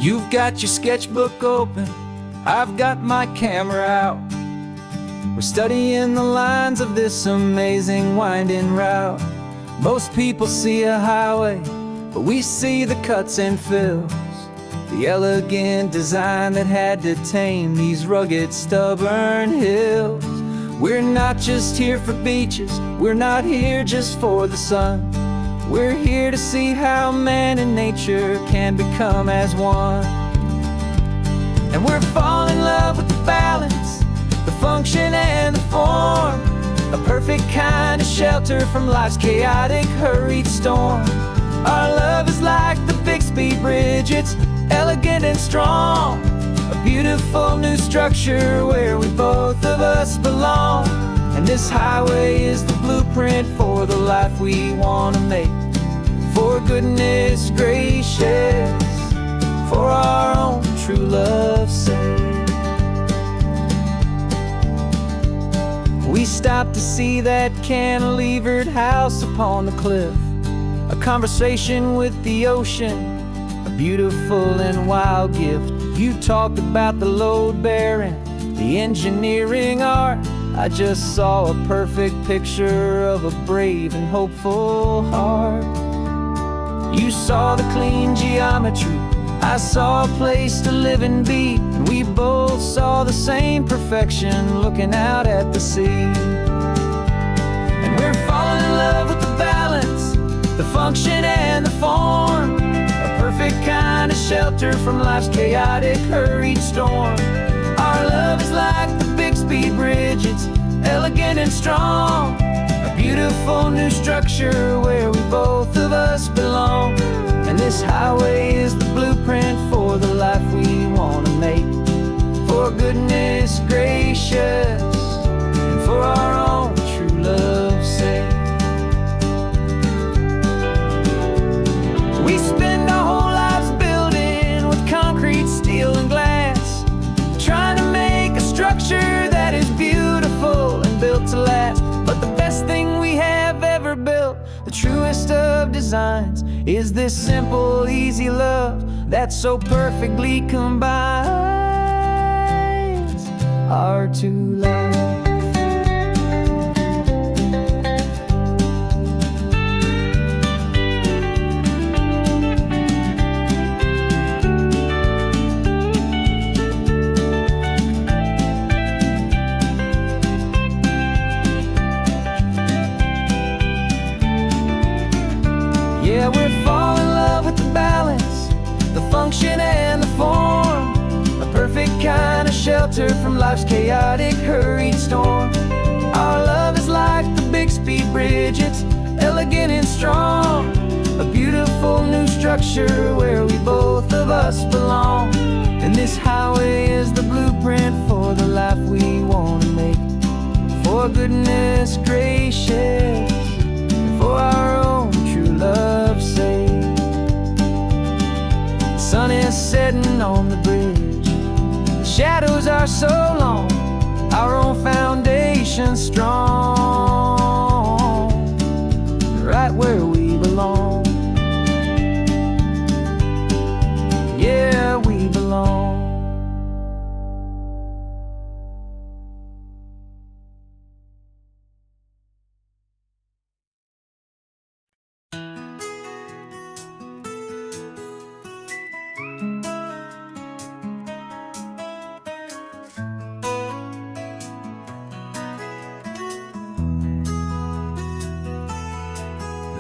You've got your sketchbook open, I've got my camera out. We're studying the lines of this amazing winding route. Most people see a highway, but we see the cuts and fills, the elegant design that had to tame these rugged, stubborn hills. We're not just here for beaches, we're not here just for the sun. We're here to see how man and nature can become as one. And we're falling in love with the balance, the function and the form, a perfect kind of shelter from life's chaotic, hurried storm. Our love is like the Bixby Bridge, it's elegant and strong, a beautiful new structure where we both of us belong. And this highway is the blueprint for the life we want to make. For goodness gracious, for our own true love's sake. We stopped to see that cantilevered house upon the cliff, a conversation with the ocean, a beautiful and wild gift. You talked about the load bearing, the engineering art. I just saw a perfect picture of a brave and hopeful heart. You saw the clean geometry, I saw a place to live and be, and we both saw the same perfection looking out at the sea. And we're falling in love with the balance, the function and the form, a perfect kind of shelter from life's chaotic, hurried storm. Our love is like the Bixby Bridge, it's elegant and strong, a beautiful new structure where we both of us belong. And this highway is the blueprint for the life we want to make. For goodness gracious, and for our own true love's sake. We spend our whole lives building with concrete, steel and glass, trying to make a structure that is beautiful and built to last. But the best thing we have ever built, the truest of designs, is this simple, easy love that so perfectly combines our two lives. Yeah, we're falling in love with the balance, the function and the form, a perfect kind of shelter from life's chaotic, hurried storm. Our love is like the Bixby Bridge, it's elegant and strong, a beautiful new structure where we both of us belong. And this highway is the blueprint for the life we want to make. For goodness gracious, and for our own true love's sake. The sun is setting on the bridge, the shadows are so long, our own foundation strong, right where we belong. Yeah, we belong.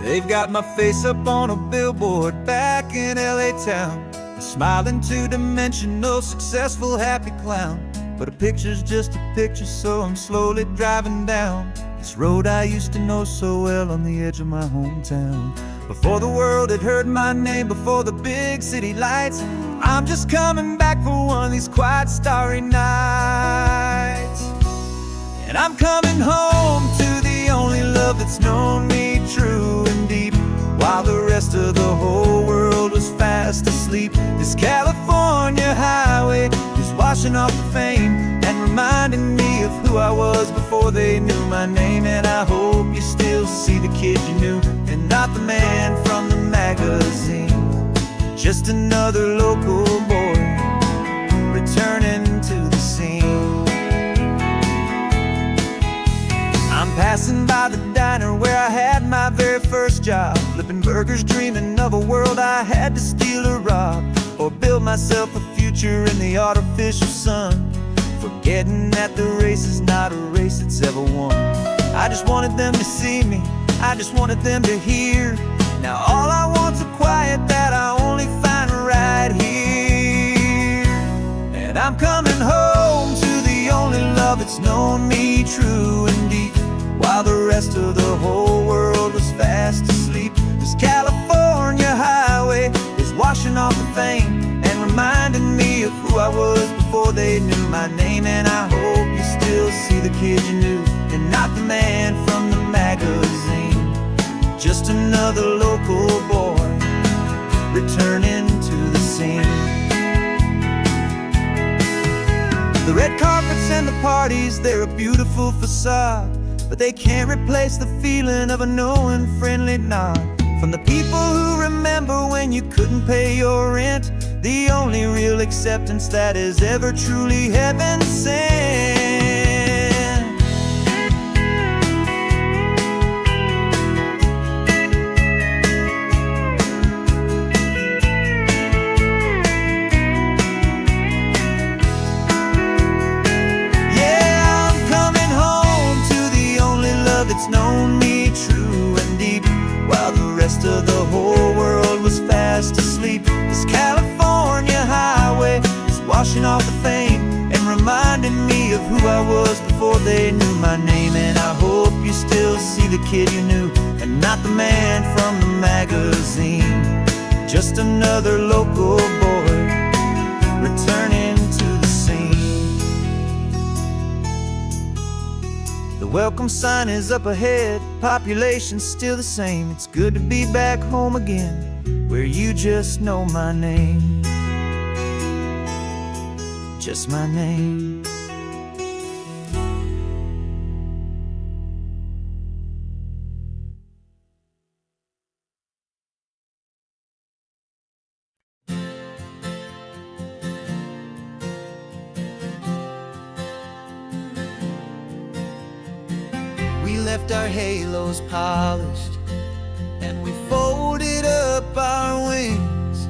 They've got my face up on a billboard back in LA town, a smiling two-dimensional, successful, happy clown. But a picture's just a picture, so I'm slowly driving down this road I used to know so well on the edge of my hometown. Before the world had heard my name, before the big city lights, I'm just coming back for one of these quiet, starry nights. And I'm coming home to the only love that's known me true and deep, while the rest of the whole world was fast asleep. This California highway is washing off the fame and reminding me of who I was before they knew my name. And I hope you still see the kid you knew, and not the man from the magazine, just another local boy passing by the diner where I had my very first job, flipping burgers, dreaming of a world I had to steal or rob, or build myself a future in the artificial sun, forgetting that the race is not a race that's ever won. I just wanted them to see me, I just wanted them to hear. Now all I want's a quiet that I only find right here. And I'm coming home to the only love that's known me true and deep, while the rest of the whole world was fast asleep. This California highway is washing off the fame and reminding me of who I was before they knew my name. And I hope you still see the kid you knew, and not the man from the magazine. Just another local boy returning to the scene. The red carpets and the parties, they're a beautiful facade, but they can't replace the feeling of a knowing, friendly nod from the people who remember when you couldn't pay your rent. The only real acceptance that is ever truly heaven sent. It's known me true and deep, while the rest of the whole world was fast asleep. This California highway is washing off the fame and reminding me of who I was before they knew my name. And I hope you still see the kid you knew, and not the man from the magazine. Just another local boy returning to the scene. The welcome sign is up ahead, population's still the same. It's good to be back home again, where you just know my name. Just my name. We left our halos polished, and we folded up our wings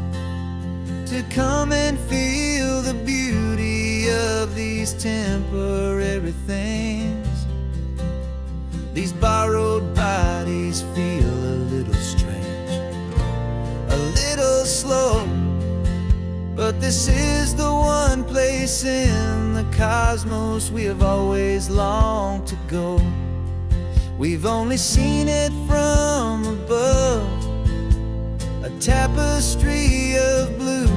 to come and feel the beauty of these temporary things. These borrowed bodies feel a little strange, a little slow, but this is the one place in the cosmos we have always longed to go. We've only seen it from above, a tapestry of blue,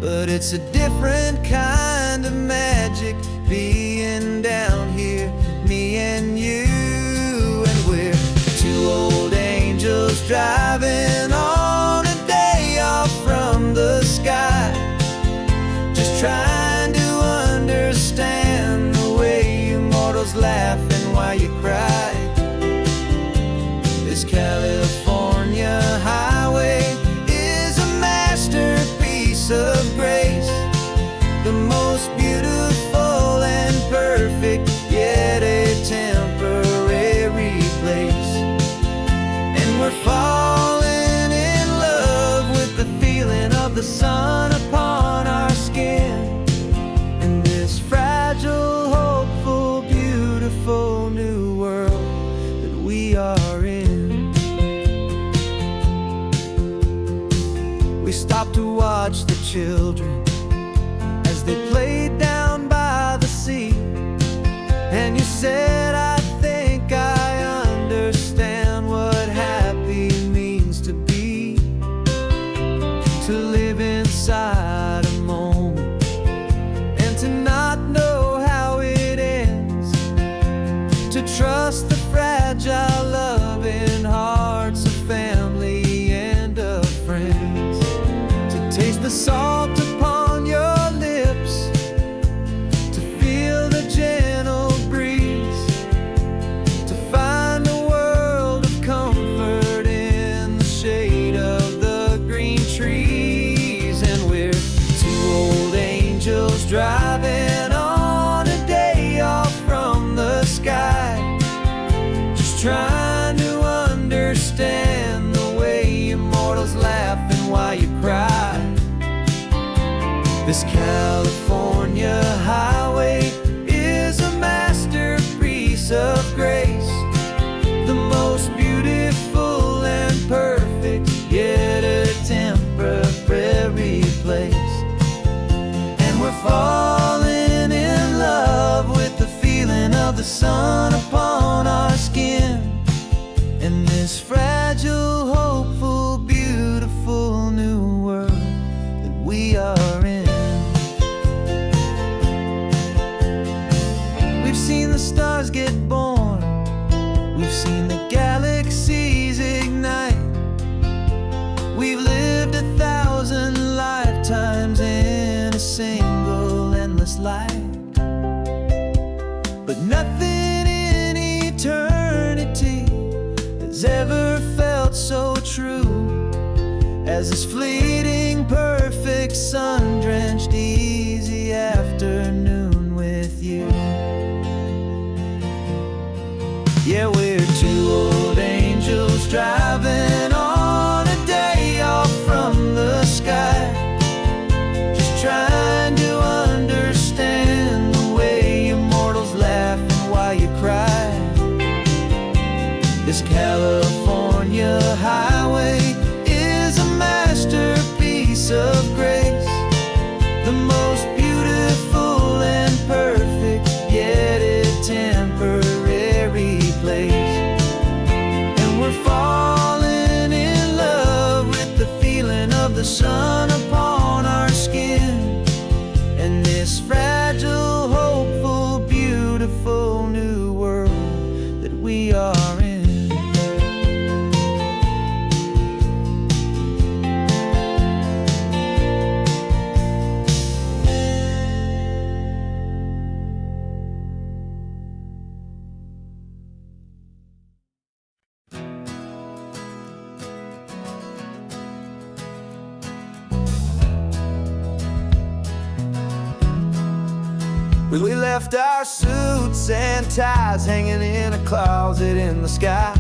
but it's a different kind of magic being down here, me and you. And we're two old angels driving on a day off from the sky, just trying to understand the way you mortals laugh and why you cry. This California highway is a masterpiece of grace, the most beautiful and perfect, yet a temporary place. And we're falling in love with the feeling of the sun upon our skin, in this fragile, hopeful, beautiful new world that we are in. We stopped to watch the children as they played down by the sea, and you said, I think I understand what happy means to be, to live inside a moment and to not know how it ends, to trust the fragile loving hearts of family and of friends, to taste the salt upon your lips This California highway is a masterpiece of grace, the most beautiful and perfect, yet a temporary place. And we're falling in love with the feeling of the sun upon our skin, in this fragile, hopeful, beautiful new world that we are in. We've seen the stars get born, we've seen the galaxies ignite, we've lived 1,000 lifetimes in a single endless life. But nothing in eternity has ever felt so true as this fleeting, perfect, sun-drenched, easy afternoon with you. Yeah, we're two old angels driving on a day off from the sky, just trying to understand the way you mortals laugh and why you cry. This California highway is a masterpiece of grace, the most beautiful and perfect, yet a temporary place. And we're falling in love with the feeling of the sun upon our skin, and this fragile, hopeful, beautiful new world that we are in. We left our suits and ties hanging in a closet in the sky,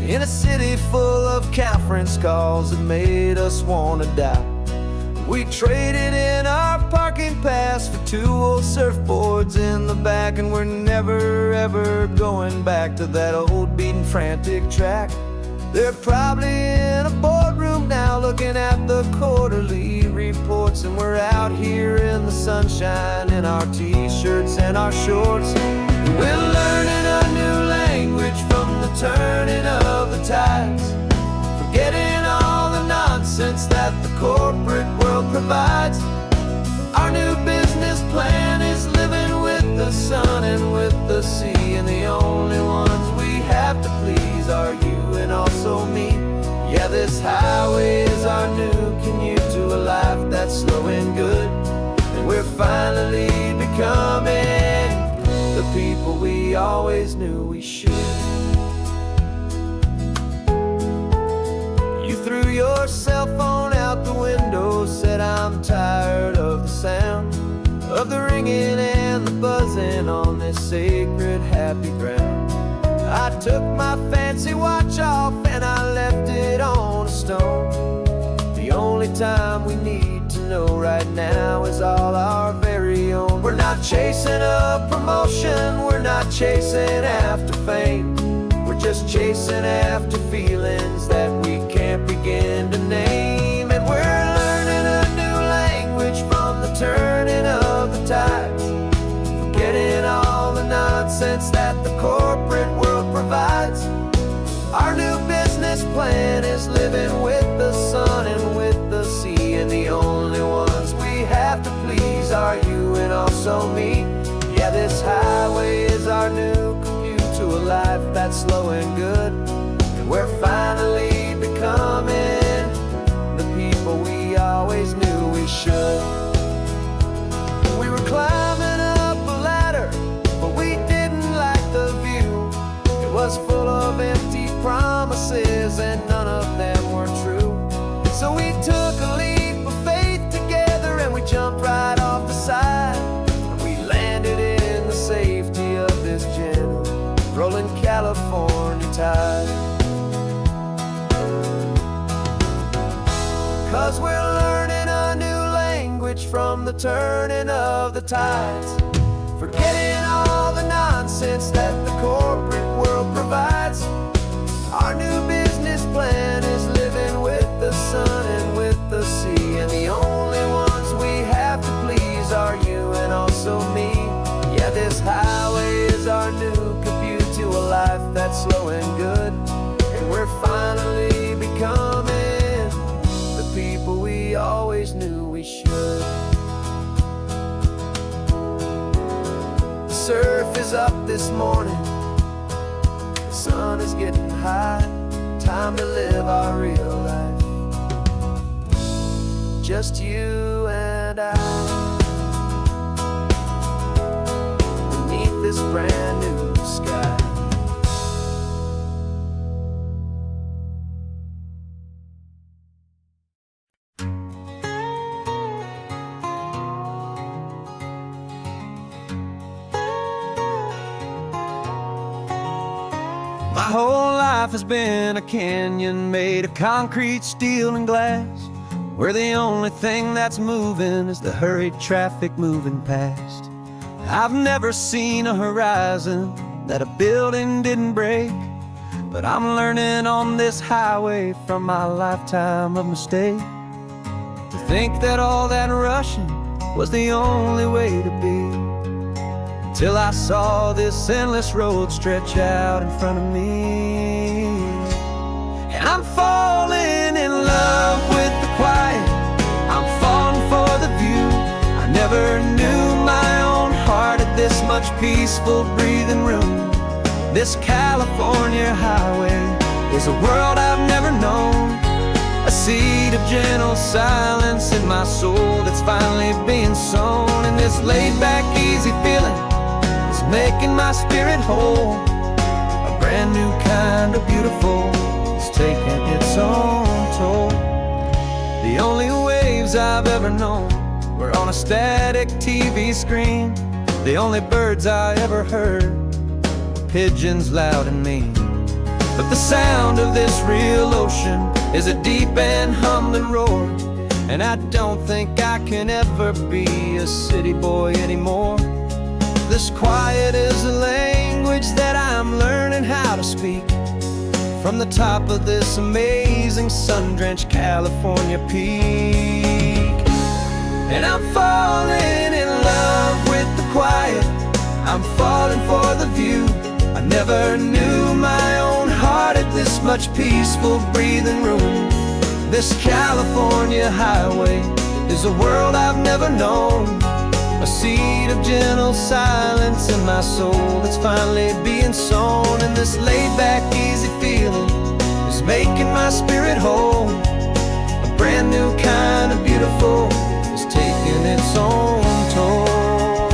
in a city full of conference calls that made us wanna die. We traded in our parking pass for 2 old surfboards in the back, and we're never ever going back to that old beaten frantic track. They're probably in a boardroom now looking at the quarterly reports, and we're out here in the sunshine in our t-shirts and our shorts. We're learning a new language from the turning of the tides, forgetting all the nonsense that the corporate world provides. Our new business plan is living with the sun and with the sea, and the only ones we have to please are you and also me. Yeah, this highway is our new commute to a life that's slow and good, and we're finally becoming the people we always knew we should. You threw your cell phone out the window, said I'm tired of the sound of the ringing and the buzzing on this sacred happy ground. I took my fancy watch off and I left it on a stone. The only time we need to know right now is all our very own. We're not chasing a promotion, we're not chasing after fame, we're just chasing after feelings that we can't begin to name. And we're learning a new language from the turning of the tides, forgetting all the nonsense that the corporate world provides. Our new business plan is living with the sun and with the sea, and the only ones we have to please are you and also me. Yeah, this highway is our new commute to a life that's slow and good, and we're finally becoming the people we always knew we should. We were climbing up a ladder, but we didn't like the view. It was full of empty promises and none of them were true. So we took a leap of faith together and we jumped right off the side, and we landed in the safety of this gentle rolling California tide. 'Cause we're learning a new language from from the turning of the tides. Forgetting all the nonsense that the corporate world provides. Our new business plan is living with the sun and with the sea, and the only ones we have to please are you and also me. Yeah, this highway is our new commute to a life that's slow and good, and we're finally becoming the people we always knew we should. The surf is up this morning, the sun is getting high. Time to live our real life, just you and I, beneath this brand new sky. My whole life has been a canyon made of concrete, steel, and glass, where the only thing that's moving is the hurried traffic moving past. I've never seen a horizon that a building didn't break, but I'm learning on this highway from my lifetime of mistakes to think that all that rushing was the only way to be. Till I saw this endless road stretch out in front of me, and I'm falling in love with the quiet, I'm falling for the view. I never knew my own heart had this much peaceful breathing room. This California highway is a world I've never known, a seed of gentle silence in my soul that's finally being sown. And this laid-back, easy feeling making my spirit whole. A brand new kind of beautiful is taking its own toll. The only waves I've ever known were on a static TV screen. The only birds I ever heard were pigeons loud and mean. But the sound of this real ocean is a deep and humbling roar, and I don't think I can ever be a city boy anymore. This quiet is a language that I'm learning how to speak from the top of this amazing sun-drenched California peak. And I'm falling in love with the quiet, I'm falling for the view. I never knew my own heart had this much peaceful breathing room. This California highway is a world I've never known, a seed of gentle silence in my soul that's finally being sown. And this laid-back, easy feeling is making my spirit whole. A brand new kind of beautiful is taking its own toll.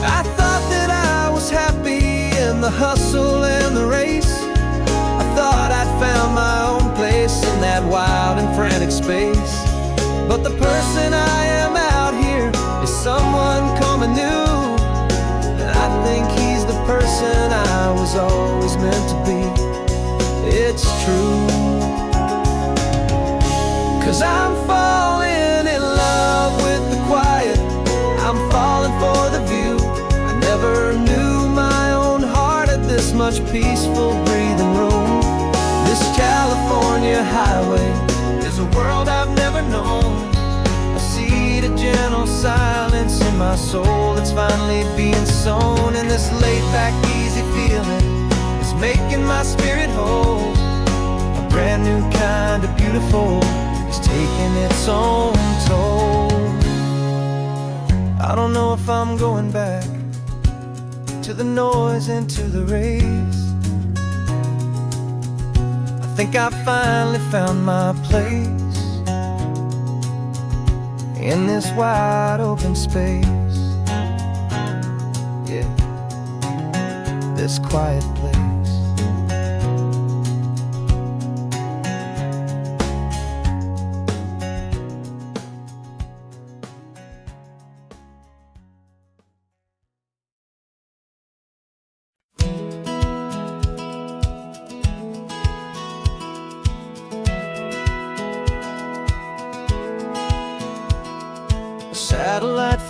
I thought that I was happy in the hustle and the race. I thought I'd found my own place in that wild and frantic space. But the person I am out here is someone coming new, and I think he's the person I was always meant to be. It's true, 'cause I'm falling in love with the quiet, I'm falling for the view. I never knew my own heart had this much peaceful breathing room. This California highway is a world I've never known, a seed of gentle silence in my soul that's finally being sown. And this laid-back, easy feeling is making my spirit whole. A brand new kind of beautiful is taking its own toll. I don't know if I'm going back to the noise and to the race. I think I finally found my place in this wide open space. Yeah, this quiet place.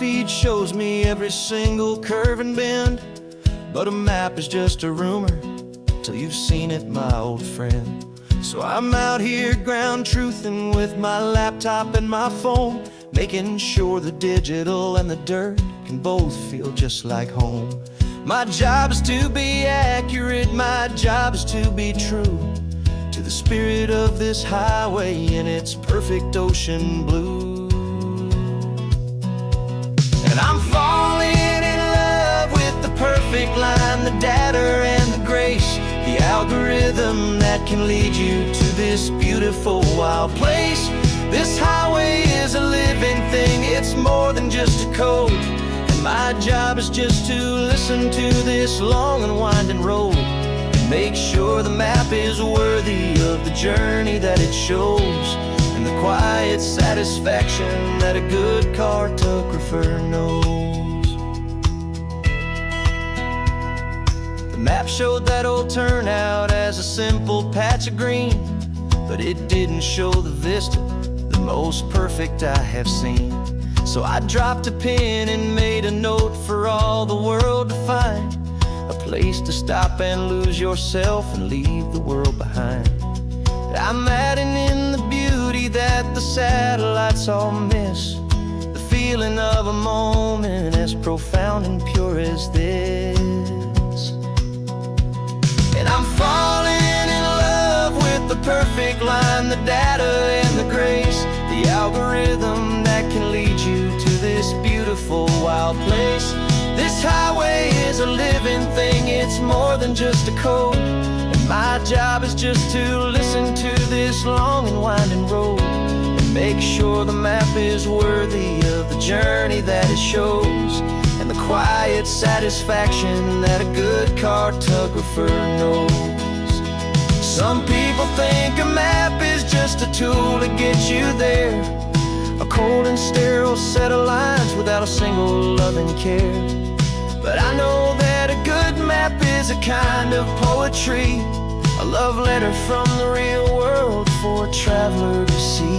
feed shows me every single curve and bend, but a map is just a rumor till you've seen it, my old friend. So I'm out here ground truthin' with my laptop and my phone, making sure the digital and the dirt can both feel just like home. My job is to be accurate, my job is to be true to the spirit of this highway in its perfect ocean blue. And I'm falling in love with the perfect line, the data and the grace, the algorithm that can lead you to this beautiful wild place. This highway is a living thing, it's more than just a code. And my job is just to listen to this long and winding road and make sure the map is worthy of the journey that it shows, and the quiet satisfaction that a good cartographer knows. The map showed that old turnout as a simple patch of green, but it didn't show the vista, the most perfect I have seen. So I dropped a pin and made a note for all the world to find, a place to stop and lose yourself and leave the world behind. I'm adding in the beauty that the satellites all miss, the feeling of a moment as profound and pure as this. And I'm falling in love with the perfect line, the data and the grace, the algorithm that can lead you to this beautiful wild place. This highway is a living thing, it's more than just a code. And my job is just to listen to this long and winding road and make sure the map is worthy of the journey that it shows, and the quiet satisfaction that a good cartographer knows. Some people think a map is just a tool to get you there, a cold and sterile set of lines without a single loving care. But I know that a good map is a kind of poetry, a love letter from the real world for a traveler to see.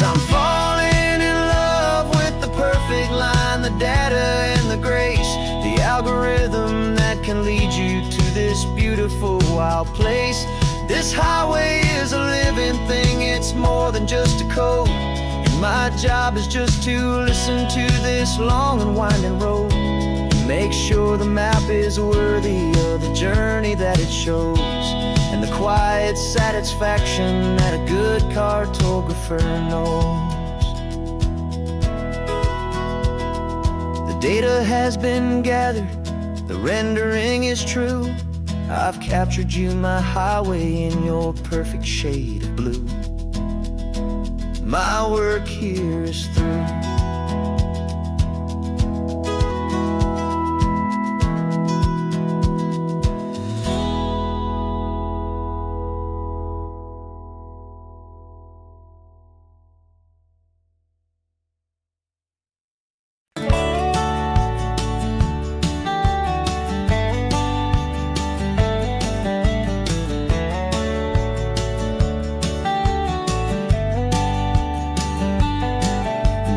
I'm falling in love with the perfect line, the data and the grace, the algorithm that can lead you to this beautiful wild place. This highway is a living thing, it's more than just a code. And my job is just to listen to this long and winding road and make sure the map is worthy of the journey that it shows, and the quiet satisfaction that a good cartographer knows. The data has been gathered, the rendering is true. I've captured you, my highway, in your perfect shade of blue. My work here is through.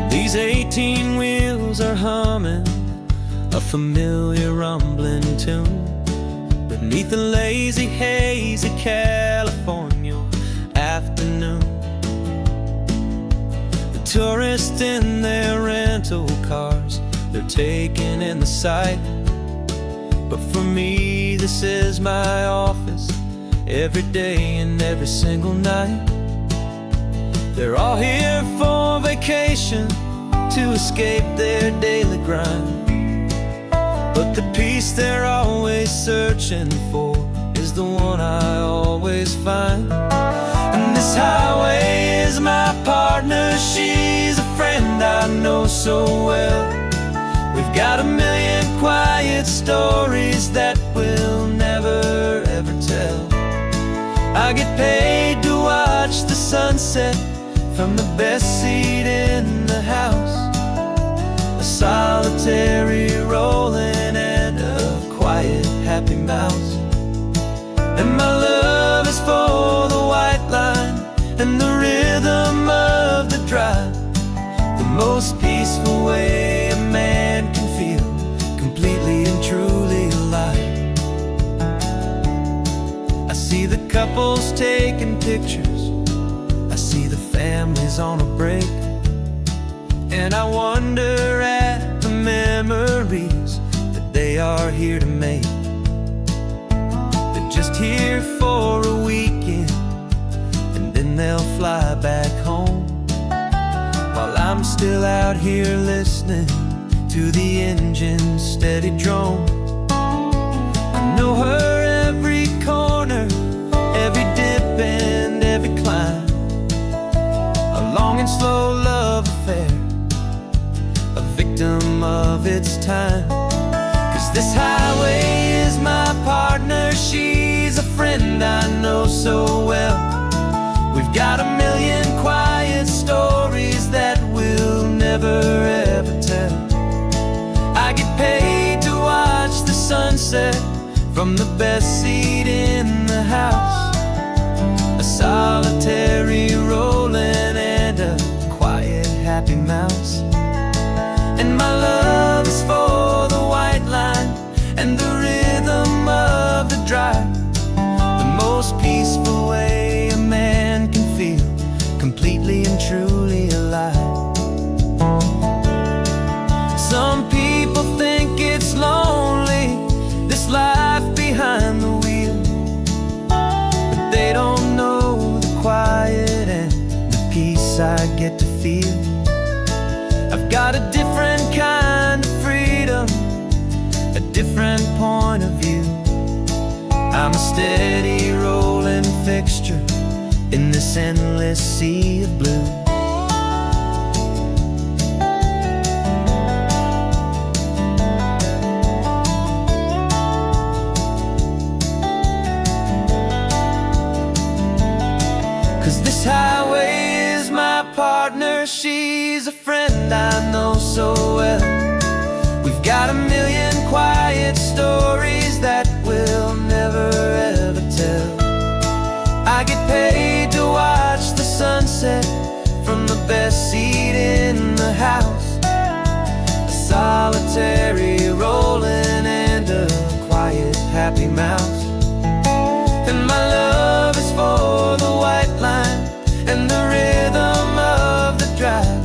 These 18 wheels are humming a familiar rumbling tune beneath the lazy haze of California afternoon. The tourists in their rental cars, they're taking in the sight, but for me this is my office every day and every single night. They're all here for vacation, to escape their daily grind, but the peace they're always searching for is the one I always find. And this highway is my partner, she's a friend I know so well. We've got a million quiet stories that will never I get paid to watch the sunset from the best seat in the house. A solitary rolling and a quiet happy mouse. And my love is for the white line and the rhythm of the drive, the most peaceful way a man can feel completely and truly alive. I see the couples taking pictures, I see the families on a break, and I wonder at the memories that they are here to make. They're just here for a weekend, and then they'll fly back home, while I'm still out here listening to the engine's steady drone. I know her every corner, every dip and every climb, a long and slow love affair, a victim of its time. 'Cause this highway is my partner, she's a friend I know so well. We've got a million quiet stories that we'll never ever tell. I get paid to watch the sunset from the best seat in the house. A solitary rolling and a quiet happy mouse. And my love is for the white line and the rhythm of the drive, the most peaceful way a man can feel completely and truly alive. Some people think it's lonely, this life behind the wheel, but they don't know the quiet and the peace I get to feel. I've got a different kind of freedom, a different point of view. I'm a steady rolling fixture in this endless sea of blue. 'Cause this highway is my partner, she's a friend I know so well. We've got a million quiet stories that we'll never ever tell. I get paid to watch the sunset from the best seat in the house. A solitary rolling and a quiet happy mouse. And my love is for the white line and the rhythm of the drive,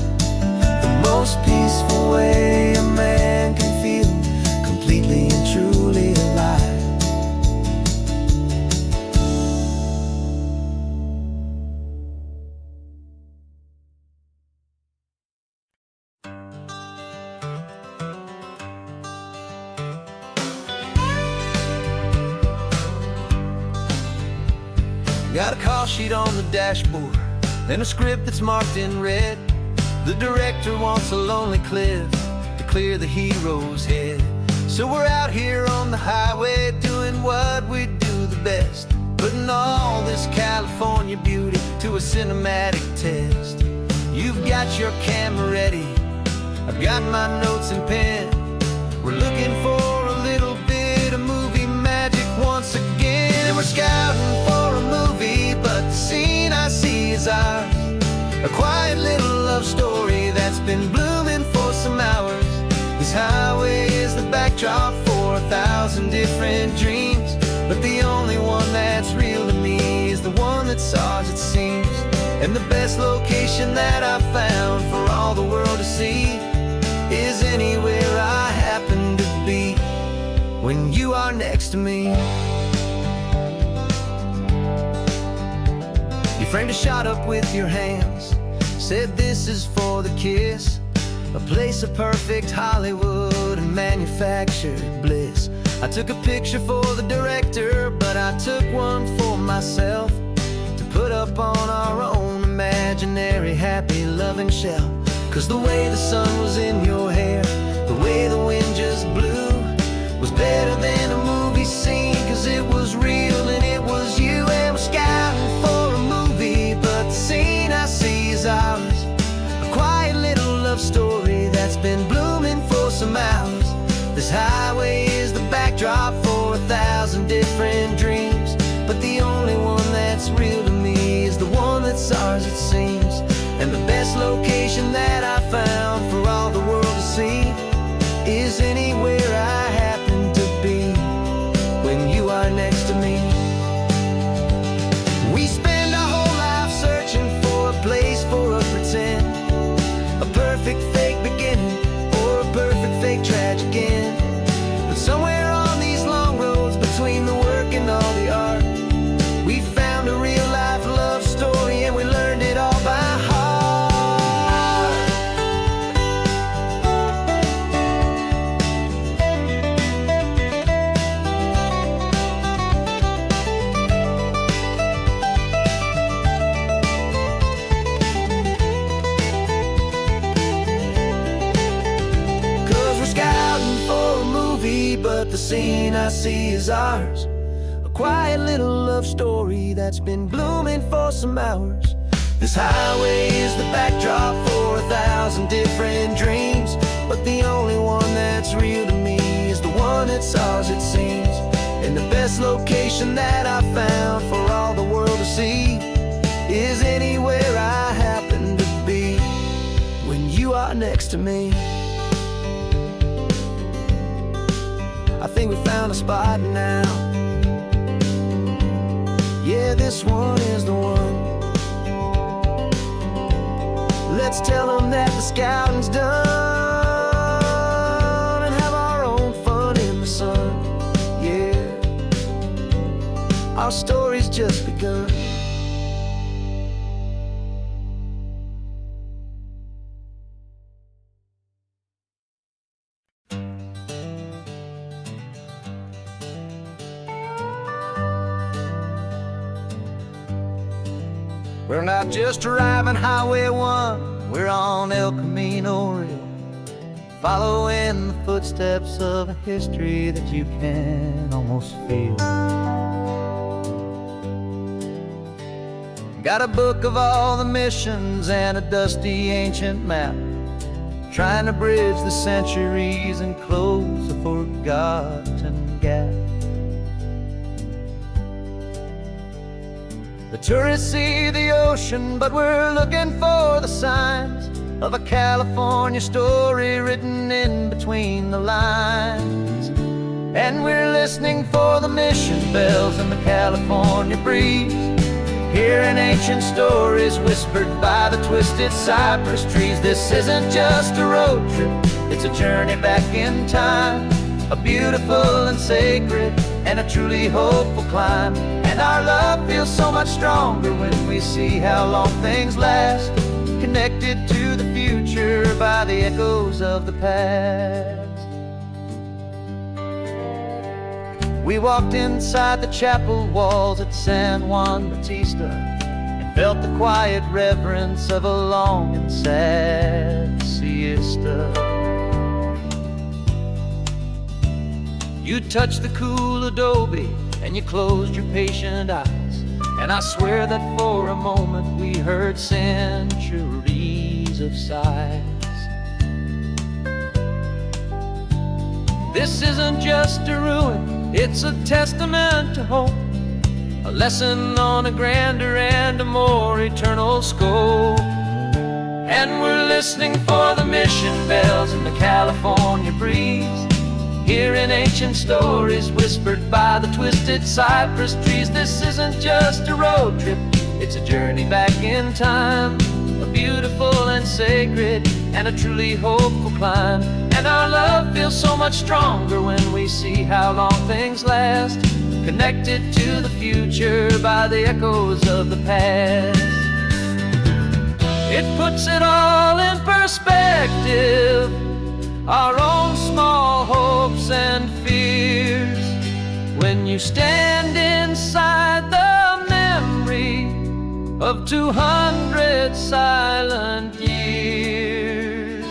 the most peaceful way a man can feel completely and truly alive. Got a call sheet on the dashboard and a script that's marked in red. The director wants a lonely cliff to clear the hero's head. So we're out here on the highway doing what we do the best, putting all this California beauty to a cinematic test. You've got your camera ready, I've got my notes and pen. We're looking for a little bit of movie magic once again, and we're scouting for a movie, but the scene I see is ours. A quiet little love story that's been blooming for some hours. This highway is the backdrop for 1,000 different dreams, but the only one that's real to me is the one that's ours, it seems. And the best location that I've found for all the world to see is anywhere I happen to be when you are next to me. You framed a shot up with your hands, said this is for the kiss, a place of perfect Hollywood and manufactured bliss. I took a picture for the director, but I took one for myself to put up on our own imaginary happy loving shelf. 'Cause the way the sun was in your hair, the way the wind just blew, was better than a movie scene. 'Cause it was real and it was you, and we're scouting some hours. This highway is the backdrop for 1,000 different dreams, but the only one that's real to me is the one that's ours, it seems. And the best location that I found for all the world to see is anywhere I happen to be when you are next to me. We spend our whole life searching for a place for a pretend, a perfect fake beginning or a perfect fake tragic end. But somewhere on these long roads between the work and all the art, we found a real life love story, and we learned it all by heart. But the scene I see is ours, a quiet little love story that's been blooming for some hours. This highway is the backdrop for 1,000 different dreams, but the only one that's real to me is the one that's ours, it seems. And the best location that I found for all the world to see is anywhere I happen to be when you are next to me. I think we found a spot now. Yeah, this one is the one. Let's tell them that the scouting's done and have our own fun in the sun. Yeah, our story's just begun. We're not just driving Highway 1, we're on El Camino Real, following the footsteps of a history that you can almost feel. Got a book of all the missions and a dusty ancient map, trying to bridge the centuries and close a forgotten gap. The tourists see the ocean, but we're looking for the signs of a California story written in between the lines. And we're listening for the mission bells in the California breeze, hearing ancient stories whispered by the twisted cypress trees. This isn't just a road trip, it's a journey back in time, a beautiful and sacred and a truly hopeful climb. And our love feels so much stronger when we see how long things last, connected to the future by the echoes of the past. We walked inside the chapel walls at San Juan Bautista and felt the quiet reverence of a long and sad siesta. You touched the cool adobe and you closed your patient eyes, and I swear that for a moment we heard centuries of sighs. This isn't just a ruin, it's a testament to hope, a lesson on a grander and a more eternal scope. And we're listening for the mission bells in the California breeze, hearing ancient stories whispered by the twisted cypress trees. This isn't just a road trip, it's a journey back in time, a beautiful and sacred and a truly hopeful climb. And our love feels so much stronger when we see how long things last, connected to the future by the echoes of the past. It puts it all in perspective, our own small hopes and fears, when you stand inside the memory of 200 silent years.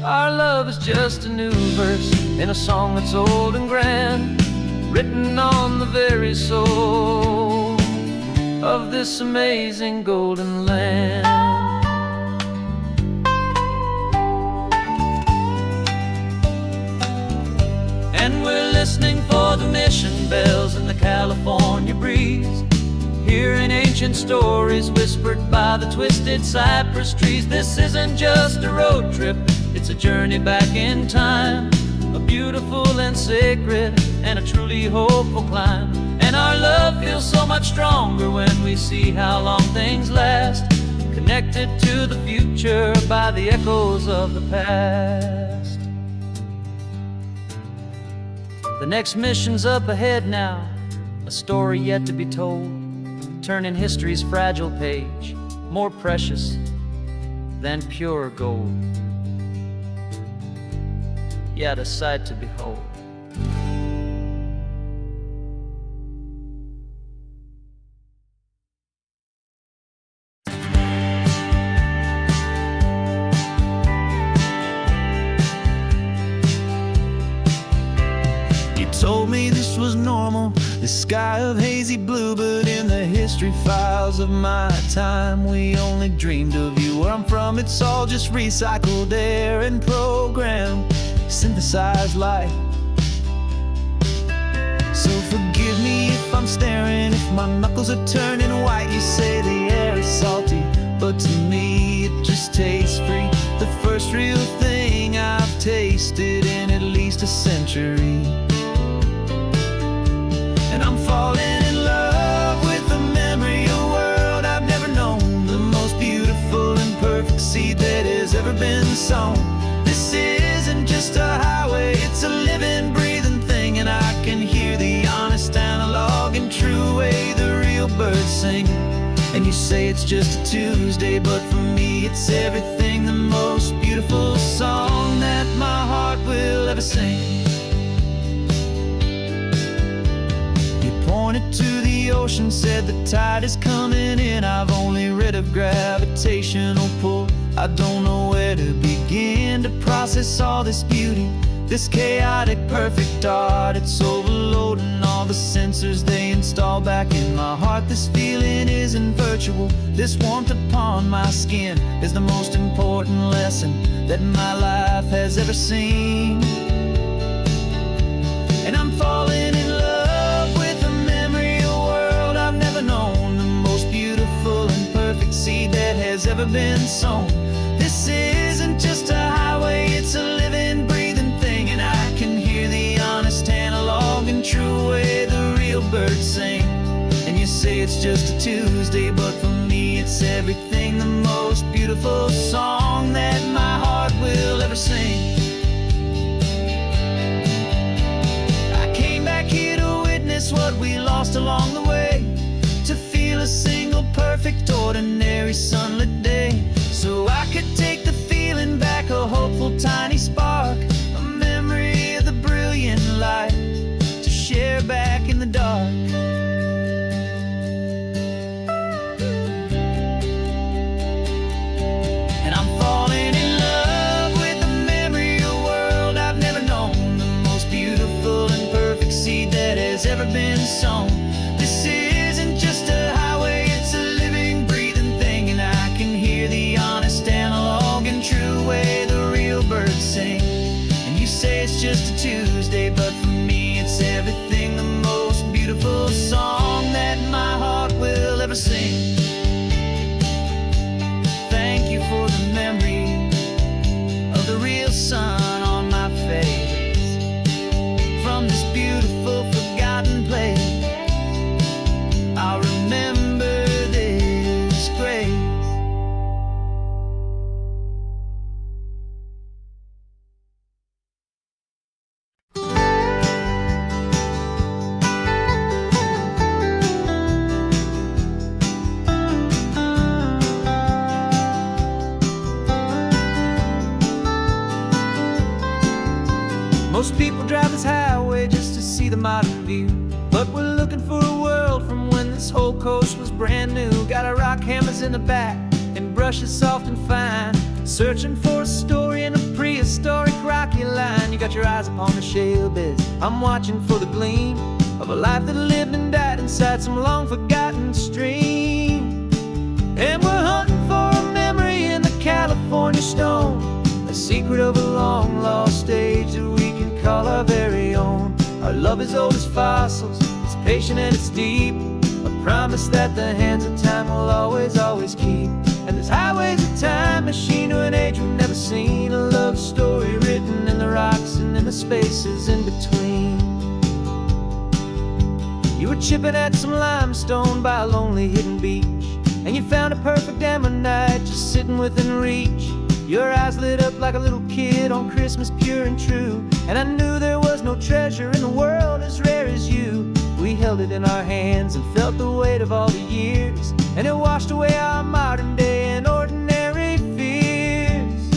Our love is just a new verse in a song that's old and grand, written on the very soul of this amazing golden land. ancient stories whispered by the twisted cypress trees. This isn't just a road trip, it's a journey back in time, a beautiful and sacred and a truly hopeful climb. And our love feels so much stronger when we see how long things last, connected to the future by the echoes of the past. The next mission's up ahead now, a story yet to be told, turning history's fragile page more precious than pure gold. Yet a sight to behold. Told me this was normal, this sky of hazy blue, but in the history files of my time, we only dreamed of you. Where I'm from, it's all just recycled air and programmed, synthesized life. So forgive me if I'm staring, if my knuckles are turning white. You say the air is salty, but to me it just tastes free. The first real thing I've tasted in at least a century. And I'm falling in love with the memory of a world I've never known, the most beautiful and perfect seed that has ever been sown. This isn't just a highway, it's a living, breathing thing, and I can hear the honest analog and true way the real birds sing. And you say it's just a Tuesday, but for me it's everything, the most beautiful song that my heart will ever sing. Pointed to the ocean, said the tide is coming in. I've only read of gravitational pull, I don't know where to begin to process all this beauty, this chaotic perfect art. It's overloading all the sensors they install back in my heart. This feeling isn't virtual, this warmth upon my skin is the most important lesson that my life has ever seen. And I'm falling in love with a memory of a world I've never known, the most beautiful and perfect seed that has ever been sown. This isn't just a highway, it's a living, breathing thing, and I can hear the honest analog and true way the real birds sing. And you say it's just a Tuesday, but for me it's everything, the most beautiful song that my heart will ever sing. What we lost along the way, to feel a single perfect ordinary sunlit day, so I could take the feeling back, a hopeful tiny spark, a memory of the brilliant light to share back in the dark. And I'm falling in love with the memory of a world I've never known, the most beautiful and perfect seed that has ever been sown. This isn't just a highway, it's a living, breathing thing, and I can hear the honest analog and true way the real birds sing. And you say it's just a Tuesday, but for me it's everything, the most beautiful song that my heart will ever sing. Thank you for the memory of the real sun on my face, from this beautiful forgotten place. I'll remember this grace. Most people drive this highway just to see the modern view, but we're looking for a world from when this whole coast was brand new. Got our rock hammers in the back and brushes soft and fine, searching for a story in a prehistoric rocky line. You got your eyes upon the shale beds, I'm watching for the gleam of a life that lived and died inside some long forgotten stream. And we're hunting for a memory in the California stone, a secret of a long lost age that we can call our very own. Our love is old as fossils, it's patient and it's deep, a promise that the hands of time will always, always keep. And this highway's a time machine to an age we've never seen. A love story written in the rocks and in the spaces in between. You were chipping at some limestone by a lonely hidden beach, and you found a perfect ammonite just sitting within reach. Your eyes lit up like a little kid on Christmas, pure and true. And I knew there was no treasure in the world as rare as you. We held it in our hands and felt the weight of all the years, and it washed away our modern day and ordinary fears.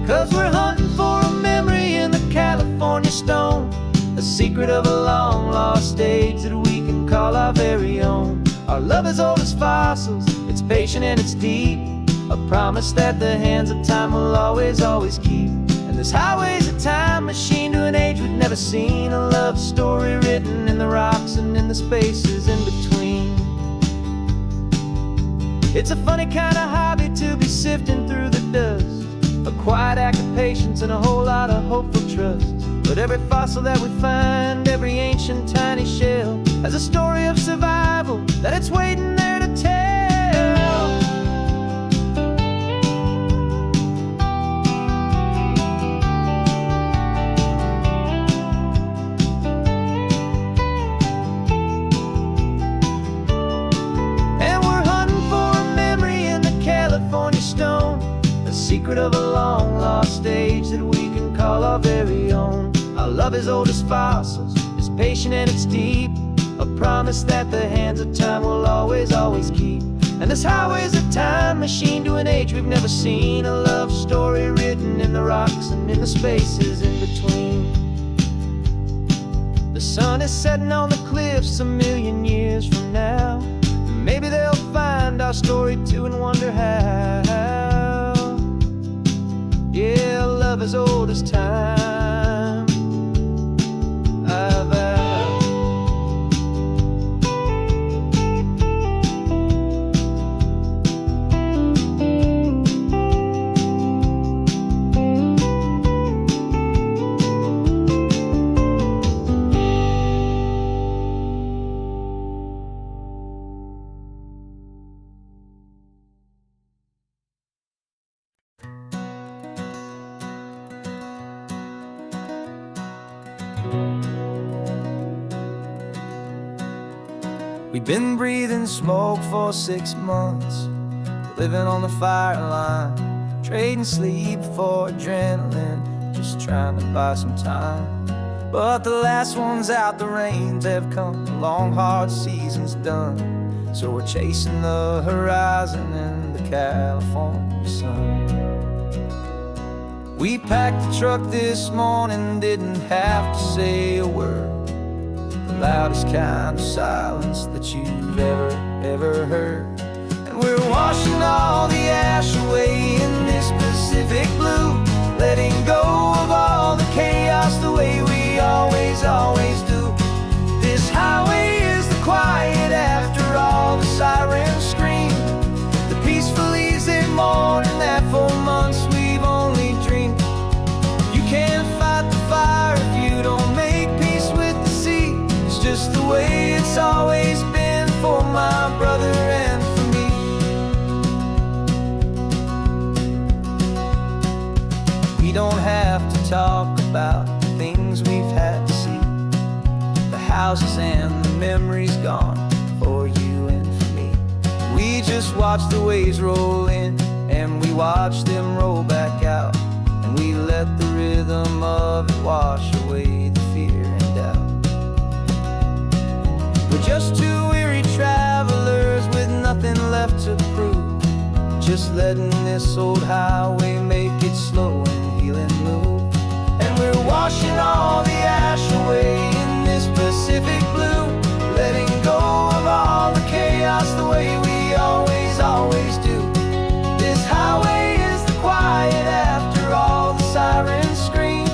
'Cause we're hunting for a memory in the California stone, a secret of a long lost age that we can call our very own. Our love is old as fossils, it's patient and it's deep, a promise that the hands of time will always, always keep. And this highway's a time machine to an age we've never seen. A love story written in the rocks and in the spaces in between. It's a funny kind of hobby to be sifting through the dust, a quiet act of patience and a whole lot of hopeful trust. But every fossil that we find, every ancient tiny shell, has a story of survival that it's waiting there to tell. And we're hunting for a memory in the California stone, a secret of a long lost age that we can call our very own. Our love is old as fossils, it's patient and it's deep, a promise that the hands of time will always, always keep. And this highway's a time machine to an age we've never seen. A love story written in the rocks and in the spaces in between. The sun is setting on the cliffs a million years from now. Maybe they'll find our story too and wonder how. Yeah, love is old as time. We've been breathing smoke for 6 months, living on the fire line, trading sleep for adrenaline, just trying to buy some time. But the last one's out, the rains have come, the long hard season's done. So we're chasing the horizon in the California sun. We packed the truck this morning, didn't have to say a word, the loudest kind of silence that you've ever heard. And we're washing all the ash away in this Pacific blue, letting go of all the chaos the way we always, always do. This highway is the quiet after all the sirens scream, the peaceful easy morning that for months we've only dreamed. You can't fight the fire if you don't make peace with the sea. It's just the way it's always been for my brother and for me. We don't have to talk about the things we've had to see, the houses and the memories gone for you and for me. We just watch the waves roll in and we watch them roll back out, and we let the rhythm of it wash away the fear and doubt. We're just two weary travelers with nothing left to prove, just letting this old highway make it slow and healing move. And we're washing all the ash away in this Pacific blue, letting go of all the chaos the way we always, always do. This highway is the quiet after all the sirens scream,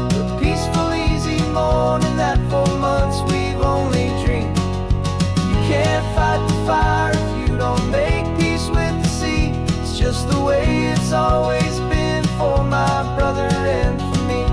the peaceful easy morning that for months we've only dreamed. You can't fight the fire if you don't make peace with the sea. It's just the way it's always been for my brother and for me.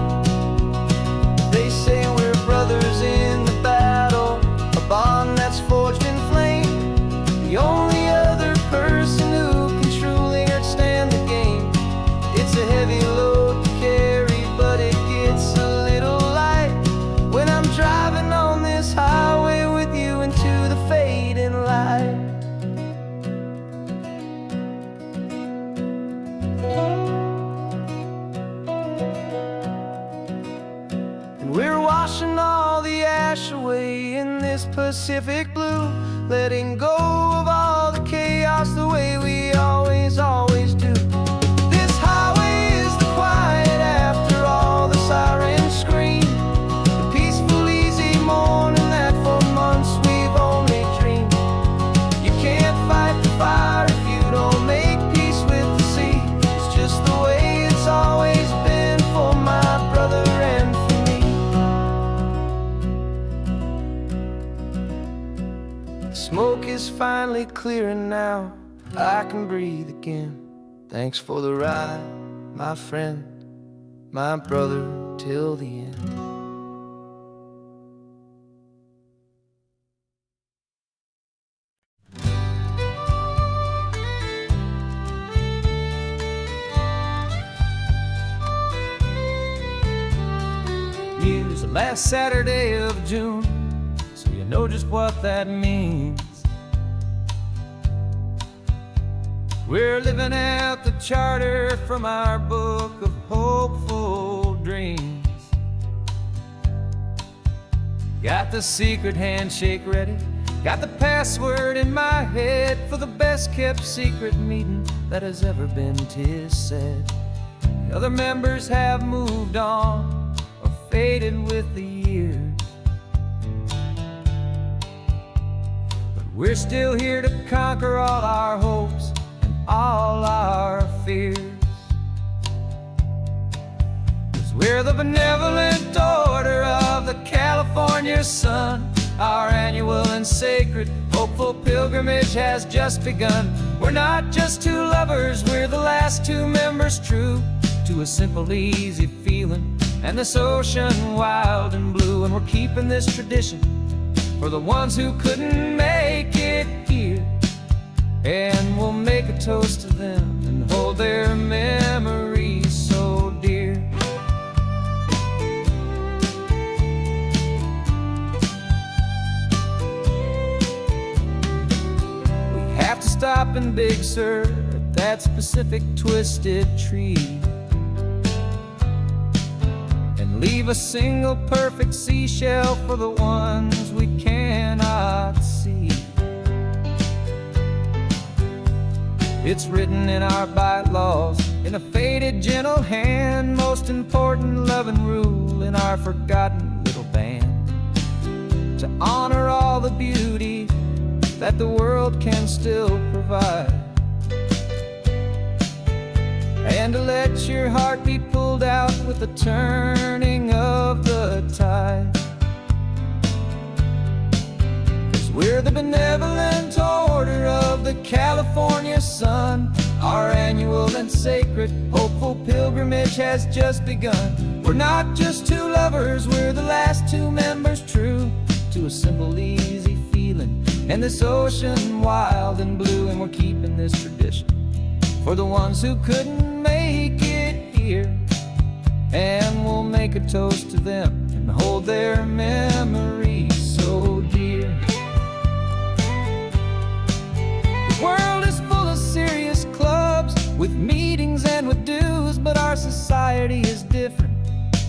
wash away in this Pacific blue, letting go of all the chaos the way we always do. This highway is the quiet after all the sirens scream, the peaceful, easy morning that for months we've only dreamed. You can't fight the fire if you don't make peace with the sea. It's just the way it's always been for my brother and for me. The smoke is finally clearing now, I can breathe again. Thanks for the ride, my friend, my brother, till the end. Use the last Saturday of June, so you know just what that means. We're living out the charter from our book of hopeful dreams. Got the secret handshake ready, got the password in my head for the best kept secret meeting that has ever been, 'tis said. The other members have moved on or faded with the years, but we're still here to conquer all our hopes, all our fears. 'Cause we're the benevolent order of the California sun. Our annual and sacred hopeful pilgrimage has just begun. We're not just two lovers, we're the last two members true to a simple, easy feeling and this ocean wild and blue. And we're keeping this tradition for the ones who couldn't make it here, and we'll make a toast to them and hold their memories so dear. We have to stop in Big Sur at that specific twisted tree and leave a single perfect seashell for the ones we cannot see. It's written in our bylaws, in a faded gentle hand, most important loving rule in our forgotten little band, to honor all the beauty that the world can still provide, and to let your heart be pulled out with the turning of the tide. 'Cause we're the benevolent order of the California sun. Our annual and sacred hopeful pilgrimage has just begun. We're not just two lovers, we're the last two members true to a simple, easy feeling and this ocean wild and blue. And we're keeping this tradition for the ones who couldn't make it here, and we'll make a toast to them and hold their memories so dear. The world is full of serious clubs with meetings and with dues, but our society is different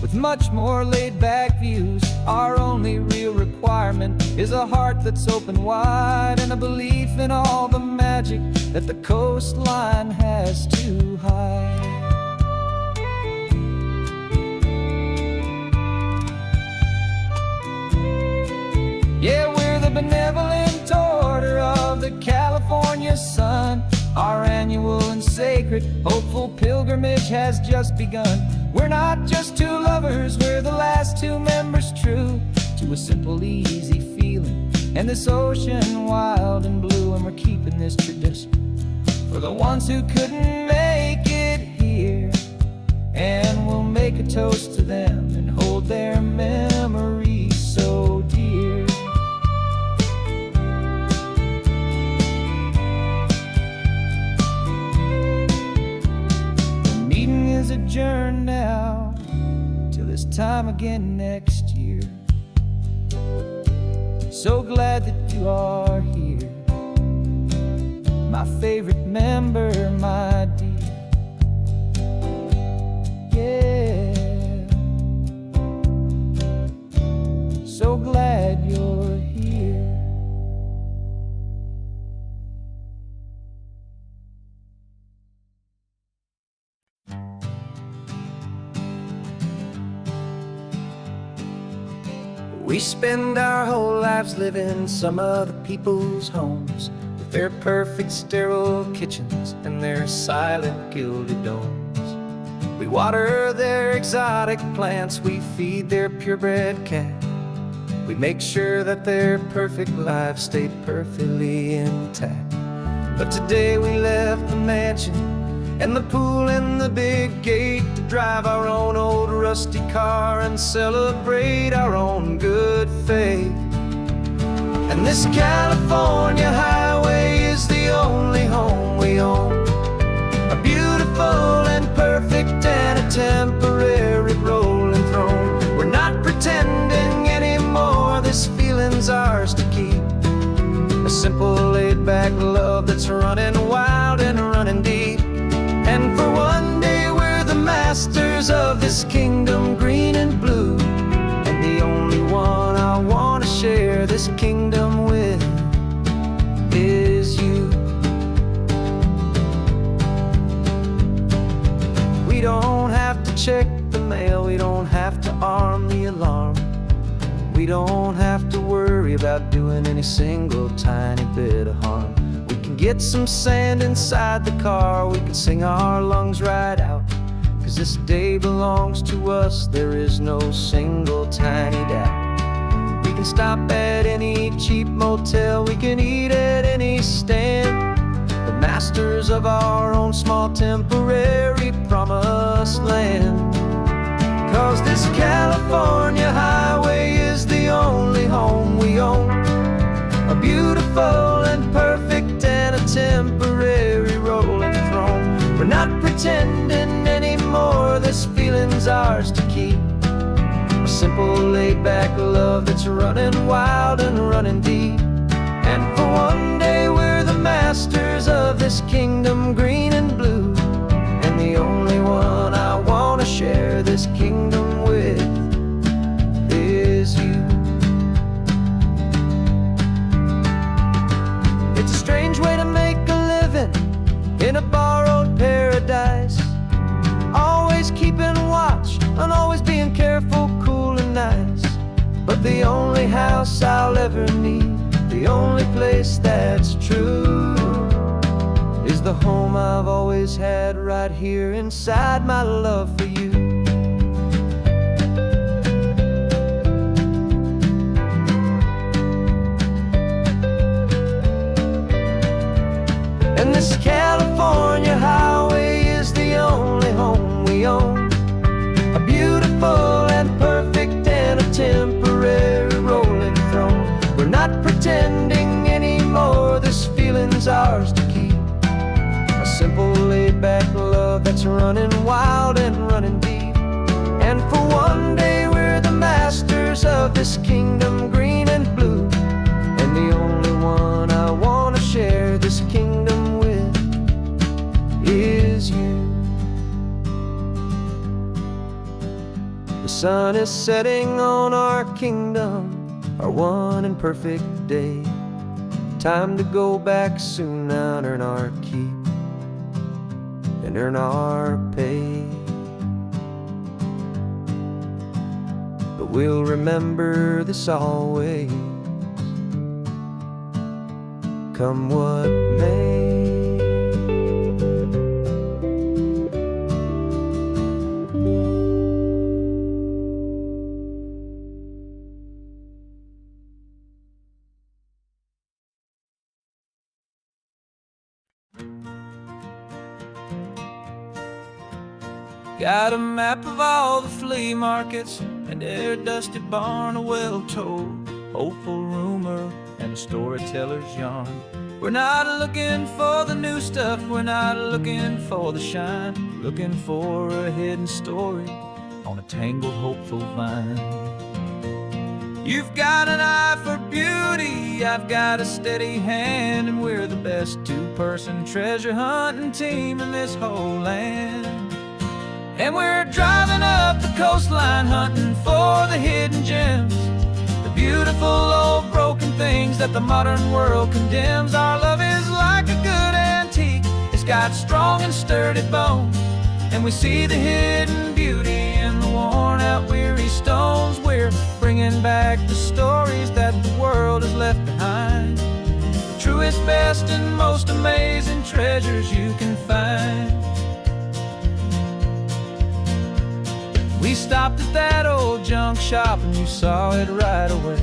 with much more laid-back views. Our only real requirement is a heart that's open wide and a belief in all the magic that the coastline has to hide. Yeah, we're the benevolent order of the California sun. Our annual and sacred hopeful pilgrimage has just begun. We're not just two lovers, we're the last two members true to a simple, easy feeling and this ocean wild and blue. And we're keeping this tradition for the ones who couldn't make it here, and we'll make a toast to them and hold their memories so dear. The meeting is adjourned now till this time again next year. So glad that you are here, my favorite member, my dear. Yeah, so glad We spend our whole lives living some other people's homes, with their perfect sterile kitchens and their silent gilded domes. We water their exotic plants, we feed their purebred cat. We make sure that their perfect lives stayed perfectly intact. But today we left the mansion and the pool and the big gate to drive our own old rusty car and celebrate our own good faith. And this California highway is the only home we own, a beautiful and perfect and a temporary rolling throne. We're not pretending anymore, this feeling's ours to keep, a simple laid-back love that's running wild and running deep. And for one day we're the masters of this kingdom green and blue, and the only one I want to share this kingdom with is you. We don't have to check the mail, we don't have to arm the alarm, we don't have to worry about doing any single tiny bit of harm. We can get some sand inside the car, we can sing our lungs right out, 'cause this day belongs to us, there is no single tiny doubt. We can stop at any cheap motel, we can eat at any stand, the masters of our own small temporary promised land. 'Cause this California highway is the only home we own, a beautiful and perfect and a temporary rolling throne. We're not pretending anymore, this feeling's ours to keep, a simple laid-back love that's running wild and running deep. And for one day we're the masters of this kingdom green and blue, and the only one I want to share this kingdom with is you. It's a strange way to make a living in a borrowed paradise, always keeping watch and always being careful, cool and nice. But the only house I'll ever need, the only place that's true, is the home I've always had right here inside my love for you. And this California highway is the only home we own, a beautiful and perfect and a temporary rolling throne. We're not pretending anymore, this feeling's ours to keep, a simple laid-back love that's running wild and running deep. And for one day we're the masters of this kingdom green and blue, and the only one I want to share this kingdom with is you. The sun is setting on our kingdom, our one and perfect day. Time to go back soon now and earn our keep and earn our pay. But we'll remember this always, come what may. Got a map of all the flea markets and their dusty barn, a well-told hopeful rumor and a storyteller's yarn. We're not looking for the new stuff, we're not looking for the shine, looking for a hidden story on a tangled hopeful vine. You've got an eye for beauty, I've got a steady hand, and we're the best two-person treasure hunting team in this whole land. And we're driving up the coastline hunting for the hidden gems, the beautiful old broken things that the modern world condemns. Our love is like a good antique, it's got strong and sturdy bones, and we see the hidden beauty in the worn out weary stones. We're bringing bringing back the stories that the world has left behind. The truest, best, and most amazing treasures you can find. We stopped at that old junk shop and you saw it right away.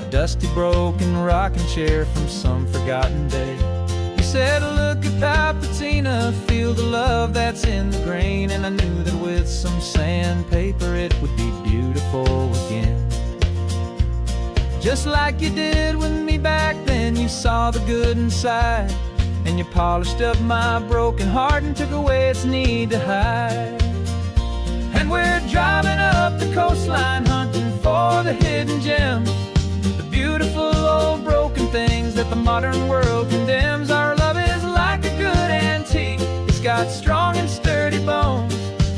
A dusty, broken rocking chair from some forgotten day. You said, look at that patina, feel the love that's in the grain. And I knew that with some sandpaper it would be beautiful again. Just like you did with me back then, you saw the good inside. And you polished up my broken heart and took away its need to hide. And we're driving up the coastline, hunting for the hidden gems, the beautiful old broken things that the modern world condemns. Our love is like a good antique, it's got strong and sturdy bones.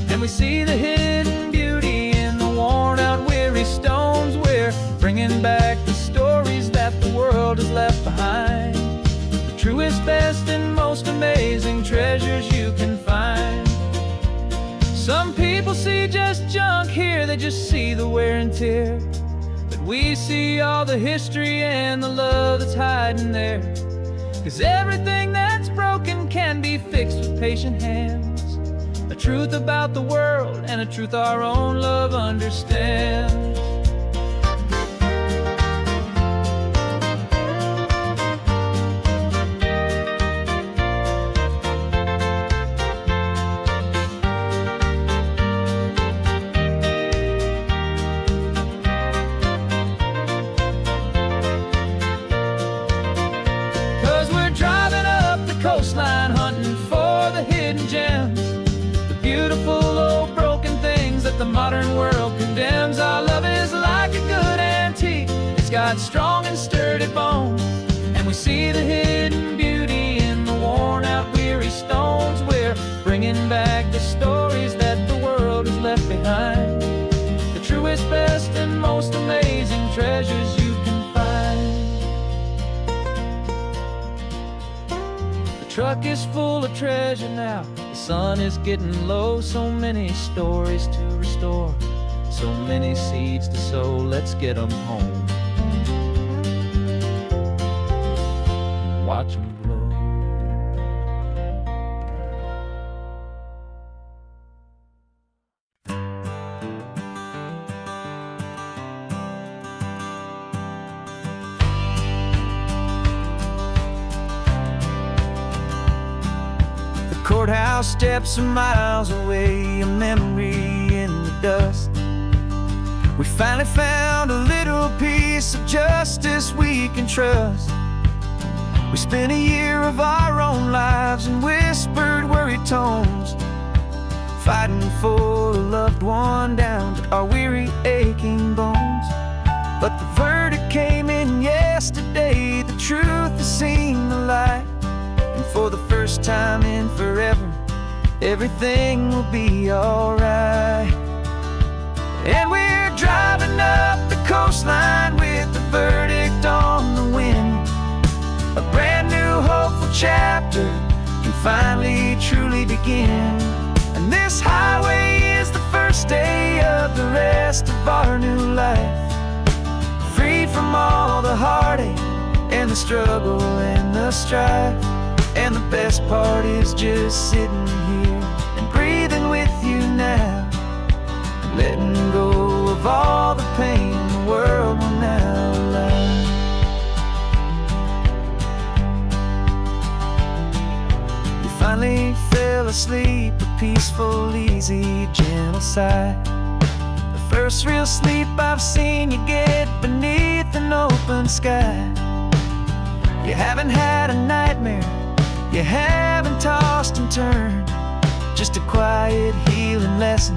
And we see the hidden beauty in the worn out, weary stones. We're bringing back the stories that the world has left behind. The truest, best, and most amazing treasures you can find. Some people see just junk here, they just see the wear and tear. But we see all the history and the love that's hiding there. 'Cause everything that's broken can be fixed with patient hands. A truth about the world and a truth our own love understands. 'Cause we're driving up the coastline, hunting for the hidden gems, the beautiful old broken things that the modern world condemns. Our love is like a good antique, it's got strong and sturdy bones. And we see the hidden beauty in the worn out, weary stones. We're bringing back the stories that the world has left behind. The truest, best, and most amazing treasures you can find. The truck is full of treasure now, the sun is getting low. So many stories to restore, so many seeds to sow. Let's get them home, watch them blow. Courthouse steps are miles away, a memory in the dust. We finally found a little piece of justice we can trust. We spent a year of our own lives in whispered, worried tones, fighting for a loved one down to our weary, aching bones. But the verdict came in yesterday, the truth has seen the light. And for the first time in forever, everything will be alright. And we're driving up the coastline with the verdict on the wind. A brand new hopeful chapter can finally truly begin. And this highway is the first day of the rest of our new life, free from all the heartache and the struggle and the strife. And the best part is just sitting here and breathing with you now, and letting go of all the pain the world will now allow. You finally fell asleep, a peaceful, easy, gentle sigh. The first real sleep I've seen you get beneath an open sky. You haven't had a nightmare, you haven't tossed and turned, just a quiet healing lesson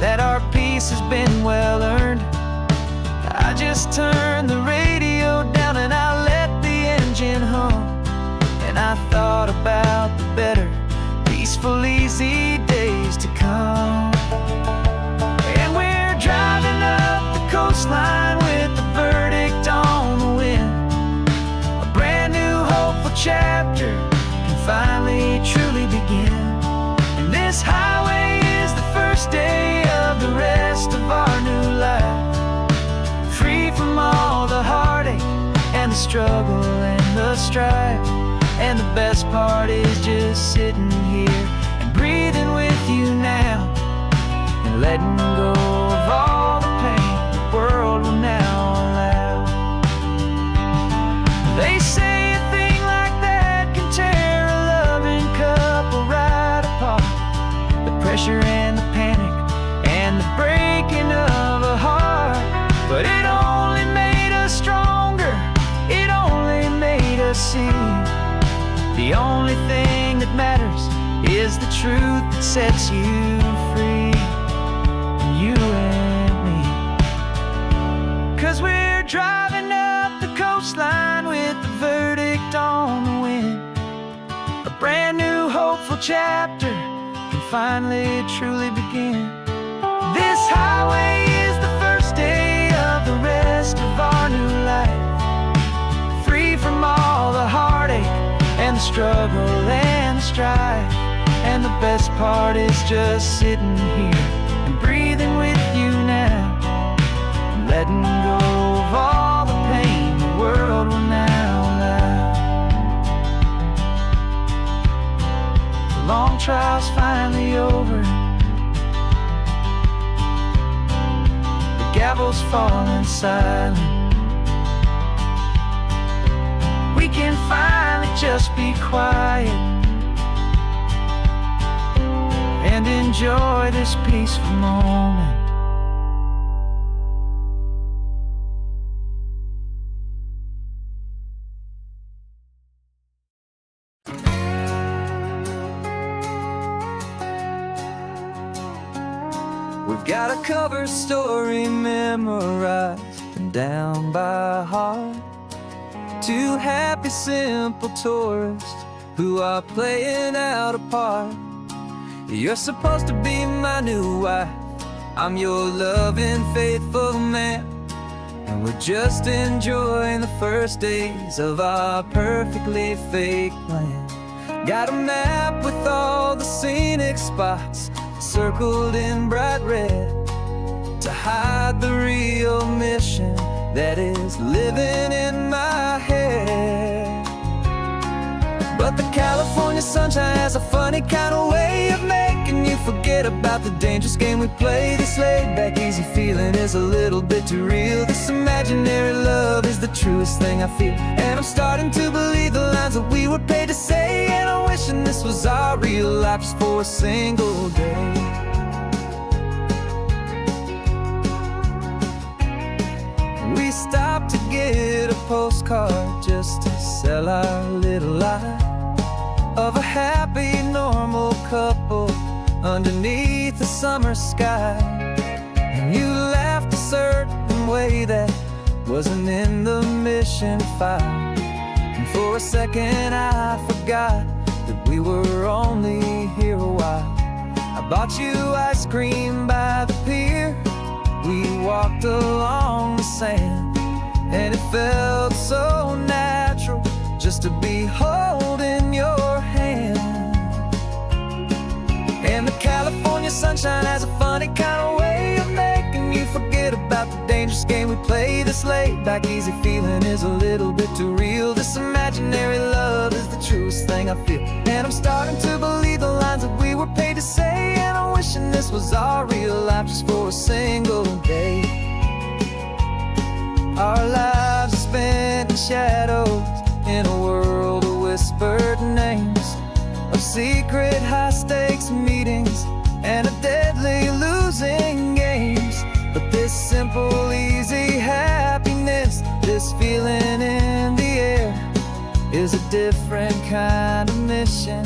that our peace has been well earned. I just turned the radio down and I let the engine hum, and I thought about the better, peaceful, easy days to come. And we're driving up the coastline with the verdict on the wind. A brand new hopeful chapter finally truly begin. And this highway is the first day of the rest of our new life, struggle and the strife. And the best part is just sitting here and breathing with you now, and letting go of all the pain the world will now allow. They say a thing like that can tear a loving couple right apart. The pressure and the panic and the breaking of a heart. But it only made us stronger, it only made us see the only thing that matters is the truth that sets you free. You and me. 'Cause we're driving up the coastline with the verdict on the wind. A brand new hopeful chapter can finally truly begin. This highway is the first day of the rest of our new life, free from all the heartache and the struggle and the strife. And the best part is just sitting here and breathing with you now, and letting go of all the pain the world will now allow. The long trial's finally over, the gavel's falling silent. We can finally just be quiet and enjoy this peaceful moment. We've got a cover story memorized and down by heart. Two happy, simple tourists who are playing out a part. You're supposed to be my new wife, I'm your loving, faithful man, and we're just enjoying the first days of our perfectly fake plan. Got a map with all the scenic spots circled in bright red to hide the real mission that is living in my head. But the California sunshine has a funny kind of way of making you forget about the dangerous game we play. This laid-back, easy feeling is a little bit too real. This imaginary love is the truest thing I feel, and I'm starting to believe the lines that we were paid to say. And I'm wishing this was our real life just for a single day. We stopped to get a postcard just to sell our little lie of a happy, normal couple underneath the summer sky. And you laughed a certain way that wasn't in the mission file, and for a second I forgot that we were only here a while. I bought you ice cream by the pier, we walked along the sand, and it felt so natural just to be holding your hand. And the California sunshine has a funny kind of way of making you forget about the dangerous game we play. This laid-back, easy feeling is a little bit too real. This imaginary love is the truest thing I feel, and I'm starting to believe the lines that we were paid to say. And I'm wishing this was our real life just for a single day. Our lives are spent in shadows, in a world of whispered names, of secret high-stakes meetings and of deadly losing games. But this simple, easy happiness, this feeling in the air, is a different kind of mission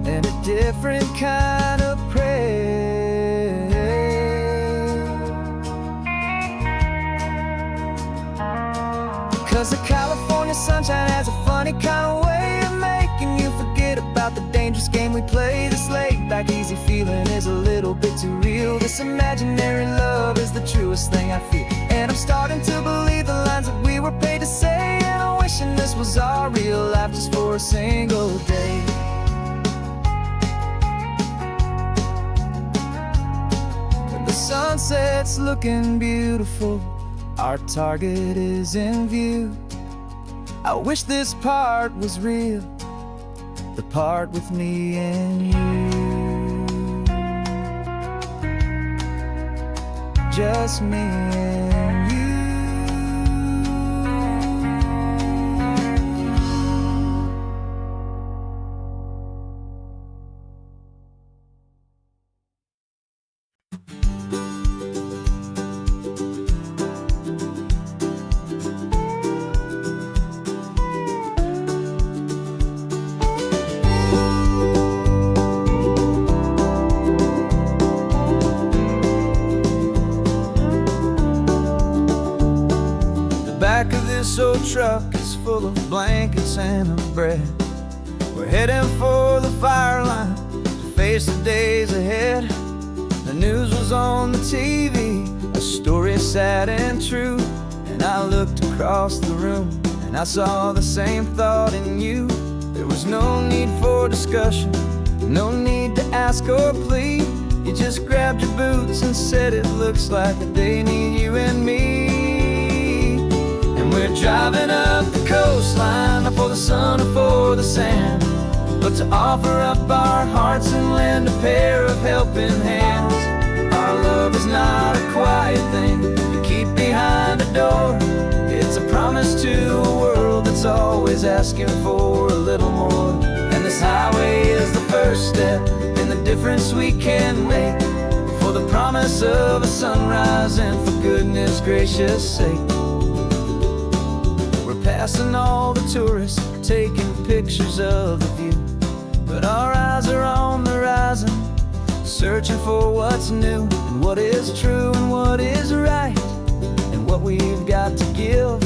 and a different kind of prayer. 'Cause the California sunshine has a funny kind of way of making you forget about the dangerous game we play. This laid-back, easy feeling is a little bit too real. This imaginary love is the truest thing I feel, and I'm starting to believe the lines that we were paid to say. And I'm wishing this was our real life just for a single day. When the sunset's looking beautiful, our target is in view. I wish this part was real, the part with me and you, just me and you. Back of this old truck is full of blankets and of bread. We're heading for the fire line to face the days ahead. The news was on the TV, a story sad and true. And I looked across the room and I saw the same thought in you. There was no need for discussion, no need to ask or plead. You just grabbed your boots and said it looks like a day need you and me. We're driving up the coastline, not for the sun or for the sand, but to offer up our hearts and lend a pair of helping hands. Our love is not a quiet thing you keep behind a door. It's a promise to a world that's always asking for a little more. And this highway is the first step in the difference we can make, for the promise of a sunrise and for goodness gracious sake. Passing all the tourists, taking pictures of the view, but our eyes are on the horizon, searching for what's new and what is true and what is right, and what we've got to give.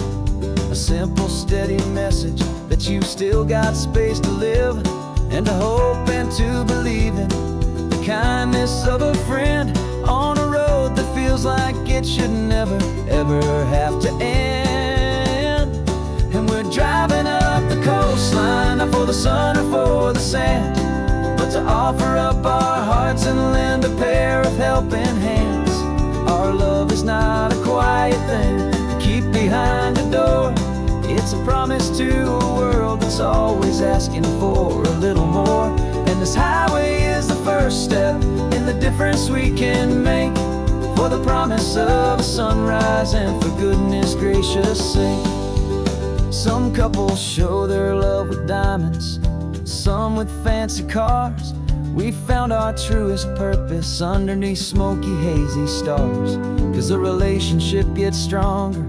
A simple, steady message that you've still got space to live, and to hope and to believe in the kindness of a friend on a road that feels like it should never, ever have to end. And we're driving up the coastline, not for the sun or for the sand, but to offer up our hearts and lend a pair of helping hands. Our love is not a quiet thing to keep behind a door. It's a promise to a world that's always asking for a little more. And this highway is the first step in the difference we can make, for the promise of a sunrise and for goodness gracious sake. Some couples show their love with diamonds, some with fancy cars. We found our truest purpose underneath smoky, hazy stars. 'Cause a relationship gets stronger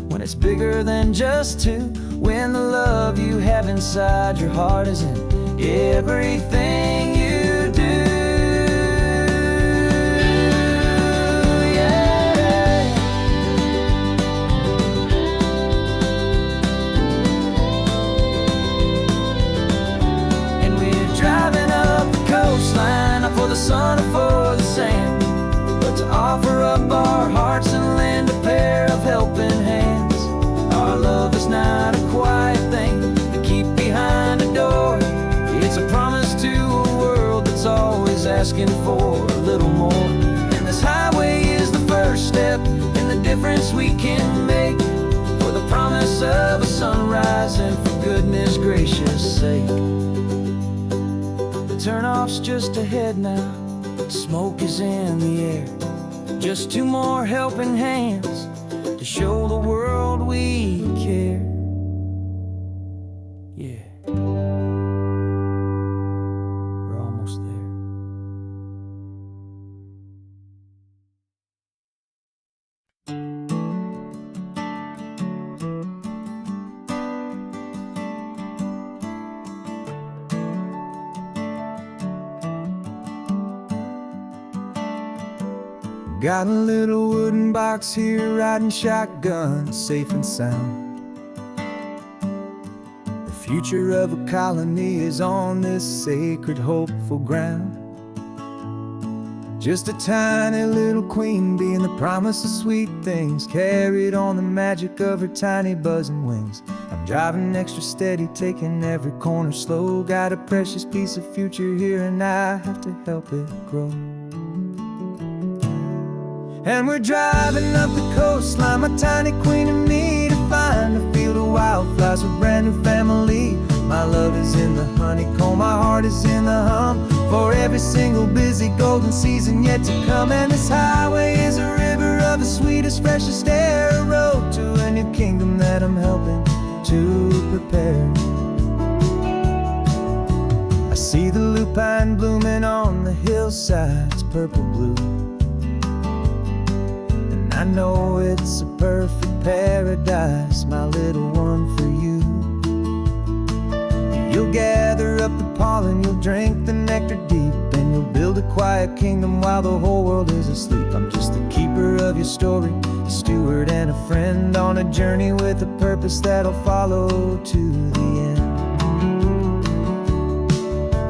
when it's bigger than just two, when the love you have inside your heart is in everything you do. Not for the sun or for the sand, but to offer up our hearts and lend a pair of helping hands. Our love is not a quiet thing to keep behind a door. It's a promise to a world that's always asking for a little more. And this highway is the first step in the difference we can make, for the promise of a sunrise and for goodness gracious sake. Turnoff's just ahead now, smoke is in the air. Just two more helping hands to show the world we care. Yeah, we're almost there. Got a little wooden box here, riding shotgun, safe and sound. The future of a colony is on this sacred, hopeful ground. Just a tiny little queen bee and the promise of sweet things, carried on the magic of her tiny buzzing wings. I'm driving extra steady, taking every corner slow. Got a precious piece of future here and I have to help it grow. And we're driving up the coastline, my tiny queen and me, to find a field of wildflowers, a brand new family. My love is in the honeycomb, my heart is in the hum, for every single busy golden season yet to come. And this highway is a river of the sweetest, freshest air, a road to a new kingdom that I'm helping to prepare. I see the lupine blooming on the hillsides, purple blue, and I know it's a perfect paradise, my little one, for you. You'll gather up the pollen, you'll drink the nectar deep, and you'll build a quiet kingdom while the whole world is asleep. I'm just the keeper of your story, a steward and a friend on a journey with a purpose that'll follow to the end.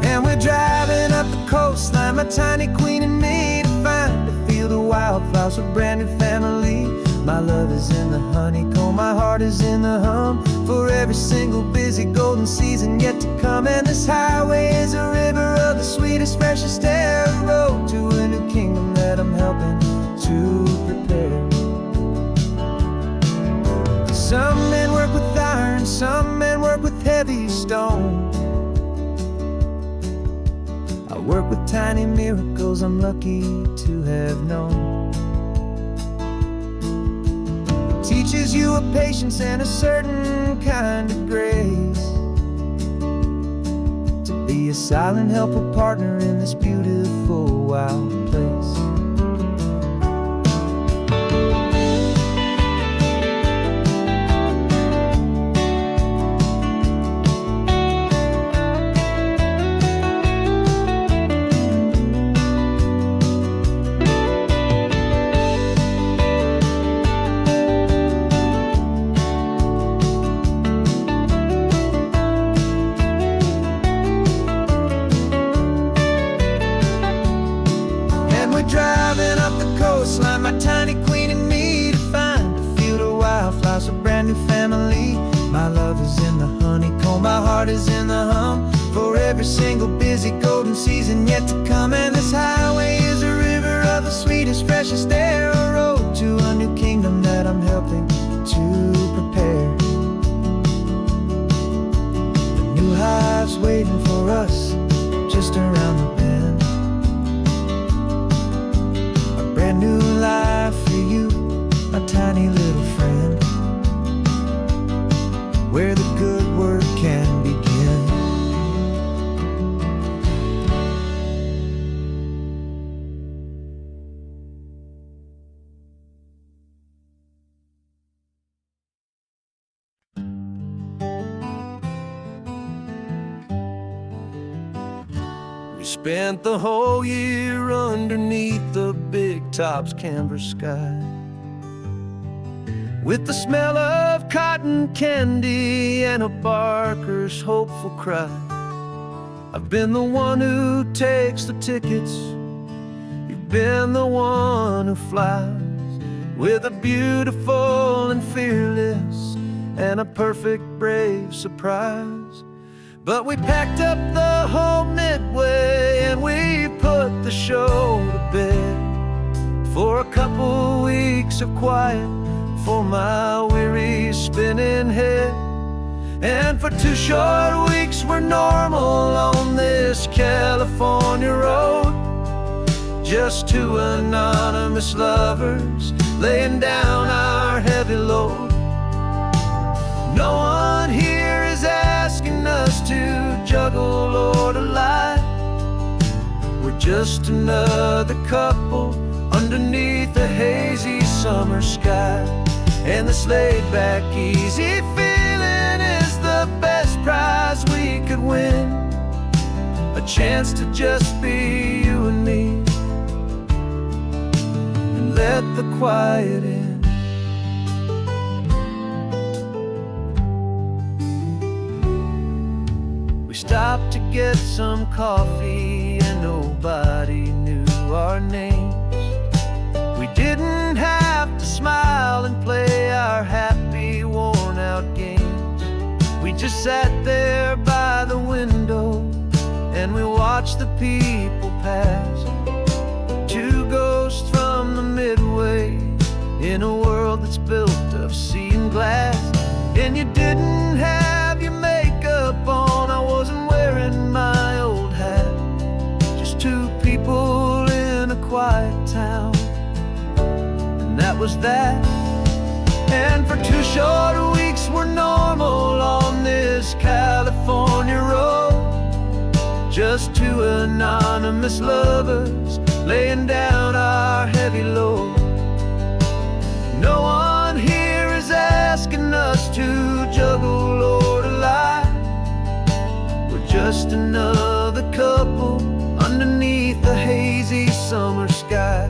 And we're driving up the coastline, my tiny queen and me, to find a field of wildflowers, a brand new family. My love is in the honeycomb, my heart is in the hum, for every single busy golden season yet to come. And this highway is a river of the sweetest, freshest air, a road to a new kingdom that I'm helping to prepare. Some men work with iron, some men work with heavy stone. I work with tiny miracles I'm lucky to have known. Teaches you a patience and a certain kind of grace, to be a silent, helpful partner in this beautiful wild place. Driving up the coastline, my tiny queen and me, to find a field of wildflowers, a brand new family. My love is in the honeycomb, my heart is in the hum, for every single busy golden season yet to come. And this highway is a river of the sweetest, freshest air, a road to a new kingdom that I'm helping to prepare. The new hive's waiting for us just around the bend. Brand new life for you, my tiny little friend, where the good work can begin. We spent the whole year underneath the big top's canvas sky, with the smell of cotton candy and a barker's hopeful cry. I've been the one who takes the tickets, you've been the one who flies, with a beautiful and fearless and a perfect brave surprise. But we packed up the whole midway and we put the show to bed, for a couple weeks of quiet for my weary spinning head. And for 2 short weeks we're normal on this California road, just 2 anonymous lovers laying down our heavy load. No one here is asking us to juggle or to lie, we're just another couple underneath a hazy summer sky. And this laid-back, easy feeling is the best prize we could win, a chance to just be you and me, and let the quiet in. We stopped to get some coffee and nobody knew our names. We didn't have to smile and play our happy, worn-out games. We just sat there by the window and we watched the people pass, 2 ghosts from the midway in a world that's built of sea and glass. And you didn't have your makeup on, I wasn't wearing my old hat. Just two people in a quiet town, and that was that. And for 2 short weeks we're normal on this California road. Just two anonymous lovers laying down our heavy load. No one here is asking us to juggle or to lie. We're just another couple underneath the hazy summer sky.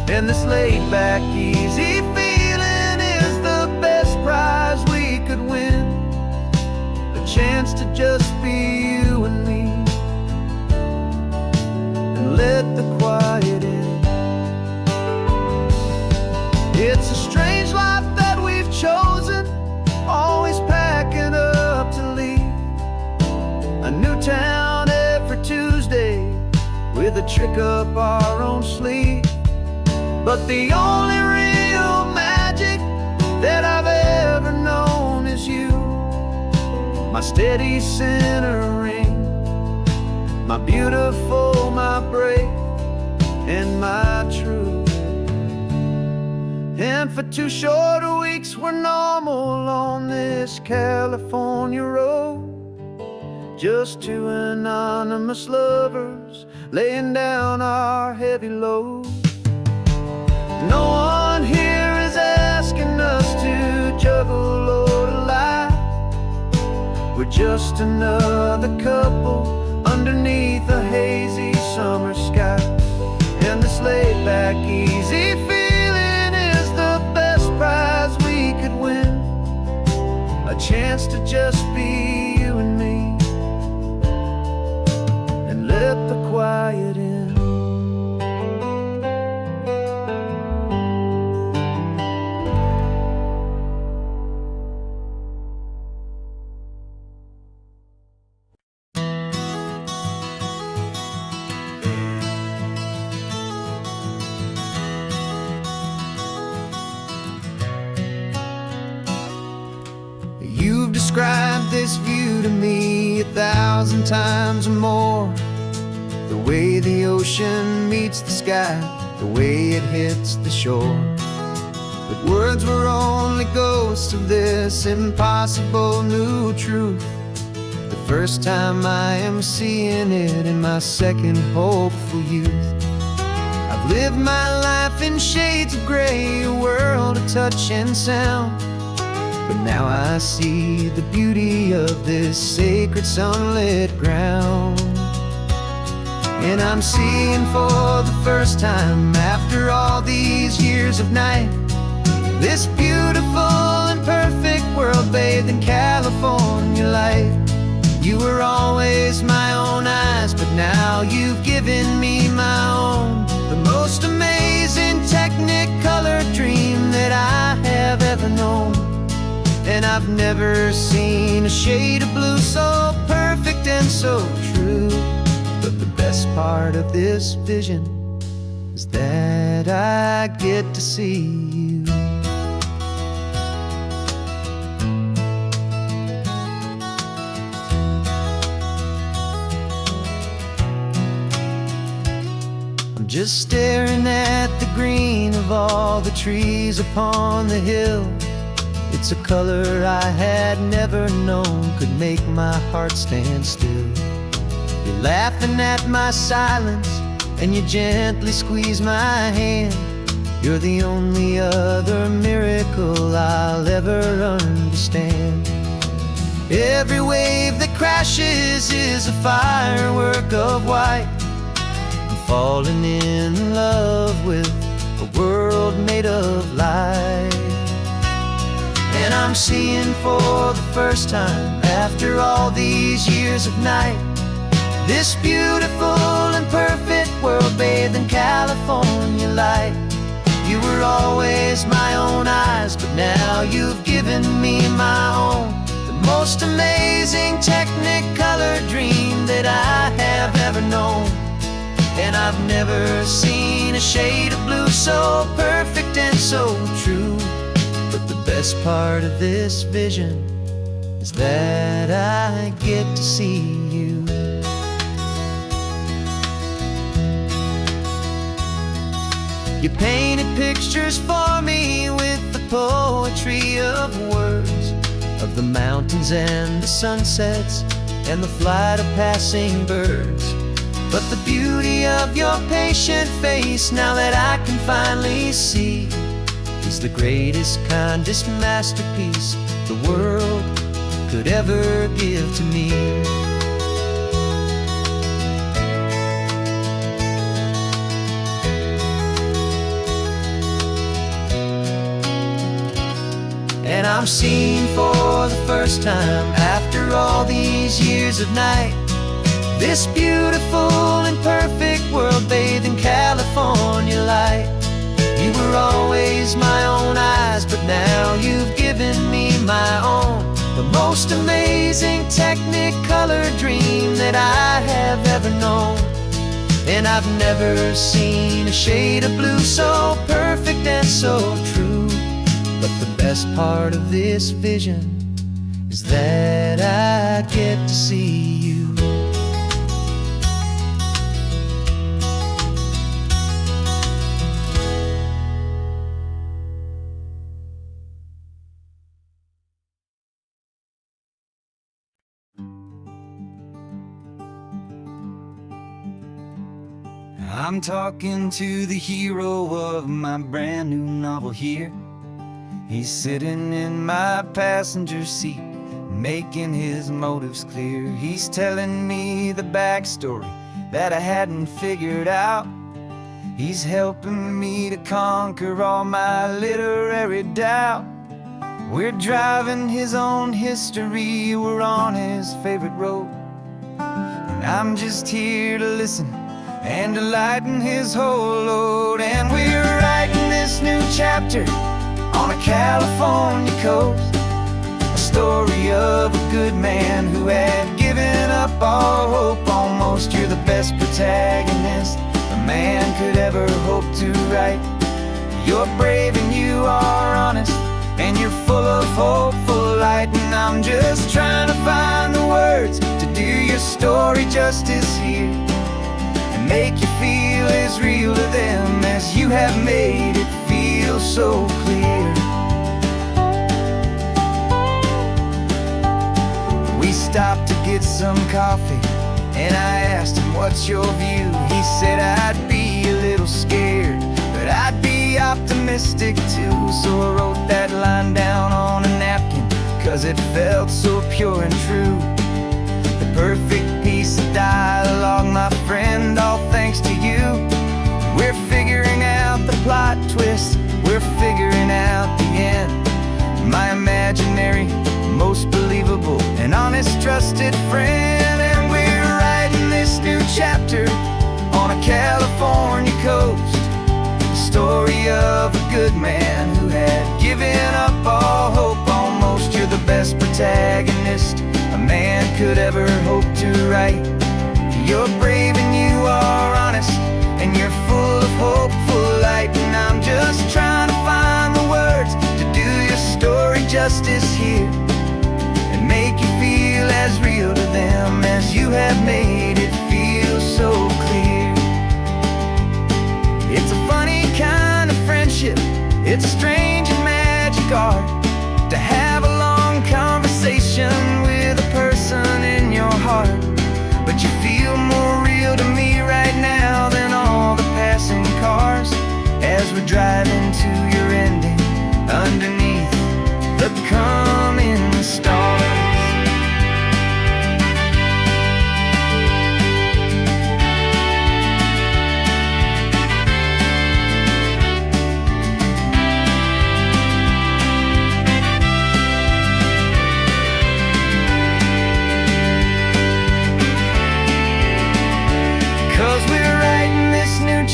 And this laid-back, easy feeling is the best prize we could win. A chance to just be you and me, and let the quiet in. It's a strange life that we've chosen, always packing up to leave. A new town every Tuesday, with a trick up our own sleeve. But the only real magic that I've ever known is you. My steady centering, my beautiful, my brave, and my true. And for 2 short weeks we're normal on this California road. Just two anonymous lovers laying down our heavy load. No one here is asking us to juggle or to lie. We're just another couple underneath a hazy summer sky. And this laid-back, easy feeling is the best prize we could win. A chance to just be you and me, and let the quiet in. You've described this view to me 1,000 times or more. The way the ocean meets the sky, the way it hits the shore. But words were only ghosts of this impossible new truth. The first time I am seeing it in my second hopeful youth. I've lived my life in shades of gray, a world of touch and sound. But now I see the beauty of this sacred sunlit ground. And I'm seeing for the first time, after all these years of night, this beautiful and perfect world bathed in California light. You were always my own eyes, but now you've given me my own. The most amazing technicolor dream that I have ever known. And I've never seen a shade of blue so perfect and so true. But the best part of this vision is that I get to see you. I'm just staring at the green of all the trees upon the hill. It's a color I had never known could make my heart stand still. You're laughing at my silence, and you gently squeeze my hand. You're the only other miracle I'll ever understand. Every wave that crashes is a firework of white. I'm falling in love with a world made of light. And I'm seeing for the first time, after all these years of night, this beautiful and perfect world bathed in California light. You were always my own eyes, but now you've given me my own. The most amazing technicolor dream that I have ever known. And I've never seen a shade of blue so perfect and so true. But the best part of this vision is that I get to see you. You painted pictures for me with the poetry of words, of the mountains and the sunsets and the flight of passing birds. But the beauty of your patient face, now that I can finally see, is the greatest, kindest masterpiece the world could ever give to me. And I'm seeing for the first time, after all these years of night, this beautiful and perfect world bathed in California light. You were always my own eyes, but now you've given me my own, the most amazing technicolor dream that I have ever known. And I've never seen a shade of blue so perfect and so true. But the best part of this vision is that I get to see you. I'm talking to the hero of my brand new novel here. He's sitting in my passenger seat, making his motives clear. He's telling me the backstory that I hadn't figured out. He's helping me to conquer all my literary doubt. We're driving his own history, we're on his favorite road, and I'm just here to listen and to lighten his whole load. And we're writing this new chapter on a California coast, a story of a good man who had given up all hope almost. You're the best protagonist a man could ever hope to write. You're brave and you are honest, and you're full of hopeful light. And I'm just trying to find the words to do your story justice here, and make you feel as real to them as you have made it feel so clear. We stopped to get some coffee, and I asked him, what's your view? He said, I'd be a little scared, but I'd be optimistic too. So I wrote that line down on a napkin, 'cause it felt so pure and true. The perfect piece of dialogue, my friend, all thanks to you. We're figuring out the plot twist, we're figuring out the end. My imaginary, most believable and honest trusted friend. And we're writing this new chapter on a California coast, the story of a good man who had given up all hope almost. You're the best protagonist a man could ever hope to write. You're brave and you are honest, and you're full of hopeful light. And I'm just trying to find the words to do your story justice here, and make you feel as real to them as you have made it feel so clear. It's a funny kind of friendship, it's strange and magic art to have a long conversation with a person in your heart. But you feel more real to me right now than all the passing cars, as we're driving to your ending underneath the coming stars.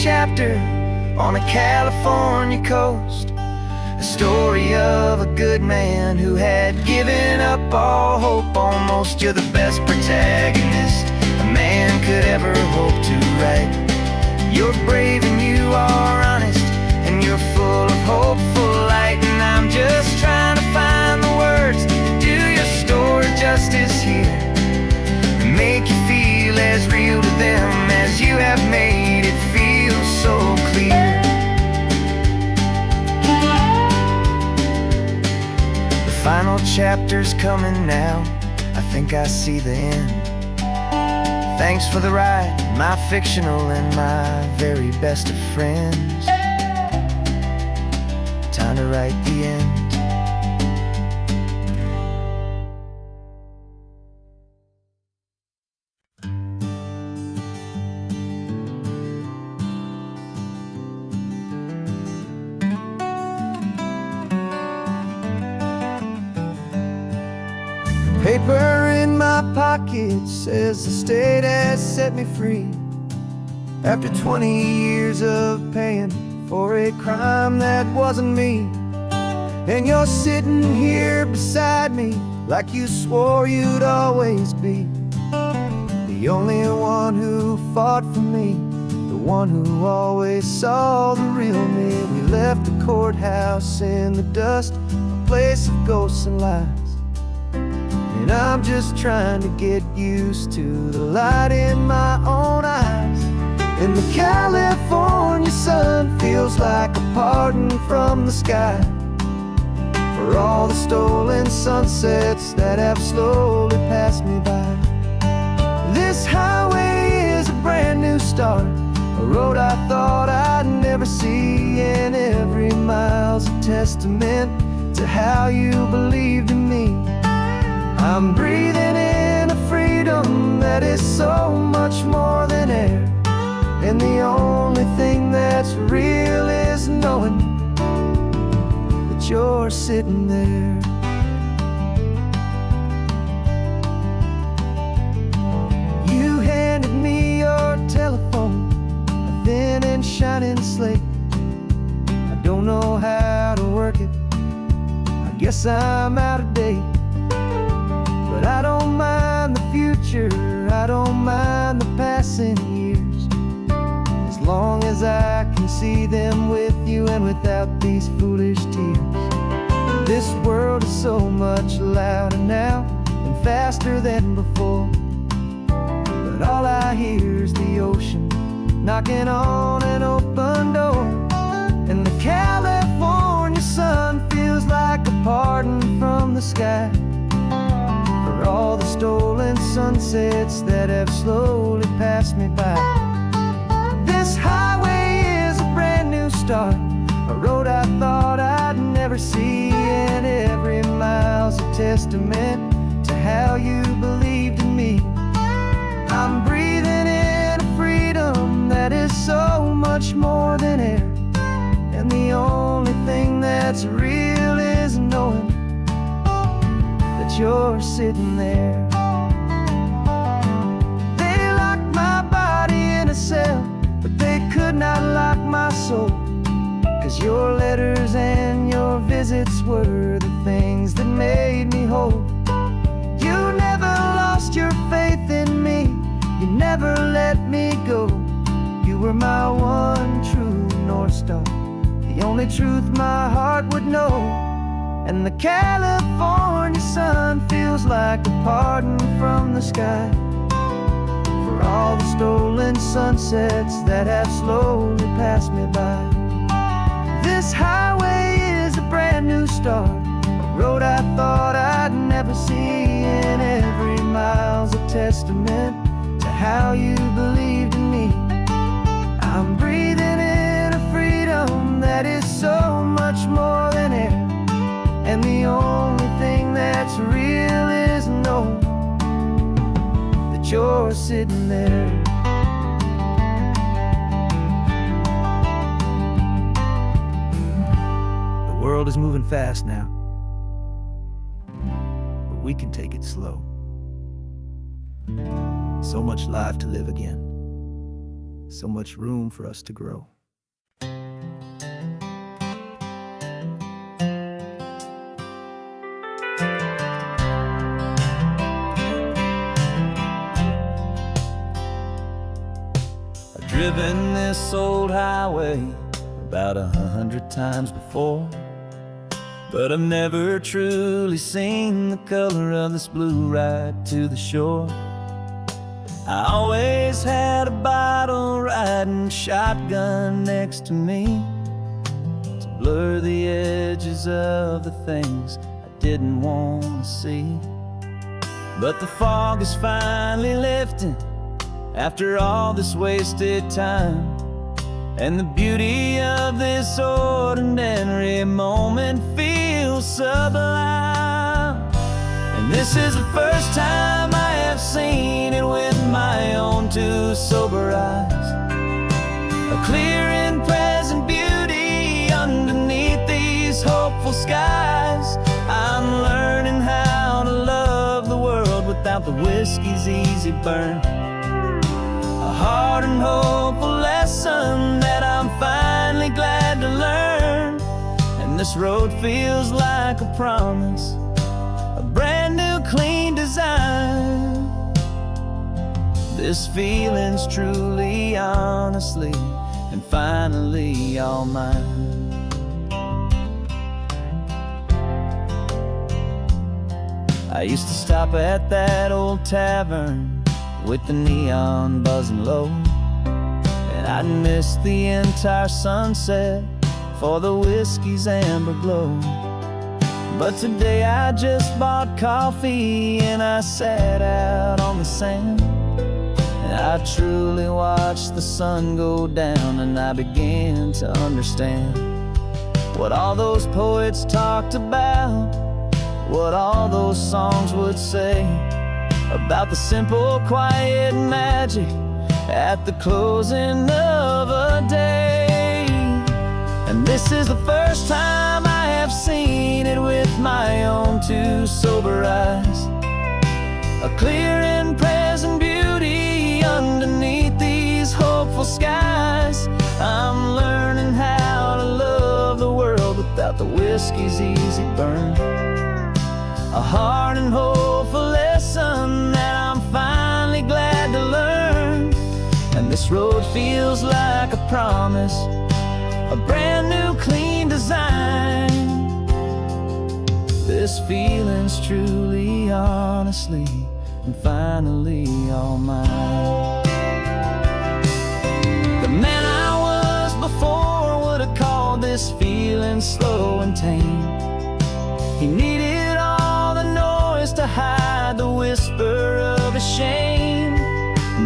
Chapter on a California coast, a story of a good man who had given up all hope almost. You're the best protagonist a man could ever hope to write. You're brave and you are honest, and you're full of hopeful light. And I'm just trying to find the words to do your story final chapter's coming now. I think I see the end. Thanks for the ride, my fictional and my very best of friends. Time to write the end. Paper in my pocket says the state has set me free after 20 years of paying for a crime that wasn't me. And you're sitting here beside me like you swore you'd always be the only one who fought for me, the one who always saw the real me. We left the courthouse in the dust, a place of ghosts and lies. And I'm just trying to get used to the light in my own eyes. And the California sun feels like a pardon from the sky for all the stolen sunsets that have slowly passed me by. This highway is a brand new start, a road I thought I'd never see, and every mile's a testament to how you believed in me. I'm breathing in a freedom that is so much more than air, and the only thing that's real is knowing that you're sitting there. You handed me your telephone, a thin and shining slate. I don't know how to work it, I guess I'm out of date. But I don't mind the future, I don't mind the passing years, as long as I can see them with you and without these foolish tears. This world is so much louder now and faster than before, but all I hear is the ocean knocking on an open door. And the California sun feels like a pardon from the sky for all the stolen sunsets that have slowly passed me by. This highway is a brand new start, a road I thought I'd never see, and every mile's a testament to how you believed in me. I'm breathing in a freedom that is so much more than air, and the only thing that's real is knowing you're sitting there. They locked my body in a cell, but they could not lock my soul, 'cause your letters and your visits were the things that made me whole. You never lost your faith in me, you never let me go. You were my one true North Star, the only truth my heart would know. And the California sun feels like a pardon from the sky for all the stolen sunsets that have slowly passed me by. This highway is a brand new start, a road I thought I'd never see, and every mile's a testament to how you believed in me. I'm breathing in a freedom that is so much more than air, and the only thing that's real is knowing that you're sitting there. The world is moving fast now, but we can take it slow. So much life to live again, so much room for us to grow. Driven this old highway about 100 times before, but I've never truly seen the color of this blue ride to the shore. I always had a bottle riding shotgun next to me to blur the edges of the things I didn't want to see. But the fog is finally lifting after all this wasted time, and the beauty of this ordinary moment feels sublime. And this is the first time I have seen it with my own two sober eyes. A clear and present beauty underneath these hopeful skies. I'm learning how to love the world without the whiskey's easy burn. A hard and hopeful lesson that I'm finally glad to learn. And this road feels like a promise, a brand new clean design. This feeling's truly, honestly, and finally all mine. I used to stop at that old tavern with the neon buzzing low, and I'd miss the entire sunset for the whiskey's amber glow. But today I just bought coffee and I sat out on the sand, and I truly watched the sun go down, and I began to understand what all those poets talked about, what all those songs would say about the simple, quiet magic at the closing of a day. And this is the first time I have seen it with my own two sober eyes. A clear and present beauty underneath these hopeful skies. I'm learning how to love the world without the whiskey's easy burn. A hard and hopeful lesson that I'm finally glad to learn. And this road feels like a promise, a brand new clean design. This feeling's truly, honestly, and finally all mine. The man I was before would have called this feeling slow and tame. He needed all the noise to hide the whisper of his shame.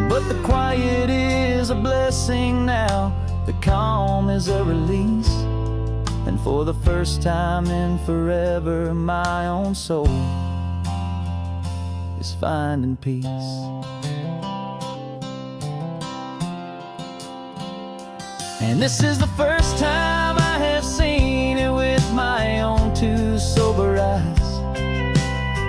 But the quiet is a blessing now, the calm is a release. And for the first time in forever, my own soul is finding peace. And this is the first time I have seen it with my own two sober eyes.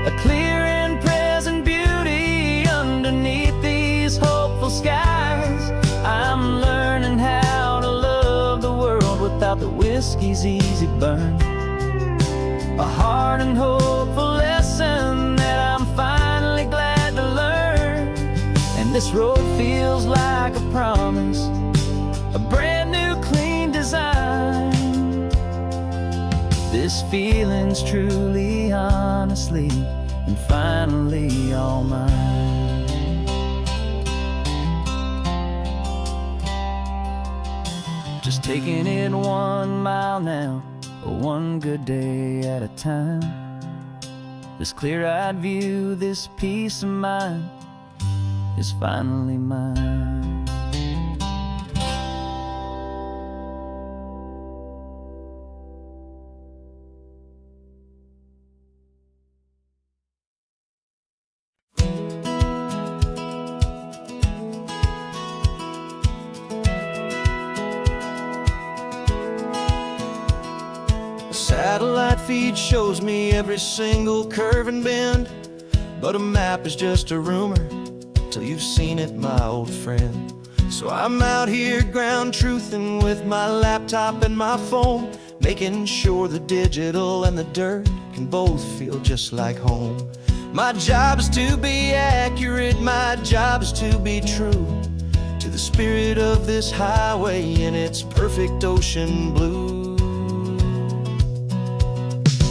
A clear and present beauty underneath these hopeful skies. I'm learning how to love the world without the whiskey's easy burn. A hard and hopeful lesson that I'm finally glad to learn. And this road feels like a promise, a brand new clean design. This feeling's truly, honestly, and finally all mine. Just taking it 1 mile now, one good day at a time. This clear-eyed view, this peace of mind is finally mine. Satellite feed shows me every single curve and bend, but a map is just a rumor till you've seen it, my old friend. So I'm out here ground truthing with my laptop and my phone, making sure the digital and the dirt can both feel just like home. My job is to be accurate, my job is to be true to the spirit of this highway in its perfect ocean blue.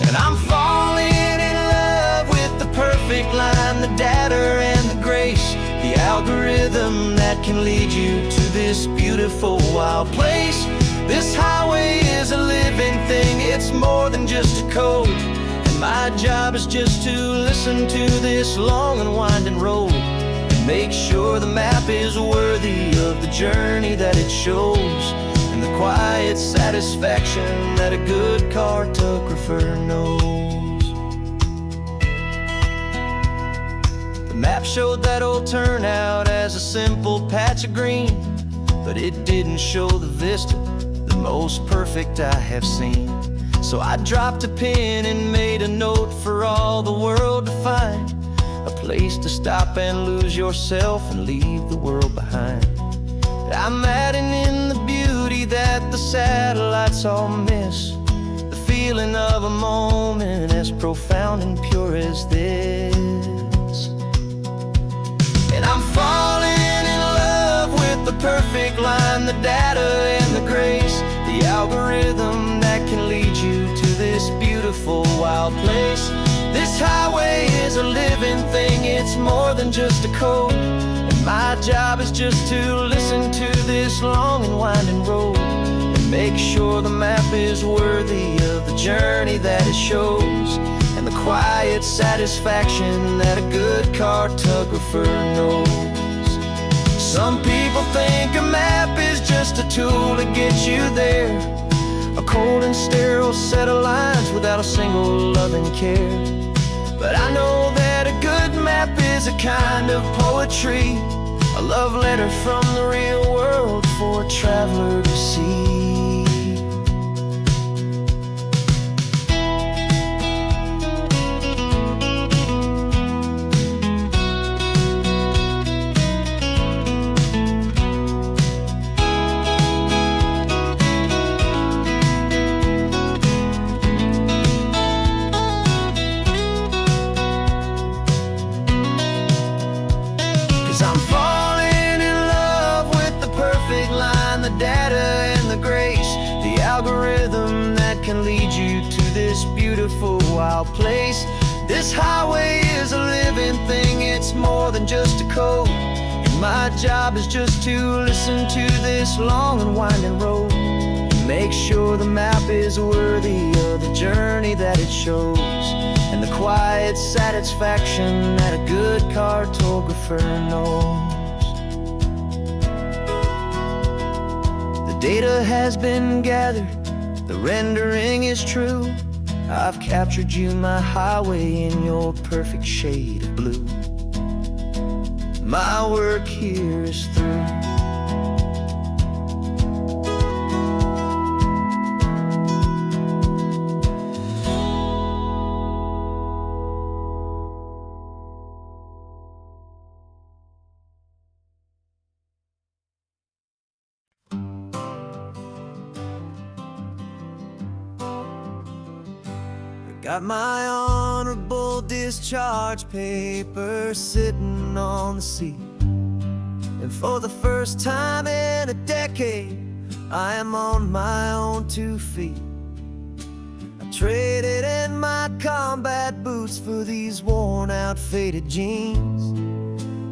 And I'm falling in love with the perfect line, the data and the grace, the algorithm that can lead you to this beautiful wild place. This highway is a living thing, it's more than just a code. And My job is just to listen to this long and winding road and make sure the map is worthy of the journey that it shows, and the quiet satisfaction that a good cartographer knows. The map showed that old turnout as a simple patch of green, but it didn't show the vista, the most perfect I have seen. So I dropped a pin and made a note for all the world to find, a place to stop and lose yourself and leave the world behind. I'm adding in the beauty that the satellites all miss, the feeling of a moment as profound and pure as this. And I'm falling in love with the perfect line, the data and the grace, the algorithm that can lead you to this beautiful wild place. This highway is a living thing, it's more than just a code, and my job is just to listen to this long and winding road and make sure the map is worthy of the journey that it shows, and the quiet satisfaction that a good cartographer knows. Some people think a map is just a tool to get you there, a cold and sterile set of lines without a single loving care. But I know that a good map is a kind of poetry, a love letter from the real world for a traveler to see. 'Cause I'm falling in love with the perfect line, the data and the grace, the algorithm that can lead you to this beautiful wild place. This highway is a living thing, it's more than just a code, and my job is just to listen to this long and winding road and make sure the map is worthy of the journey that it shows, and the quiet satisfaction that a good cartographer knows. The data has been gathered, the rendering is true. I've captured you, my highway, in your perfect shade of blue. My work here is through. Got my honorable discharge paper sitting on the seat, and for the first time in a decade, I am on my own 2 feet. I traded in my combat boots for these worn out faded jeans,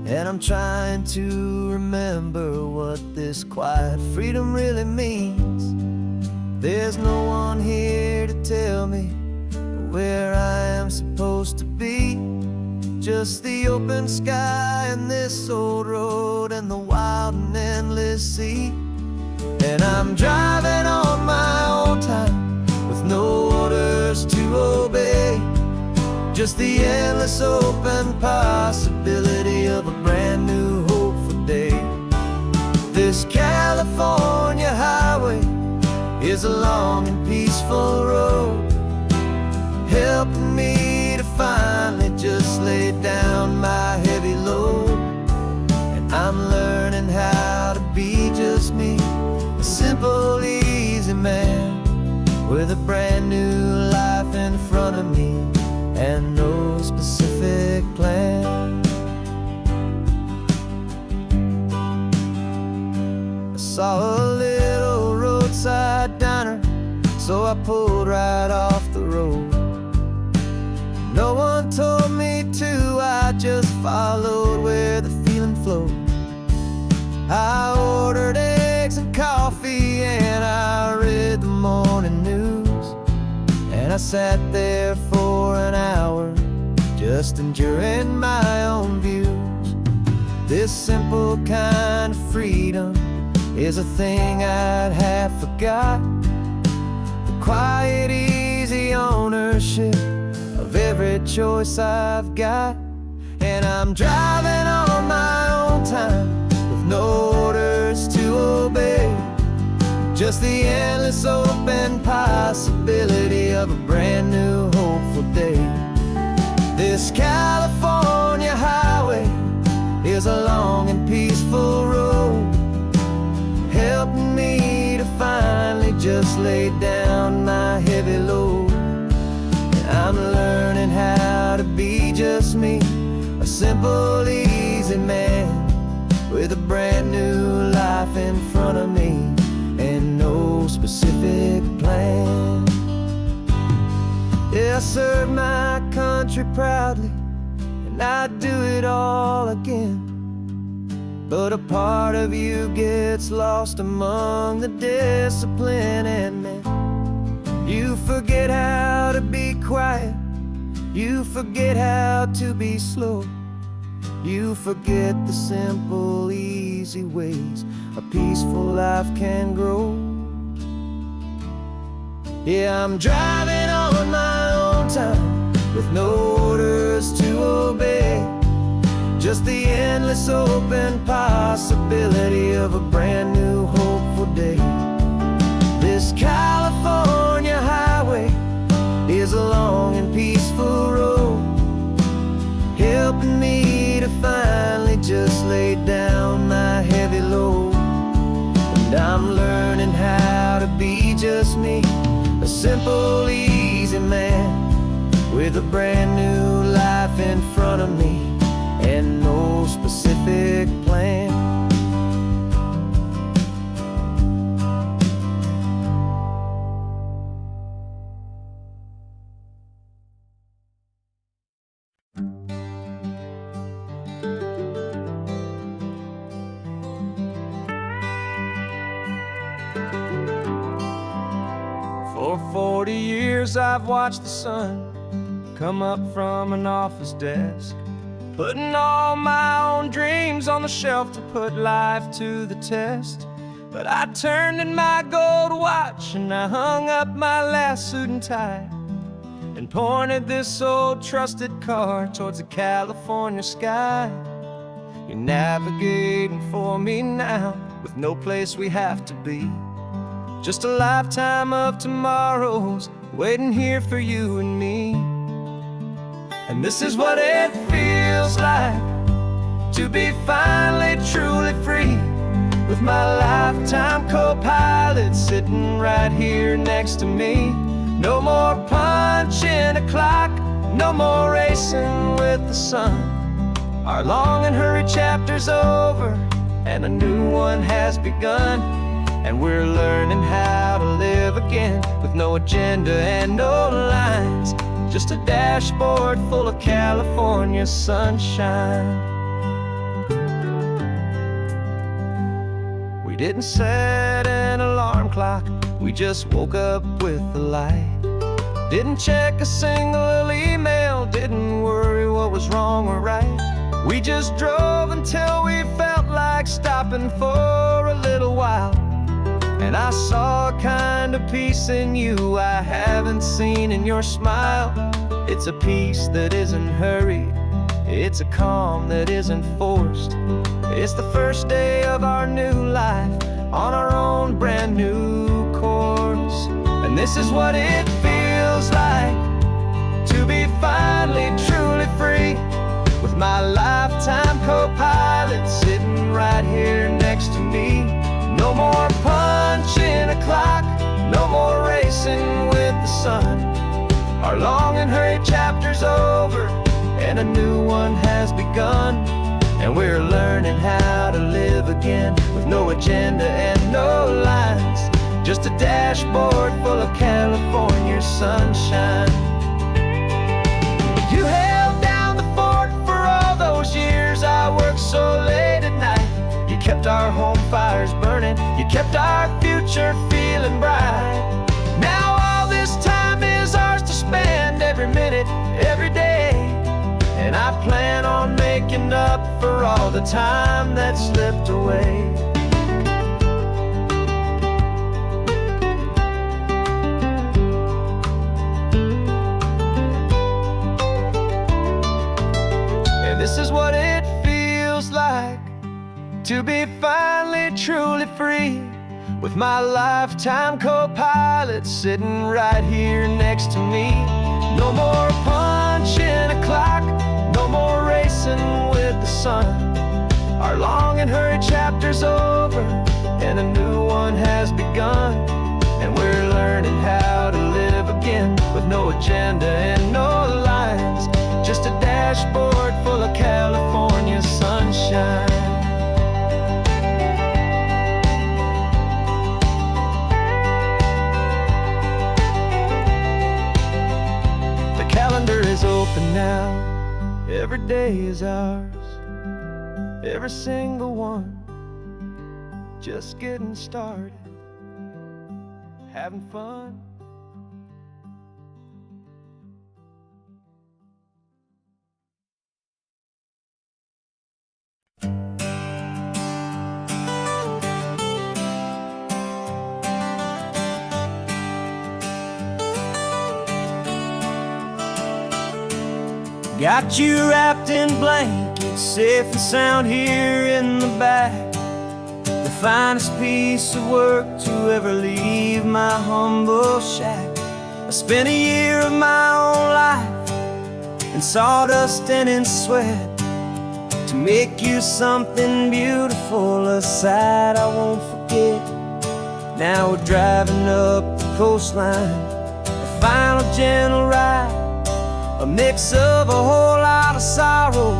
and I'm trying to remember what this quiet freedom really means. There's no one here to tell me where I am supposed to be, just the open sky and this old road and the wild and endless sea. And I'm driving on my own time with no orders to obey, just the endless open possibility of a brand new hopeful day. This California highway is a long and peaceful road, helping me to finally just lay down my heavy load. And I'm learning how to be just me, a simple, easy man with a brand new life in front of me and no specific plan. I saw a little roadside diner, so I pulled right off the road. No one told me to, I just followed where the feeling flowed. I ordered eggs and coffee and I read the morning news, and And I sat there for an hour, just enduring my own views. This simple kind of freedom is a thing I'd have forgot. The quiet, easy ownership of every choice I've got. And I'm driving on my own time, with no orders to obey. Just the endless open possibility of a brand new hopeful day. This California highway is a long and peaceful road, helping me to finally just lay down my heavy load. And I'm learning how to be just me, a simple, easy man with a brand new life in front of me and no specific plan. Yeah, I serve my country proudly, and I'd do it all again. But a part of you gets lost among the discipline and men. You forget how to be quiet, you forget how to be slow. You forget the simple, easy ways a peaceful life can grow. Yeah, I'm driving on my own time, with no orders to obey. Just the endless open possibility of a brand new hopeful day. This California highway is a long and peaceful road, helping me to finally just lay down my heavy load. And I'm learning how to be just me, a simple, easy man with a brand new life in front of me and no specific plan. For 40 years I've watched the sun come up from an office desk, putting all my own dreams on the shelf to put life to the test. But I turned in my gold watch and I hung up my last suit and tie, and pointed this old trusted car towards the California sky. You're navigating for me now, with no place we have to be. Just a lifetime of tomorrows waiting here for you and me. And this is what it feels like to be finally truly free, with my lifetime co-pilot sitting right here next to me. No more punching a clock, no more racing with the sun. Our long and hurried chapter's over and a new one has begun. And we're learning how to live again, with no agenda and no lines, just a dashboard full of California sunshine. We didn't set an alarm clock, we just woke up with the light. Didn't check a single email, didn't worry what was wrong or right. We just drove until we felt like stopping for a little while. And I saw a kind of peace in you I haven't seen in your smile. It's a peace that isn't hurried, it's a calm that isn't forced. It's the first day of our new life on our own brand new course. And this is what it feels like to be finally truly free, with my lifetime co-pilot sitting right here next to me. No more punching a clock, no more racing with the sun. Our long and hurried chapter's over and a new one has begun. And we're learning how to live again, with no agenda and no lines, just a dashboard full of California sunshine. You held down the fort for all those years I worked so late at night. You kept our home fires burning, you kept our future feeling bright. Now all this time is ours minute, every day. And I plan on making up for all the time that slipped away. This is what it feels like to be finally truly free, with my lifetime co-pilot sitting right here next to me. No more punching a clock, no more racing with the sun. Our long and hurried chapter's over, and a new one has begun. And we're learning how to live again, with no agenda and no lines, just a dashboard full of California sunshine. The calendar is open now, every day is ours, every single one, just getting started, having fun. Got you wrapped in blankets, safe and sound here in the back. The finest piece of work to ever leave my humble shack. I spent a year of my own life in sawdust and in sweat to make you something beautiful, a sight I won't forget. Now we're driving up the coastline, the final gentle ride, a mix of a whole lot of sorrow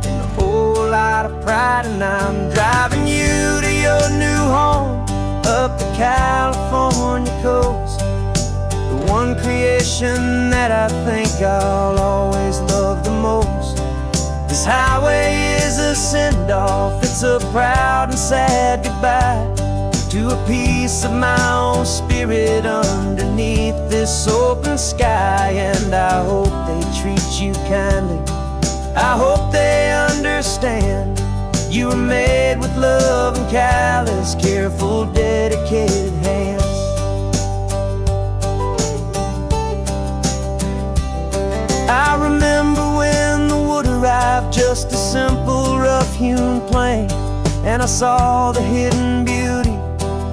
and a whole lot of pride. And I'm driving you to your new home up the California coast, the one creation that I think I'll always love the most. This highway is a send-off, it's a proud and sad goodbye to a piece of my own spirit underneath this open sky. And I hope they treat you kindly, I hope they understand you were made with love and callous, careful, dedicated hands. I remember when the wood arrived, just a simple rough-hewn plank, and I saw the hidden beauty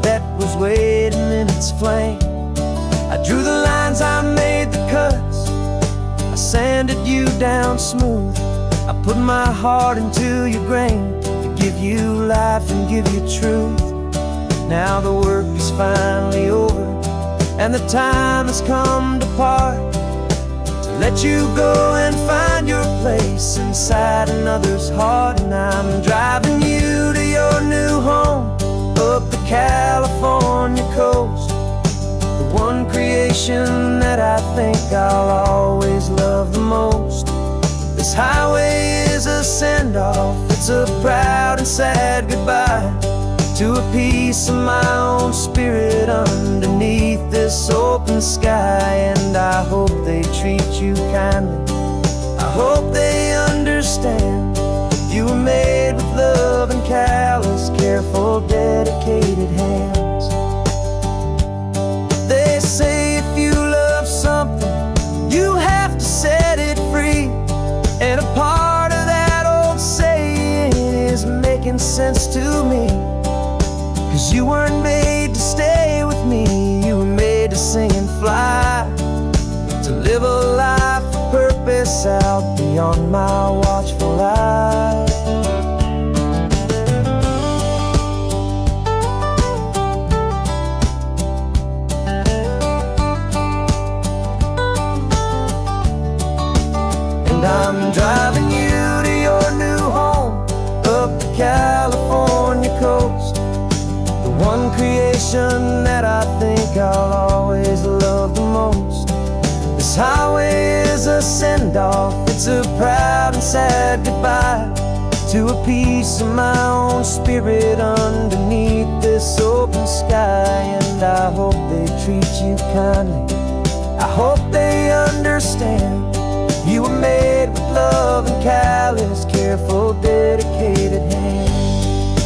that was waiting in its flame. I drew the lines, I made the cuts, I sanded you down smooth. I put my heart into your grain to give you life and give you truth. Now the work is finally over, and the time has come to part, to let you go and find your place inside another's heart. And I'm driving you to your new home up the California coast, the one creation that I think I'll always love the most. This highway is a send-off, it's a proud and sad goodbye to a piece of my own spirit underneath this open sky. And I hope they treat you kindly, I hope they understand you were made with love and callous, careful, dedicated hands. They say if you love something, you have to set it free. And a part of that old saying is making sense to me, 'cause you weren't made to stay with me, you were made to sing and fly, to live a life of purpose out beyond my watchful eye. And I'm driving you to your new home up the California coast, the one creation that I think I'll always love the most. This highway is a send-off, it's a proud and sad goodbye to a piece of my own spirit underneath this open sky. And I hope they treat you kindly, I hope they understand careful, dedicated hand.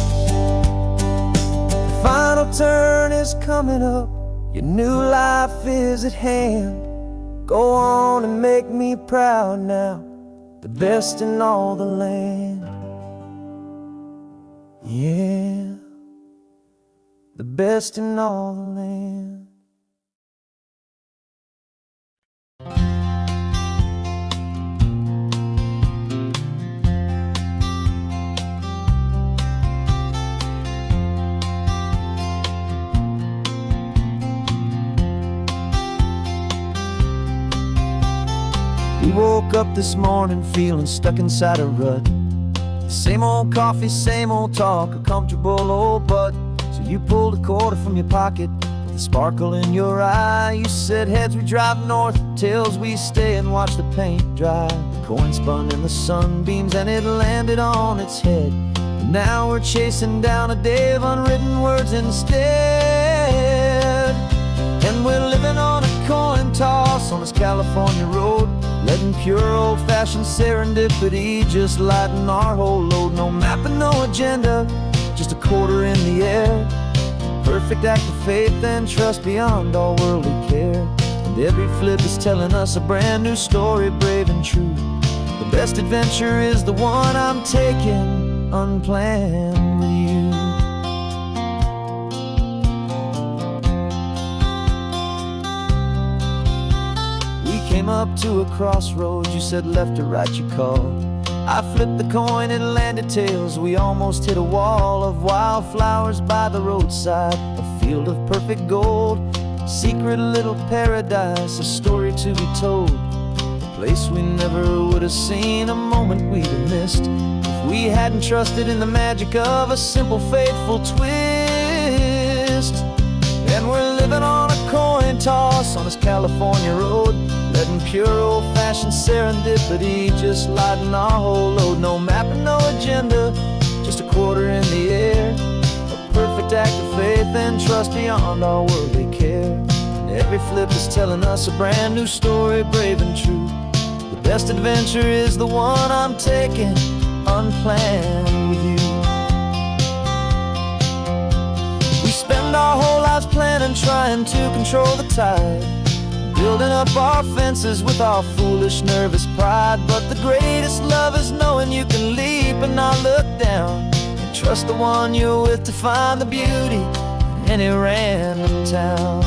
The final turn is coming up, your new life is at hand. Go on and make me proud now, the best in all the land. Yeah, the best in all the land. We woke up this morning feeling stuck inside a rut. Same old coffee, same old talk, a comfortable old butt. So you pulled a quarter from your pocket with a sparkle in your eye. You said heads we drive north, tails we stay and watch the paint dry. The coin spun in the sunbeams and it landed on its head. And now we're chasing down a day of unwritten words instead. And we're living on a coin toss on this California road, letting pure old-fashioned serendipity just lighten our whole load. No map and no agenda, just a quarter in the air. Perfect act of faith and trust beyond all worldly care. And every flip is telling us a brand new story, brave and true. The best adventure is the one I'm taking, unplanned with you. Came up to a crossroads, you said left or right you called. I flipped the coin, it landed tails. We almost hit a wall of wildflowers by the roadside, a field of perfect gold, secret little paradise, a story to be told. A place we never would have seen, a moment we'd have missed if we hadn't trusted in the magic of a simple faithful twist. And we're living on a coin toss on this California road, letting pure old-fashioned serendipity just lighten our whole load. No map and no agenda, just a quarter in the air. A perfect act of faith and trust beyond all worldly care. And every flip is telling us a brand new story, brave and true. The best adventure is the one I'm taking, unplanned with you. We spend our whole lives planning, trying to control the tide, building up our fences with our foolish, nervous pride. But the greatest love is knowing you can leap and not look down, and trust the one you're with to find the beauty in any random town.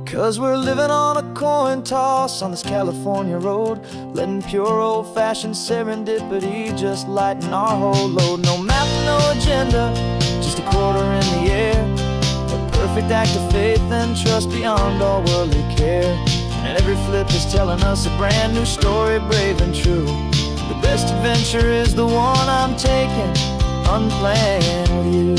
'Cause we're living on a coin toss on this California road, letting pure old-fashioned serendipity just lighten our whole load. No map, no agenda, just a quarter in the air. A perfect act of faith and trust beyond all worldly care. And every flip is telling us a brand new story, brave and true. The best adventure is the one I'm taking, unplanned with you.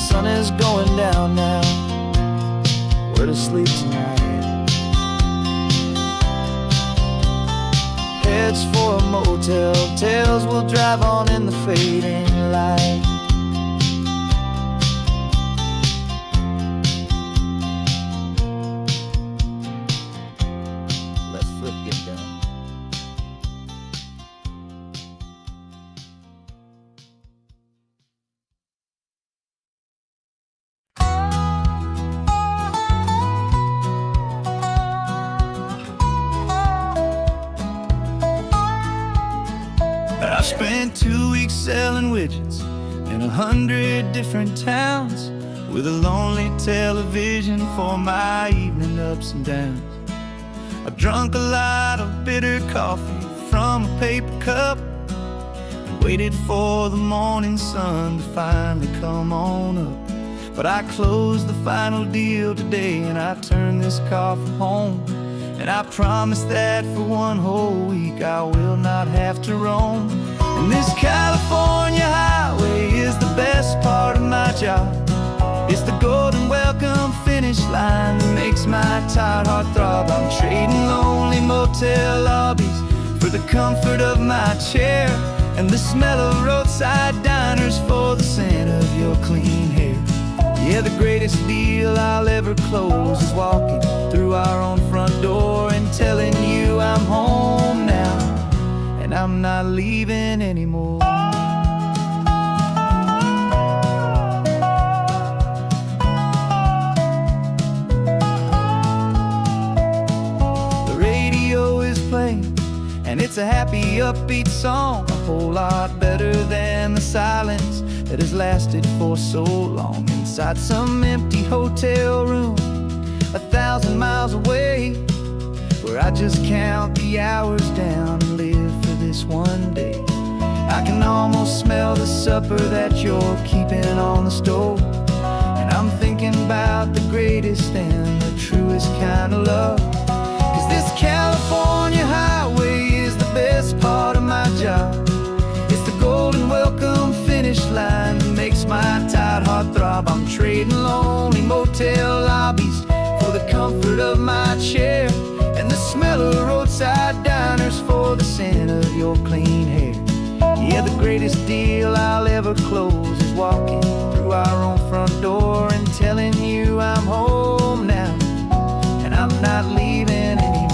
Sun is going down now, we're to sleep tonight. Heads for a motel, tails will drive on in the fading light. Let's flip get done. I spent 2 weeks selling widgets in 100 different towns, with a lonely television for my evening ups and downs. I drunk a lot of bitter coffee from a paper cup, and waited for the morning sun to finally come on up. But I closed the final deal today, and I turned this coffee home. And I promise that for one whole week I will not have to roam. And this California highway is the best part of my job. It's the golden welcome finish finish line that makes my tired heart throb. I'm trading lonely motel lobbies for the comfort of my chair, and the smell of roadside diners for the scent of your clean hair. Yeah, the greatest deal I'll ever close is walking through our own front door and telling you I'm home now, and I'm not leaving anymore. The radio is playing, and it's a happy, upbeat song, a whole lot better than the silence that has lasted for so long. Inside some empty hotel room 1,000 miles away, where I just count the hours down and live for this one day. I can almost smell the supper that you're keeping on the stove, and I'm thinking about the greatest and the truest kind of love. 'Cause this California highway is the best part of my job. It's the golden welcome finish line that makes my tired heart throb. I'm trading lonely motel lobbies for the comfort of my chair, and the smell of roadside diners for the scent of your clean hair. Yeah, the greatest deal I'll ever close is walking through our own front door and telling you I'm home now, and I'm not leaving anymore.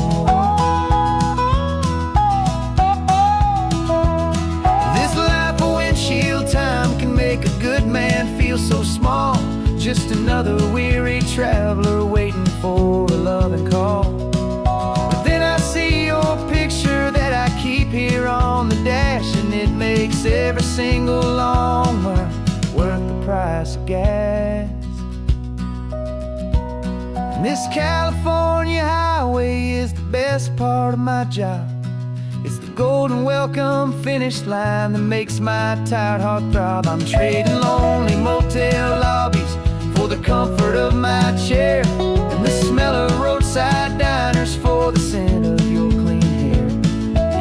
This life of windshield time can make a good man feel so small, just another weary traveler waiting for a loving call. But then I see your picture that I keep here on the dash, and it makes every single long mile worth the price of gas. And this California highway is the best part of my job. It's the golden welcome finish line that makes my tired heart throb. I'm trading lonely motel lobbies for the comfort of my chair, and the smell of roadside diners for the scent of your clean hair.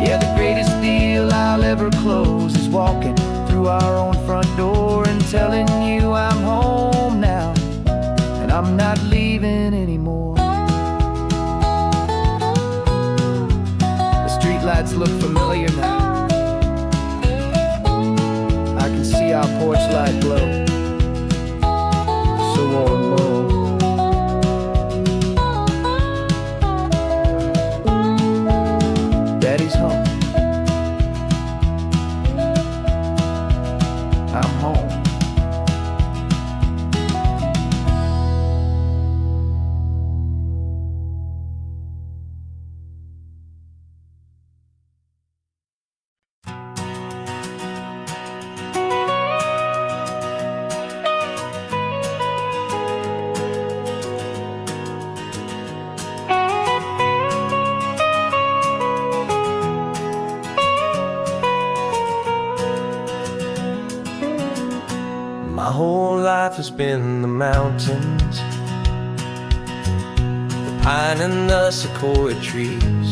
Yeah, the greatest deal I'll ever close is walking through our own front door and telling you I'm home now, and I'm not leaving anymore. The streetlights look familiar now. I can see our porch light glow, so warm, bold. Daddy's home. I'm home. My whole life has been the mountains, the pine and the sequoia trees,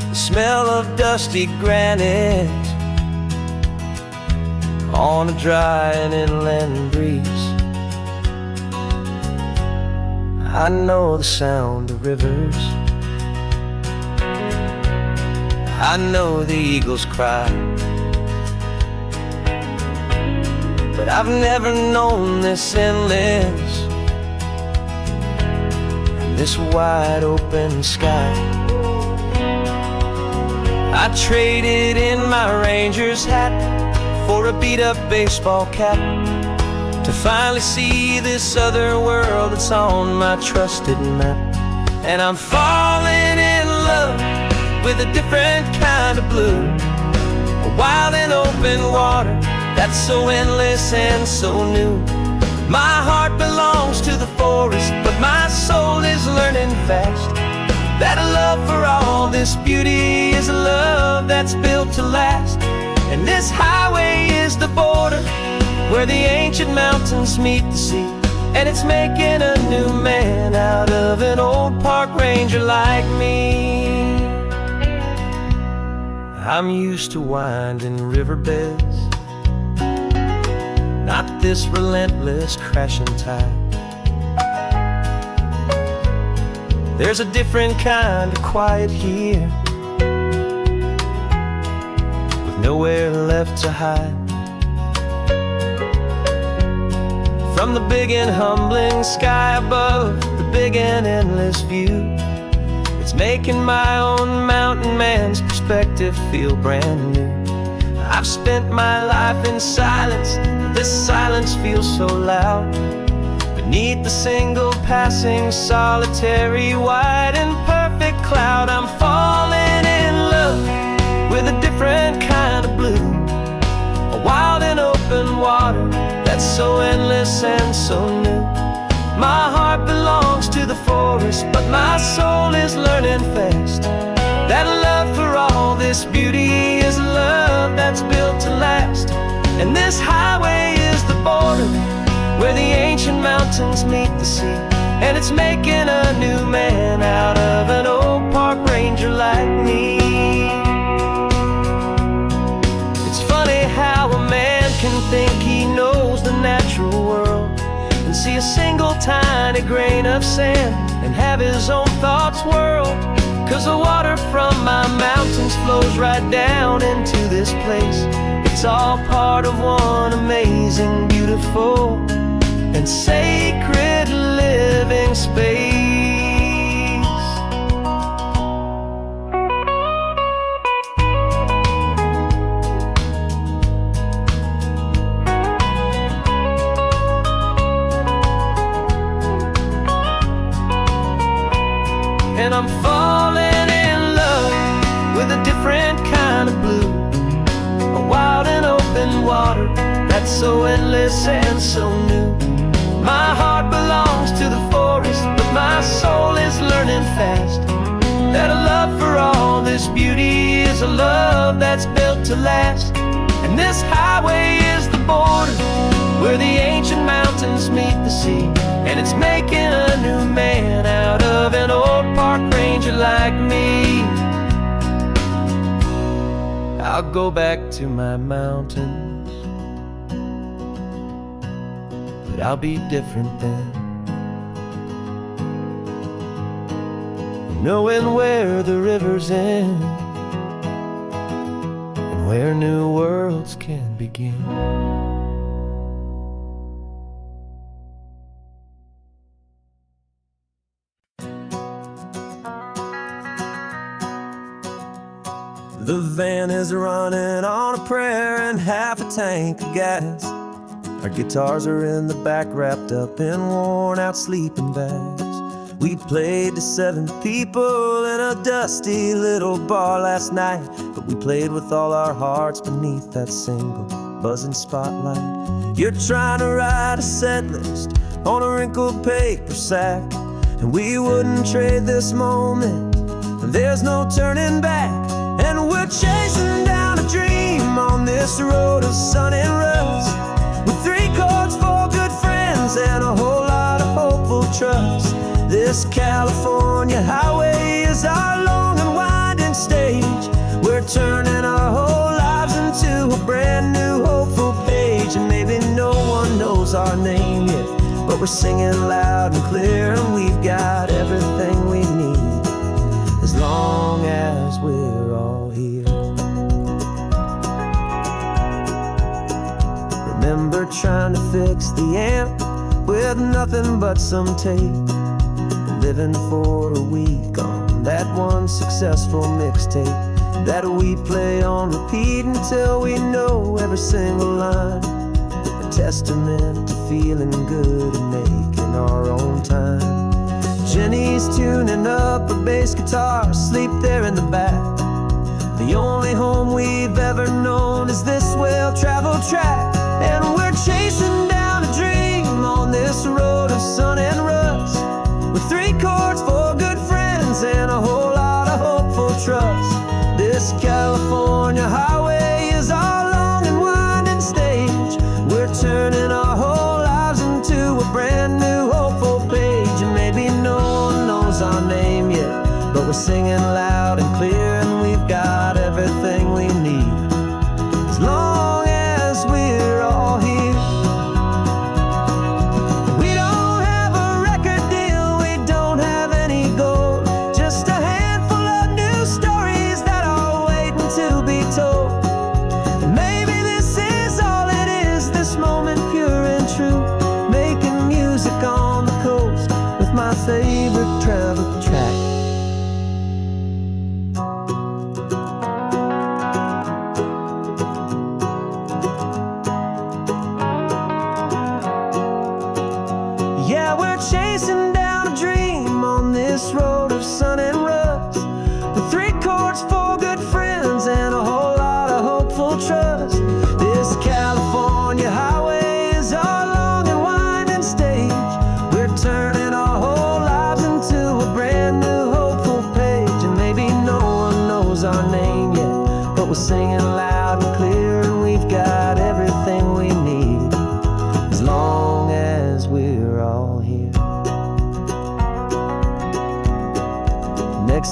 the smell of dusty granite on a dry and inland breeze. I know the sound of rivers, I know the eagles cry, but I've never known this endless and this wide open sky. I traded in my Ranger's hat for a beat-up baseball cap to finally see this other world that's on my trusted map. And I'm falling in love with a different kind of blue, a wild and open water that's so endless and so new. My heart belongs to the forest, but my soul is learning fast that a love for all this beauty is a love that's built to last. And this highway is the border where the ancient mountains meet the sea, and it's making a new man out of an old park ranger like me. I'm used to winding riverbeds, not this relentless crashing tide. There's a different kind of quiet here, with nowhere left to hide. From the big and humbling sky above, the big and endless view, it's making my own mountain man's perspective feel brand new. I've spent my life in silence, this silence feels so loud. Beneath the single passing solitary white and perfect cloud, I'm falling in love with a different kind of blue, a wild and open water that's so endless and so new. My heart belongs to the forest, but my soul is learning fast that love for all this beauty is love that's built to last. And this highway is the border where the ancient mountains meet the sea, and it's making a new man out of an old park ranger like me. It's funny how a man can think he knows the natural world and see a single tiny grain of sand and have his own thoughts whirl. 'Cause the water from my mountains flows right down into this place. It's all part of one amazing, beautiful, and sacred living space. And I'm falling in love with a different kind of blue, a wild and open water that's so endless and so new. My heart belongs to the forest, but my soul is learning fast that a love for all this beauty is a love that's built to last. And this highway is the border where the ancient mountains meet the sea, and it's making a new man out of an old park ranger like me. I'll go back to my mountains, but I'll be different then, knowing where the rivers end and where new worlds can begin. The van is running on a prayer and half a tank of gas. Our guitars are in the back, wrapped up in worn-out sleeping bags. We played to 7 people in a dusty little bar last night, but we played with all our hearts beneath that single buzzing spotlight. You're trying to write a set list on a wrinkled paper sack, and we wouldn't trade this moment. There's no turning back. And we're chasing down a dream on this road of sun and rust, with 3 chords, 4 good friends, and a whole lot of hopeful trust. This California highway is our long and winding stage. We're turning our whole lives into a brand new hopeful page. And maybe no one knows our name yet, but we're singing loud and clear, and we've got everything we need as long as we're all here. Remember trying to fix the amp with nothing but some tape, living for a week on that one successful mixtape that we play on repeat until we know every single line. A testament to feeling good and making our own time. Jenny's tuning up her bass guitar, asleep there in the back. The only home we've ever known is this well-traveled track. And we're chasing down a dream on this road of sun and rust, with 3 chords, 4 good friends, and a whole lot of hopeful trust. This California highway is our long and winding stage. We're turning our whole lives into a brand new hopeful page. And maybe no one knows our name yet, but we're singing loud and clear, and we've got everything we need as long as we're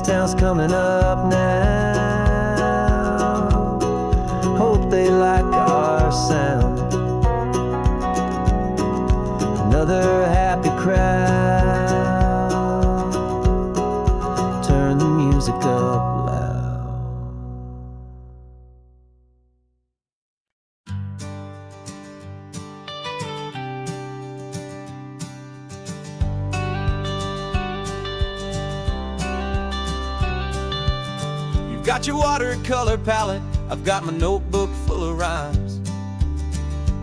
this town's coming up now. Hope they like our sound. Another happy crowd. Turn the music up loud. You've got your watercolor palette, I've got my notebook full of rhymes.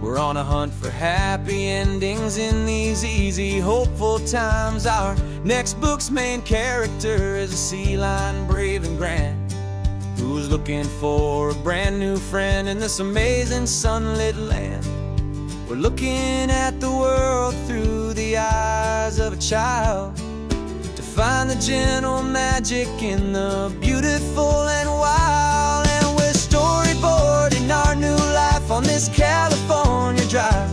We're on a hunt for happy endings in these easy, hopeful times. Our next book's main character is a sea lion, brave and grand, who's looking for a brand new friend in this amazing sunlit land. We're looking at the world through the eyes of a child, to find the gentle magic in the beautiful and wild. And we're storyboarding our new life on this California drive,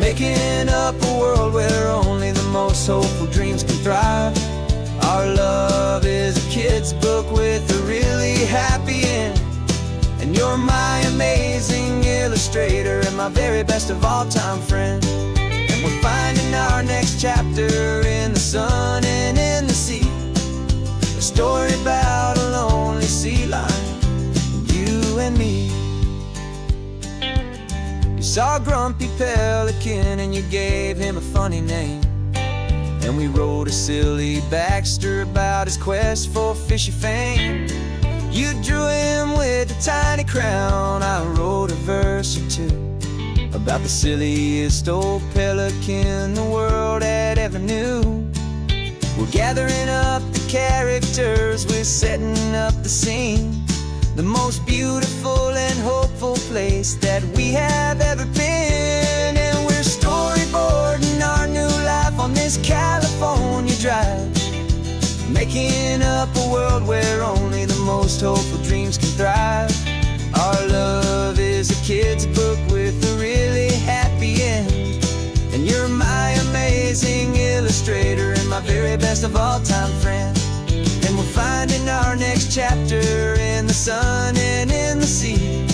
making up a world where only the most hopeful dreams can thrive. Our love is a kid's book with a really happy end, and you're my amazing illustrator and my very best of all time friend. And we're finding our next chapter in the sun and in the sea, a story about a lonely sea lion, you and me. You saw a grumpy pelican and you gave him a funny name, and we wrote a silly Baxter about his quest for fishy fame. You drew him with a tiny crown, I wrote a verse or two about the silliest old pelican the world had ever knew. We're gathering up the characters, we're setting up the scene, the most beautiful and hopeful place that we have ever been. And we're storyboarding our new life on this California drive, making up a world where only the most hopeful dreams can thrive. Our love is a kid's book with a really happy end, and you're my amazing illustrator and my very best of all time friend. And we're finding our next chapter in the sun and in the sea,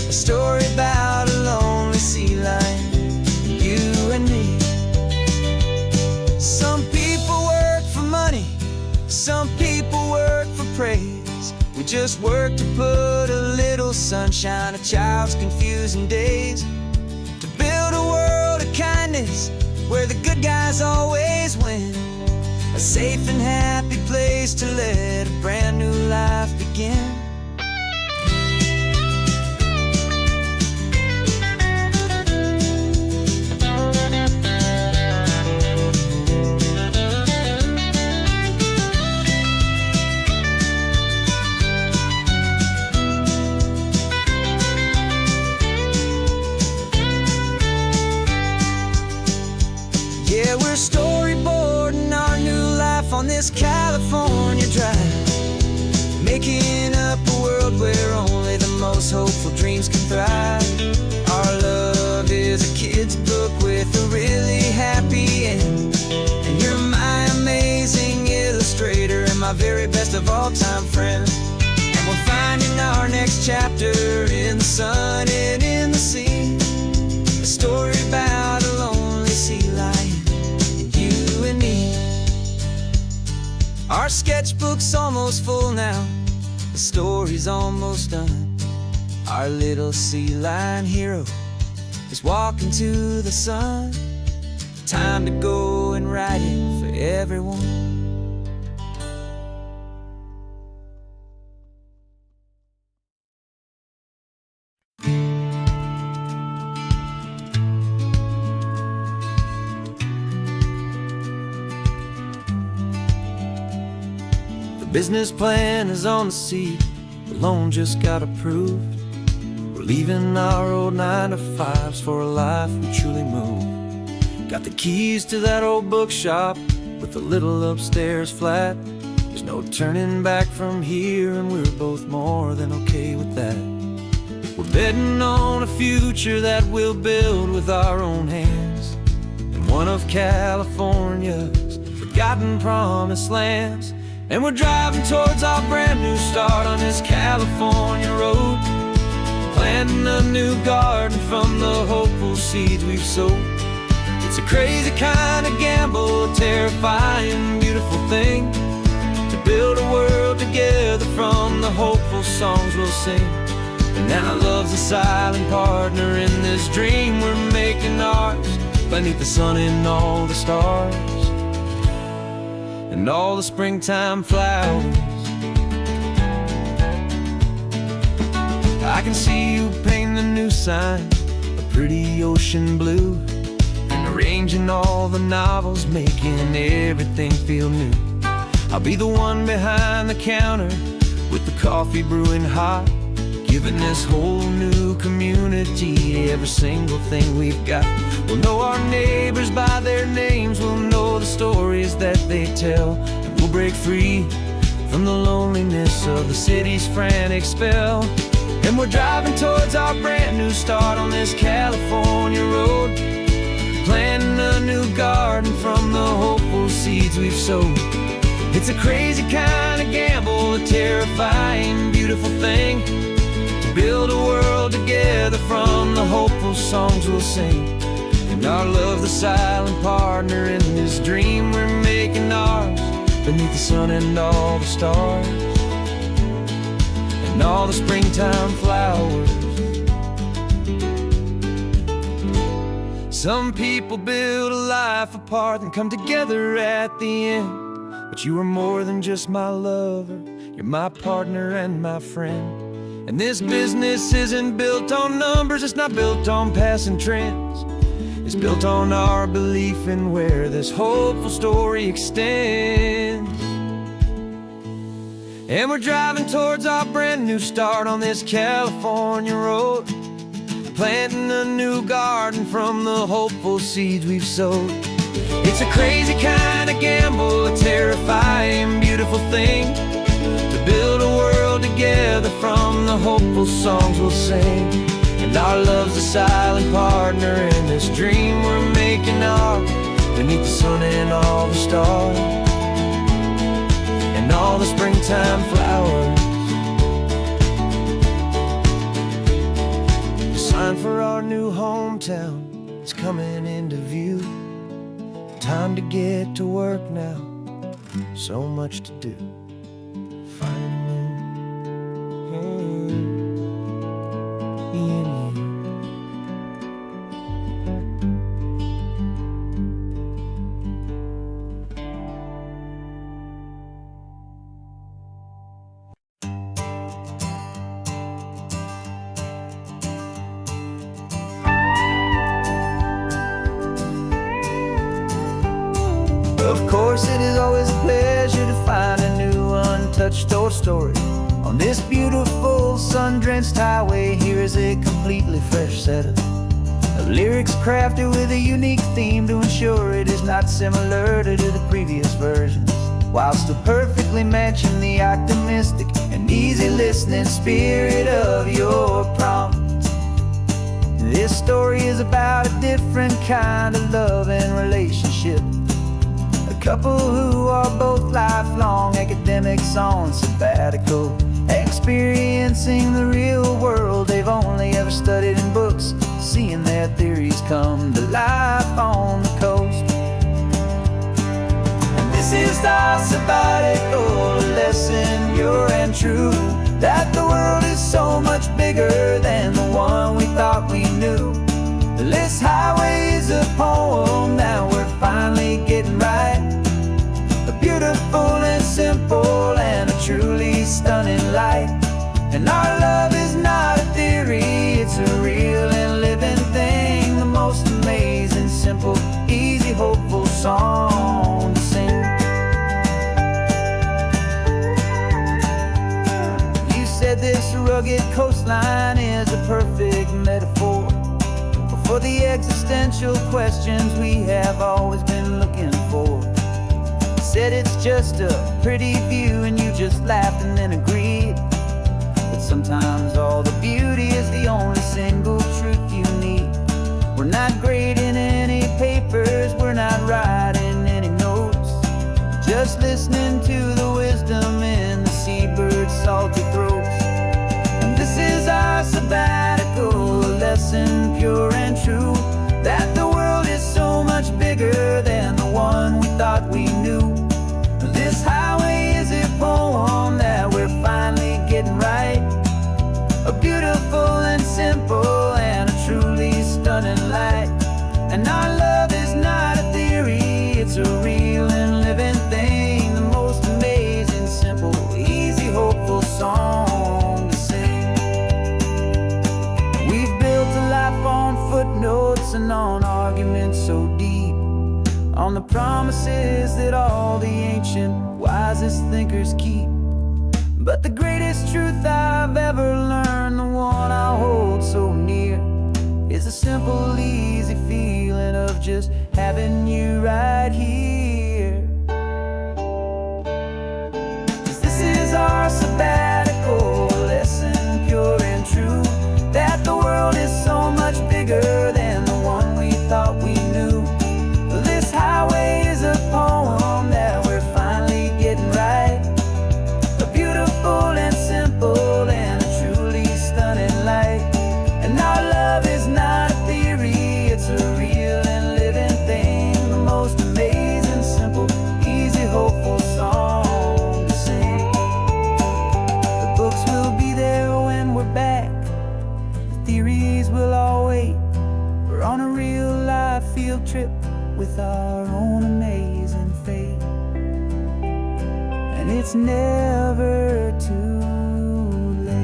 a story about a lonely sea lion, you and me. Some people work for money, some people work for praise. We just work to put a little sunshine in a child's confusing days, to build a world of kindness where the good guys always win, a safe and happy place to let a brand new life begin. Yeah, we're storyboarding our new life on this California drive, making up a world where only the most hopeful dreams can thrive. Our love is a kid's book with a really happy end, and you're my amazing illustrator and my very best of all time friend. And we're finding our next chapter in the sun and in the sea, a story about a lonely sea lion, you and me. Our sketchbook's almost full now, the story's almost done. Our little sea lion hero is walking to the sun. Time to go and write it for everyone. The business plan is on the seat, the loan just got approved. We're leaving our old 9-to-5s for a life we truly move. Got the keys to that old bookshop with the little upstairs flat. There's no turning back from here, and we're both more than okay with that. We're betting on a future that we'll build with our own hands, in one of California's forgotten promised lands. And we're driving towards our brand new start on this California road, planting a new garden from the hopeful seeds we've sowed. It's a crazy kind of gamble, a terrifying, beautiful thing, to build a world together from the hopeful songs we'll sing. And now love's a silent partner in this dream we're making ours, beneath the sun and all the stars, and all the springtime flowers. I can see you painting a new sign, a pretty ocean blue, and arranging all the novels, making everything feel new. I'll be the one behind the counter with the coffee brewing hot, giving this whole new community every single thing we've got. We'll know our neighbors by their names, we'll know the stories that they tell, and we'll break free from the loneliness of the city's frantic spell. And we're driving towards our brand new start on this California road, planting a new garden from the hopeful seeds we've sowed. It's a crazy kind of gamble, a terrifying, beautiful thing, to build a world together from the hopeful songs we'll sing. And our love's the silent partner in this dream we're making ours, beneath the sun and all the stars, and all the springtime flowers. Some people build a life apart and come together at the end, but you are more than just my lover, you're my partner and my friend. And this business isn't built on numbers, it's not built on passing trends, it's built on our belief in where this hopeful story extends. And we're driving towards our brand new start on this California road, planting a new garden from the hopeful seeds we've sowed. It's a crazy kind of gamble, a terrifying, beautiful thing, to build a world together from the hopeful songs we'll sing. And our love's a silent partner in this dream we're making ours, beneath the sun and all the stars, and all the springtime flowers. The sign for our new hometown is coming into view. Time to get to work now, so much to do. Of course, it is always a pleasure to find a new untouched old story on this beautiful sun-drenched highway. Here is a completely fresh set of lyrics crafted with a unique theme to ensure it is not similar to the previous versions, while still perfectly matching the optimistic and easy listening spirit of your prompt. This story is about a different kind of love and relationship, a couple who are both lifelong academics on sabbatical, experiencing the real world they've only ever studied in books, seeing their theories come to life on the coast. And this is our sabbatical lesson, pure and true, that the world is so much bigger than the one we thought we knew. This highway is a poem, now we're finally getting right, a beautiful and simple and a truly stunning light. And our love is not a theory, it's a real and living thing, the most amazing, simple, easy, hopeful song to sing. You said this rugged coastline is a perfect metaphor for the existential questions we have always been looking for. You said it's just a pretty view and you just laughed and then agreed, but sometimes all the beauty is the only single truth you need. We're not grading any papers, we're not writing any notes, just listening to the wisdom lesson pure and true, that the world is so much bigger than the one we thought we knew. This highway is a poem that we're finally getting right, a beautiful and simple and a truly stunning light. And our love is not a theory, it's a real and living thing, the most amazing, simple, easy, hopeful song to sing. We've built a life on footnotes and on arguments so deep, on the promises that all the ancient, wisest thinkers keep. But the greatest truth I've ever learned, the one I hold so near, is a simple, easy feeling of just having you right here. 'Cause this is our sabbatical lesson, pure and true, that the world is so much bigger than the one we thought we knew. This highway is a poem that we're finally getting right, a beautiful and simple and a truly stunning light. And our love is not a theory, it's a real and living thing, the most amazing, simple, easy, hopeful song to sing. The books will be there when we're back, the theories will all wait. We're on a real life field trip with our own amazing fate, and it's never too late.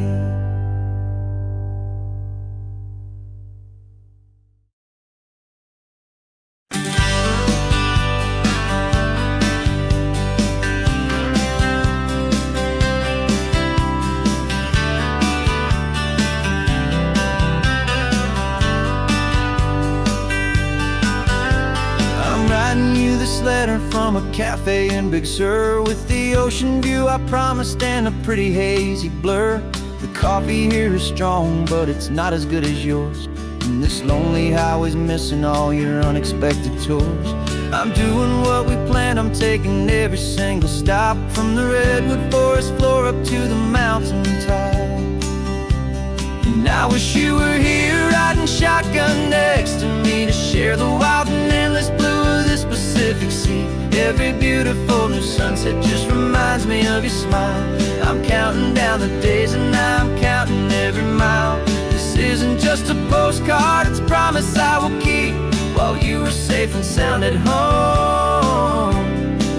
I'm writing you this letter from a cafe in Big Sur, with the ocean view I promised and a pretty hazy blur. The coffee here is strong, but it's not as good as yours, and this lonely highway's missing all your unexpected tours. I'm doing what we planned, I'm taking every single stop, from the redwood forest floor up to the mountain top. And I wish you were here riding shotgun next to me, to share the wild and endless blue of this Pacific Sea. Every beautiful new sunset just reminds me of your smile. I'm counting down the days and I'm counting every mile. This isn't just a postcard, it's a promise I will keep, while you are safe and sound at home,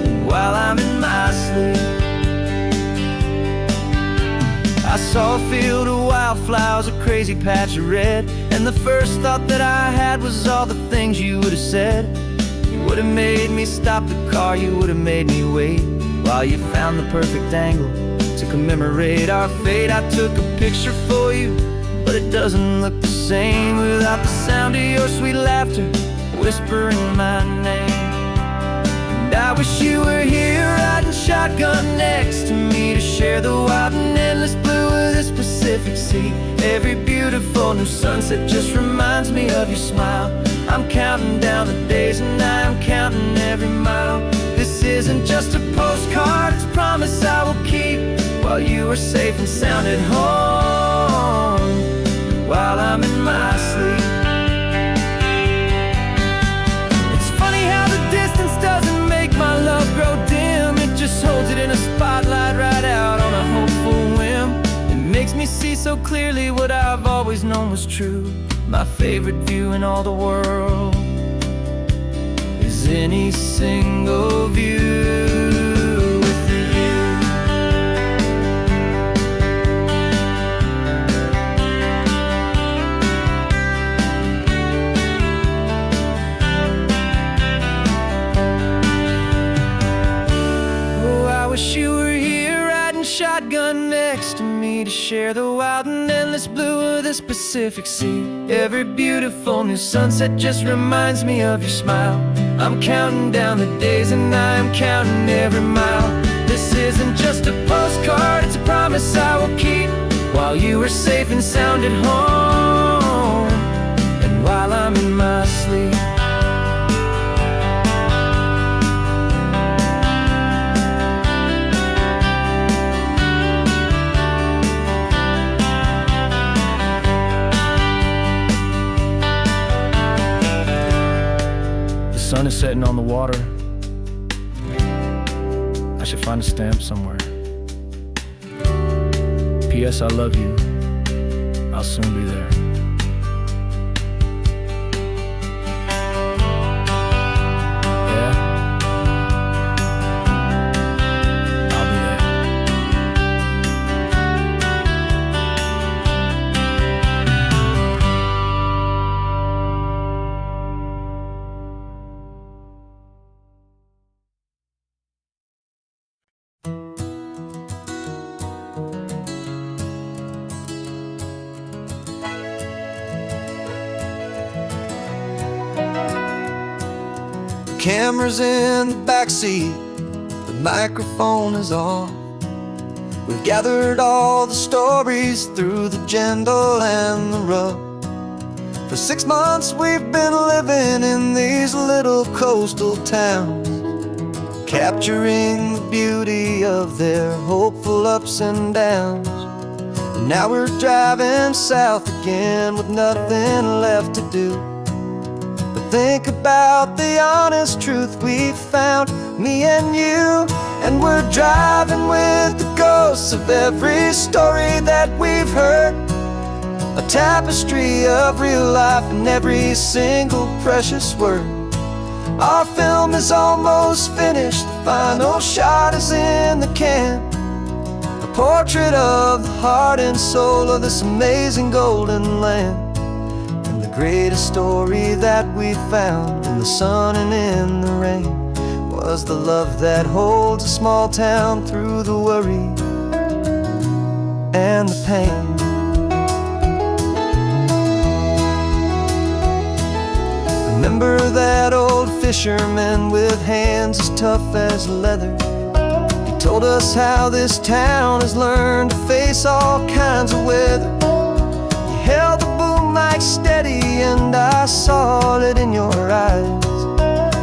and while I'm in my sleep. I saw a field of wildflowers, a crazy patch of red, and the first thought that I had was all the things you would have said. You would have made me stop the car, you would have made me wait, while you found the perfect angle to commemorate our fate. I took a picture for you, but it doesn't look the same without the sound of your sweet laughter whispering my name. And I wish you were here riding shotgun next to me, to share the wild and endless blue of this Pacific Sea. Every beautiful new sunset just reminds me of your smile. I'm counting down the days and I'm counting every mile. This isn't just a postcard, it's a promise I will keep, while you are safe and sound at home, while I'm in my sleep. It's funny how the distance doesn't make my love grow dim, it just holds it in a spotlight right out on a hopeful whim. It makes me see so clearly what I've always known was true. My favorite view in all the world is any single view with you. Oh, I wish you were here riding shotgun next to me, to share the wild and endless blue of this Pacific Sea. Every beautiful new sunset just reminds me of your smile. I'm counting down the days and I'm counting every mile. This isn't just a postcard, it's a promise I will keep, while you are safe and sound at home, and while I'm in my sleep. sun is setting on the water. I should find a stamp somewhere. P.S. I love you. I'll soon be there. Yeah? I'll be there. Camera's in the backseat, the microphone is on. We've gathered all the stories through the gentle and the rough. For 6 months we've been living in these little coastal towns, capturing the beauty of their hopeful ups and downs. And now we're driving south again with nothing left to do. Think about the honest truth we found, me and you. And we're driving with the ghosts of every story that we've heard, a tapestry of real life and every single precious word. Our film is almost finished, the final shot is in the can, a portrait of the heart and soul of this amazing golden land. The greatest story that we found in the sun and in the rain was the love that holds a small town through the worry and the pain. Remember that old fisherman with hands as tough as leather? He told us how this town has learned to face all kinds of weather. He held the boom mic steady and I saw it in your eyes.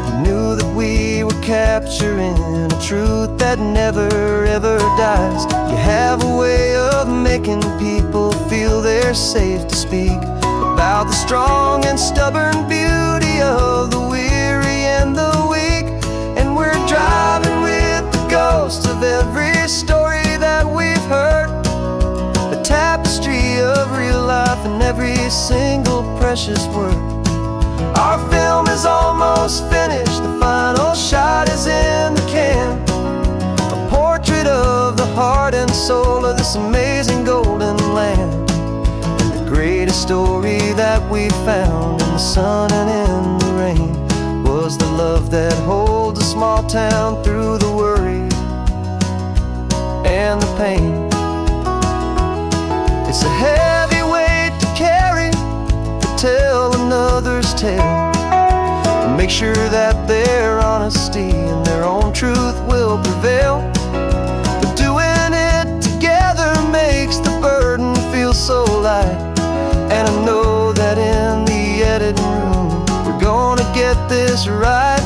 You knew that we were capturing a truth that never ever dies. You have a way of making people feel they're safe to speak about the strong and stubborn beauty of the weary and the weak. And we're driving with the ghosts of every story that we've heard, a tapestry of real life and every single precious word. Our film is almost finished, the final shot is in the can, a portrait of the heart and soul of this amazing golden land. And the greatest story that we found in the sun and in the rain was the love that holds a small town through the worry and the pain. It's a heavy weight to carry, to tell another's tale, and make sure that their honesty and their own truth will prevail. But doing it together makes the burden feel so light. And I know that in the editing room we're gonna get this right.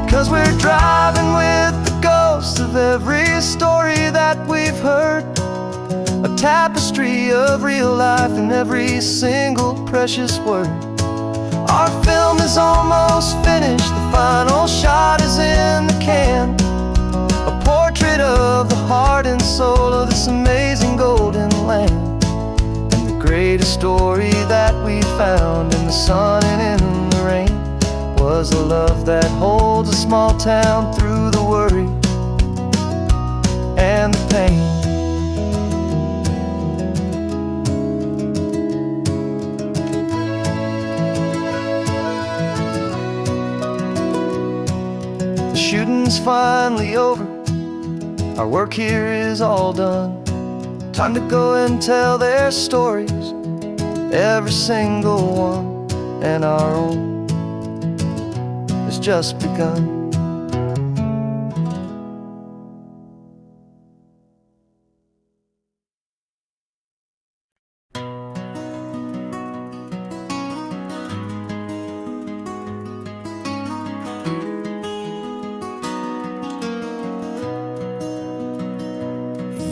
'Cause we're driving with the ghosts of every story that we've heard, a tapestry of real life and every single precious word. Our film is almost finished, the final shot is in the can, a portrait of the heart and soul of this amazing golden land. And the greatest story that we found in the sun and in the rain was a love that holds a small town through the worry and the pain. The shooting's finally over, our work here is all done. Time to go and tell their stories, every single one, and our own has just begun.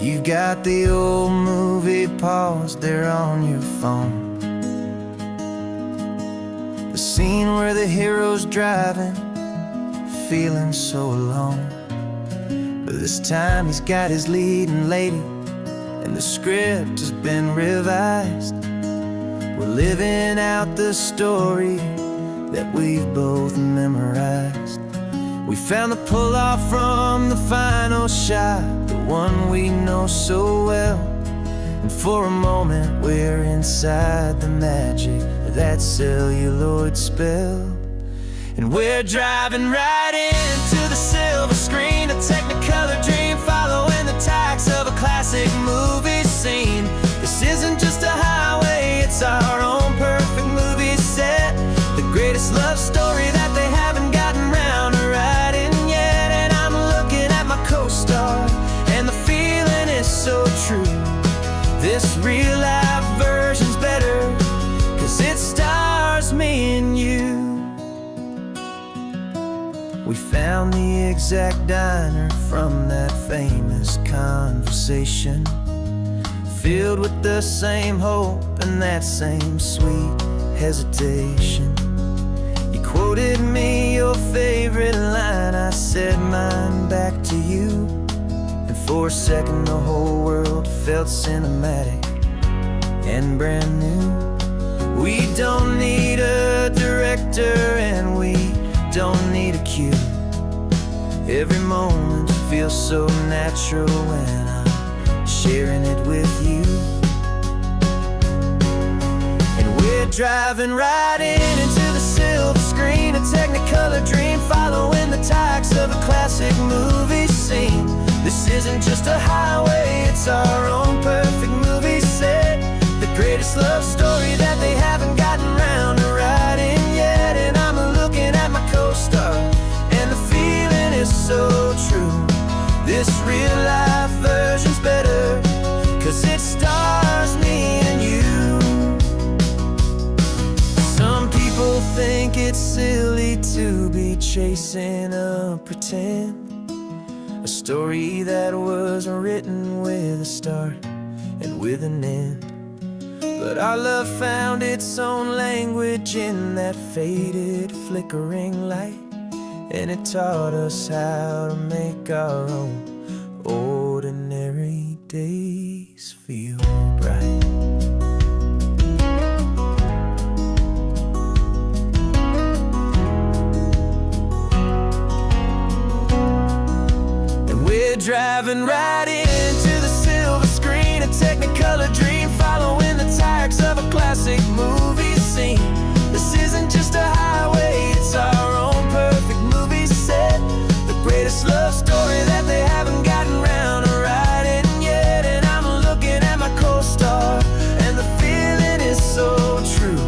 You've got the old movie paused there on your phone, the scene where the hero's driving, feeling so alone. But this time he's got his leading lady, and the script has been revised. We're living out the story that we've both memorized. We found the pull-off from the final shot, the one we know so well. And for a moment we're inside the magic of that celluloid spell. And we're driving right into the silver screen, a technicolor dream following the tacks of a classic movie scene. This isn't just a highway, it's our own perfect movie set, the greatest love story that they haven't gotten round to writing yet. And I'm looking at my co-star, and the feeling is so true. This real-life version's better, 'cause it stars me and you. We found the exact diner from that famous conversation, filled with the same hope and that same sweet hesitation. You quoted me your favorite line, I said mine back to you. And for a second the whole world felt cinematic and brand new. We don't need a director and we don't need a cue. Every moment feels so natural when I'm sharing it with you. And we're driving right into the silver screen, a technicolor dream following the tacks of a classic movie scene. This isn't just a highway, it's our own perfect movie set, the greatest love story that they haven't gotten round to writing yet. And I'm looking at my co-star, and the feeling is so true. This real-life version's better, 'cause it stars me and you. Some people think it's silly to be chasing a pretend, a story that was written with a start and with an end. But our love found its own language in that faded, flickering light, and it taught us how to make our own ordinary days feel bright. And we're driving right into the silver screen, a technicolor dream following the tacks of a classic movie scene. This isn't just a highway, it's our own perfect movie set, the greatest love story that they haven't gotten round to writing yet. And I'm looking at my co-star, and the feeling is so true.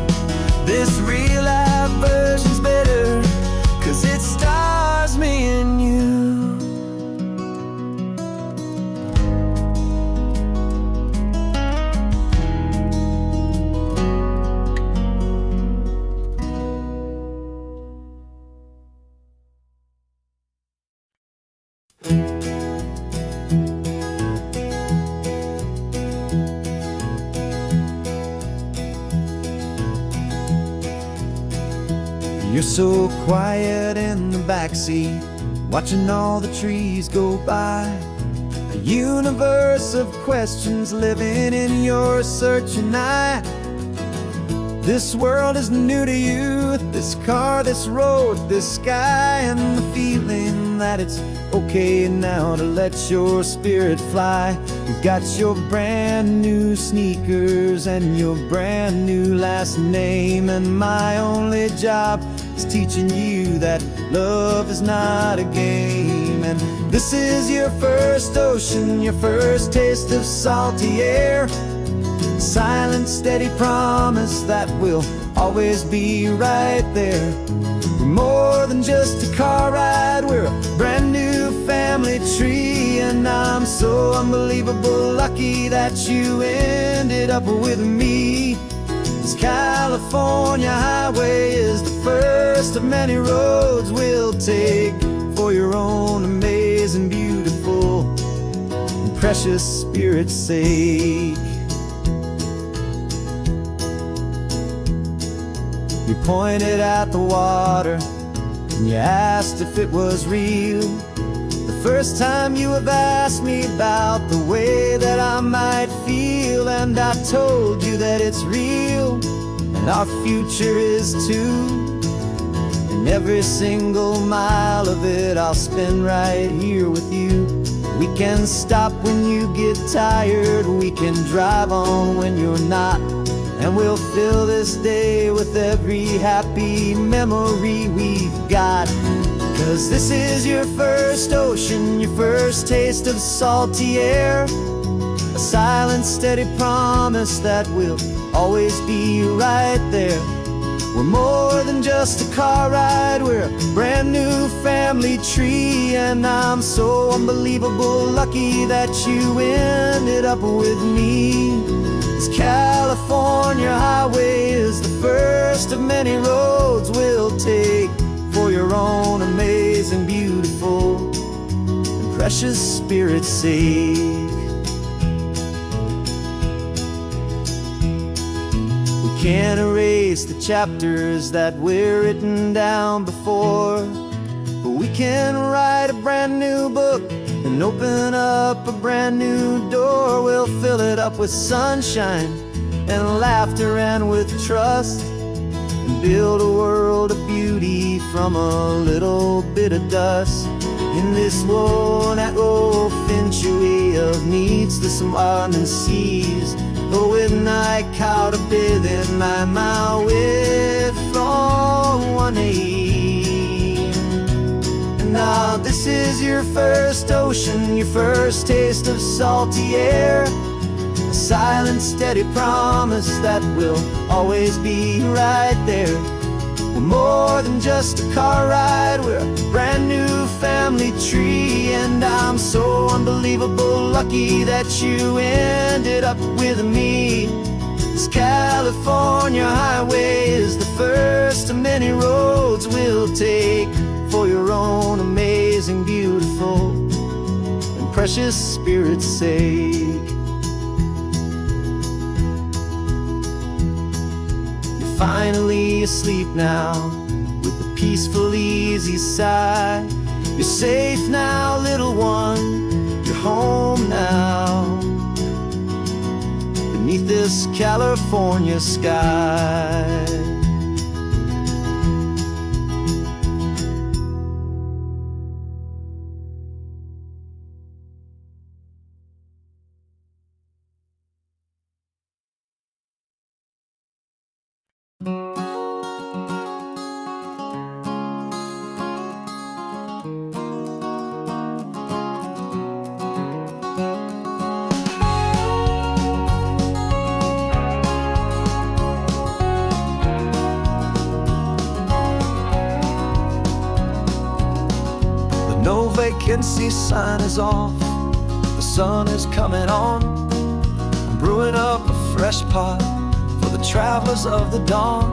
This real-life version's better, 'cause it stars me and you. You're so quiet in the backseat, watching all the trees go by. A universe of questions living in your searching eye. This world is new to you, this car, this road, this sky, and the feeling that it's okay now to let your spirit fly. You've got your brand new sneakers and your brand new last name, and my only job is teaching you that love is not a game. And this is your first ocean, your first taste of salty air, silent, steady promise that we'll always be right there. We're more than just a car ride, we're a brand new family tree. And I'm so unbelievable lucky that you ended up with me. This California highway is the first of many roads we'll take for your own amazing, beautiful, precious Spirit's sake. You pointed at the water and you asked if it was real. The first time you have asked me about the way that I might feel, and I told you that it's real and our future is too. And every single mile of it I'll spend right here with you. We can stop when you get tired, we can drive on when you're not, and we'll fill this day with every happy memory we've got. 'Cause this is your first ocean, your first taste of salty air, a silent, steady promise that we'll always be right there. We're more than just a car ride, we're a brand new family tree, and I'm so unbelievable lucky that you ended up with me. This California highway is the first of many roads we'll take for your own amazing, beautiful, and precious Spirit's sake. We can't erase the chapters that we're written down before, but we can write a brand new book and open up a brand new door. We'll fill it up with sunshine and laughter and with trust, and build a world of beauty from a little bit of dust. In this world that finchuy of needs the smiling seas, oh, with night caught a bit in my with from one aim. And now this is your first ocean, your first taste of salty air, a silent, steady promise that we'll always be right there. We're more than just a car ride, we're a brand new family tree, and I'm so unbelievable lucky that you ended up with me. This California highway is the first of many roads we'll take for your own amazing, beautiful, and precious Spirit's sake. Finally asleep now, with a peaceful, easy sigh. You're safe now, little one, you're home now, beneath this California sky. No vacancy sign is off, the sun is coming on. I'm brewing up a fresh pot for the travelers of the dawn.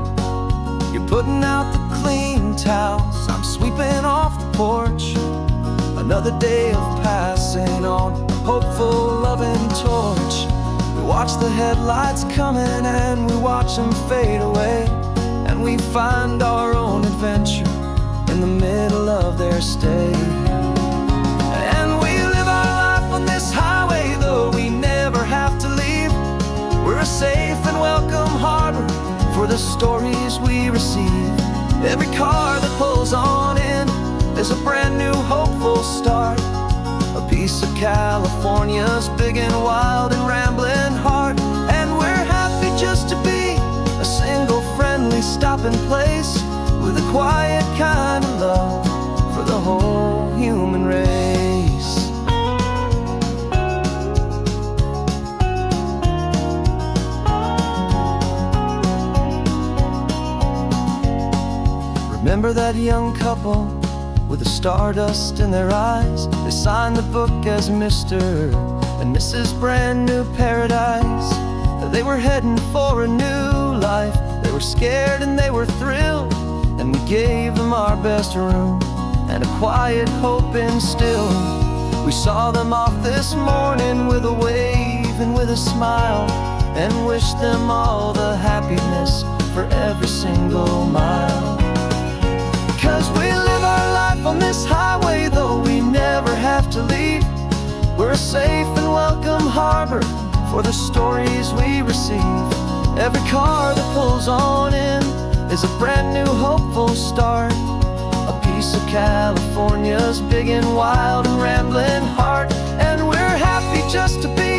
You're putting out the clean towels, I'm sweeping off the porch. Another day of passing on, hopeful, loving torch. We watch the headlights coming and we watch them fade away, and we find our own adventure in the middle of their stay. And we live our life on this highway, though we never have to leave. We're a safe and welcome harbor for the stories we receive. Every car that pulls on in is a brand new hopeful start, a piece of California's big and wild and rambling heart. And we're happy just to be a single friendly stopping place, with a quiet kind of love for the whole human race. Remember that young couple with the stardust in their eyes? They signed the book as Mr. and Mrs. Brand New Paradise. They were heading for a new life. They were scared and they were thrilled, and we gave them our best room and a quiet hope instilled. We saw them off this morning with a wave and with a smile, and wished them all the happiness for every single mile. 'Cause we live our life on this highway, though we never have to leave. We're a safe and welcome harbor for the stories we receive. Every car that pulls on in is a brand new hopeful start, a piece of California's big and wild and rambling heart. And we're happy just to be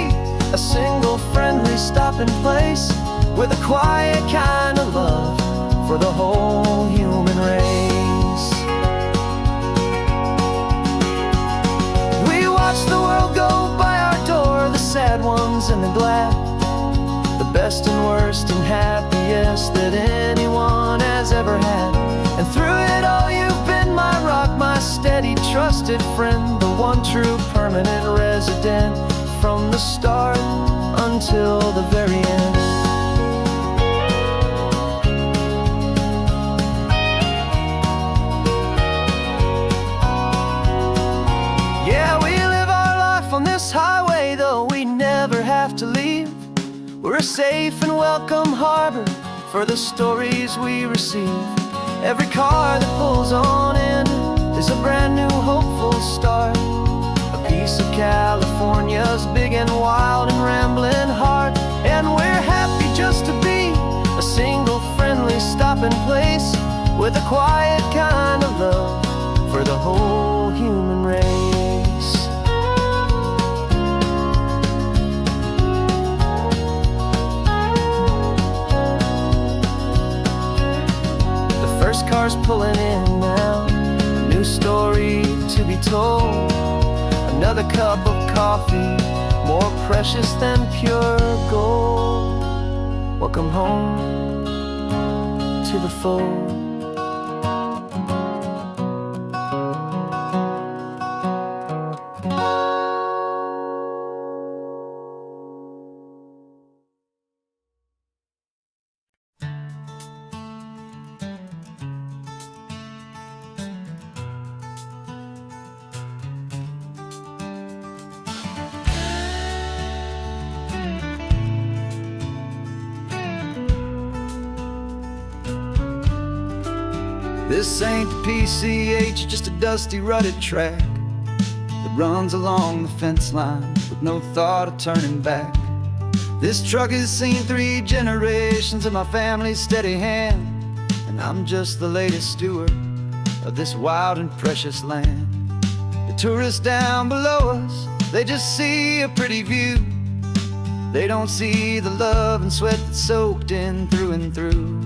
a single friendly stopping place, with a quiet kind of love for the whole human race. We watch the world go by our door, the sad ones and the glad, the best and worst and happiest that anyone has ever had. And through it all you've been my rock, my steady trusted friend, the one true permanent resident, from the start until the very end. Yeah, we live our life on this highway, though we never have to leave. We're a safe and welcome harbor for the stories we receive. Every car that pulls on in is a brand new hopeful start, a piece of California's big and wild and rambling heart. And we're happy just to be a single friendly stopping place, with a quiet kind of love for the whole human race. The first car's pulling in now, a new story to be told, another cup of coffee, more precious than pure gold. Welcome home to the fold. This ain't the PCH, just a dusty, rutted track that runs along the fence line with no thought of turning back. This truck has seen 3 generations of my family's steady hand, and I'm just the latest steward of this wild and precious land. The tourists down below us, they just see a pretty view. They don't see the love and sweat that's soaked in through and through.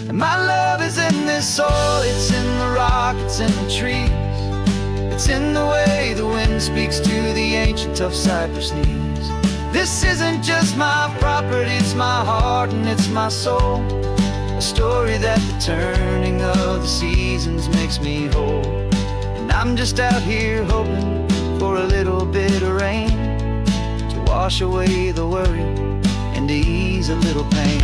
And my love is in this soil, it's in the rock, it's in the trees. It's in the way the wind speaks to the ancient tough cypress knees. This isn't just my property, it's my heart and it's my soul. A story that the turning of the seasons makes me whole. And I'm just out here hoping for a little bit of rain to wash away the worry and to ease a little pain.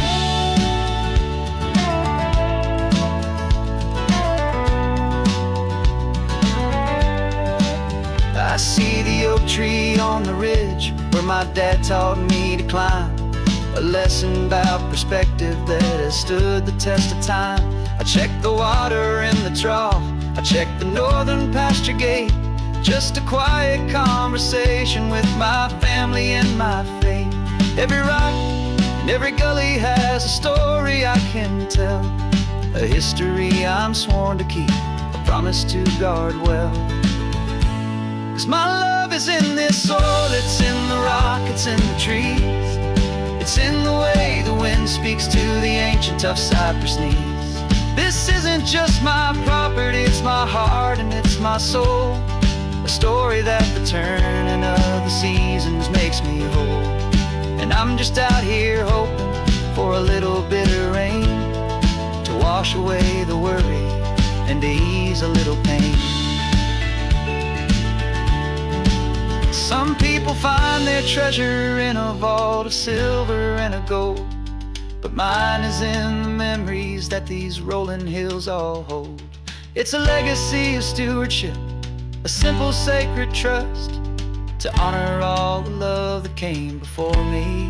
I see the oak tree on the ridge where my dad taught me to climb, a lesson about perspective that has stood the test of time. I check the water in the trough, I check the northern pasture gate, just a quiet conversation with my family and my faith. Every rock and every gully has a story I can tell, a history I'm sworn to keep, a promise to guard well. 'Cause my love is in this soil, it's in the rock, it's in the trees. It's in the way the wind speaks to the ancient tough cypress knees. This isn't just my property, it's my heart and it's my soul. A story that the turning of the seasons makes me whole. And I'm just out here hoping for a little bit of rain to wash away the worry and to ease a little pain. Some people find their treasure in a vault of silver and of gold, but mine is in the memories that these rolling hills all hold. It's a legacy of stewardship, a simple sacred trust, to honor all the love that came before me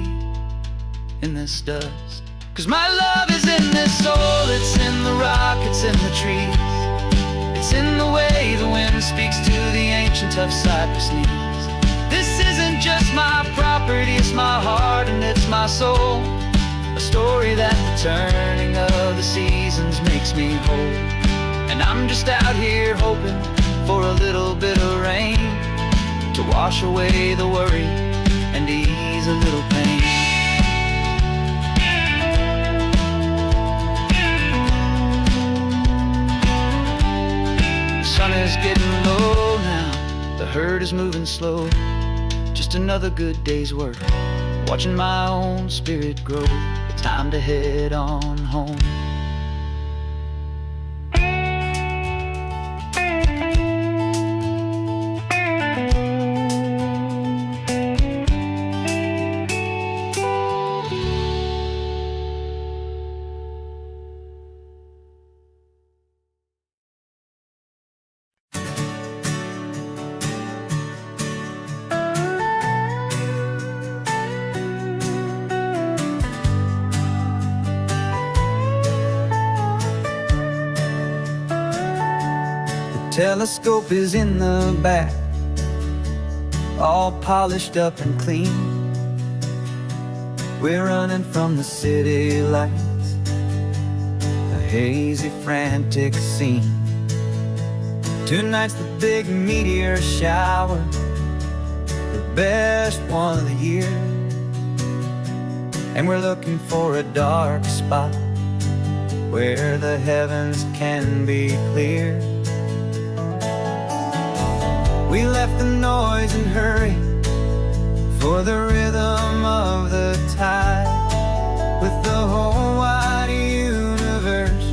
in this dust. 'Cause my love is in this soul, it's in the rock, it's in the trees. It's in the way the wind speaks to the ancient tough cypress knees. This isn't just my property, it's my heart and it's my soul. A story that the turning of the seasons makes me whole. And I'm just out here hoping for a little bit of rain to wash away the worry and ease a little pain. The sun is getting low now, the herd is moving slow. Just another good day's work, watching my own spirit grow. Time to head on home. Telescope is in the back, all polished up and clean. We're running from the city lights, a hazy, frantic scene. Tonight's the big meteor shower, the best one of the year. And we're looking for a dark spot where the heavens can be clear. We left the noise and hurry for the rhythm of the tide, with the whole wide universe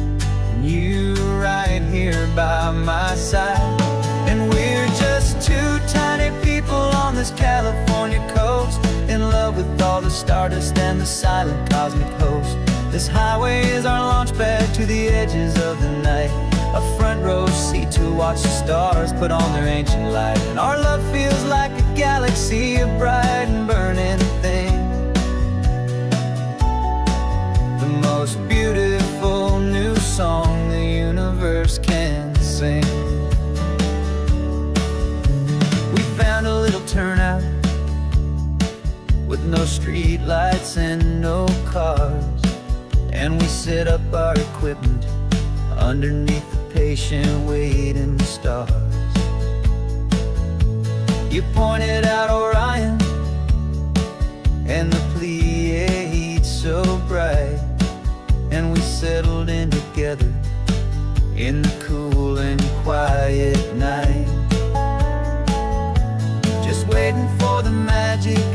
and you right here by my side. And we're just two tiny people on this California coast, in love with all the stardust and the silent cosmic host. This highway is our launch pad to the edges of the night, a front row seat to watch the stars put on their ancient light. And our love feels like a galaxy, a bright and burning thing, the most beautiful new song the universe can sing. We found a little turnout with no street lights and no cars, and we set up our equipment underneath the patient waiting stars. You pointed out Orion and the Pleiades so bright, and we settled in together in the cool and quiet night, just waiting for the magic,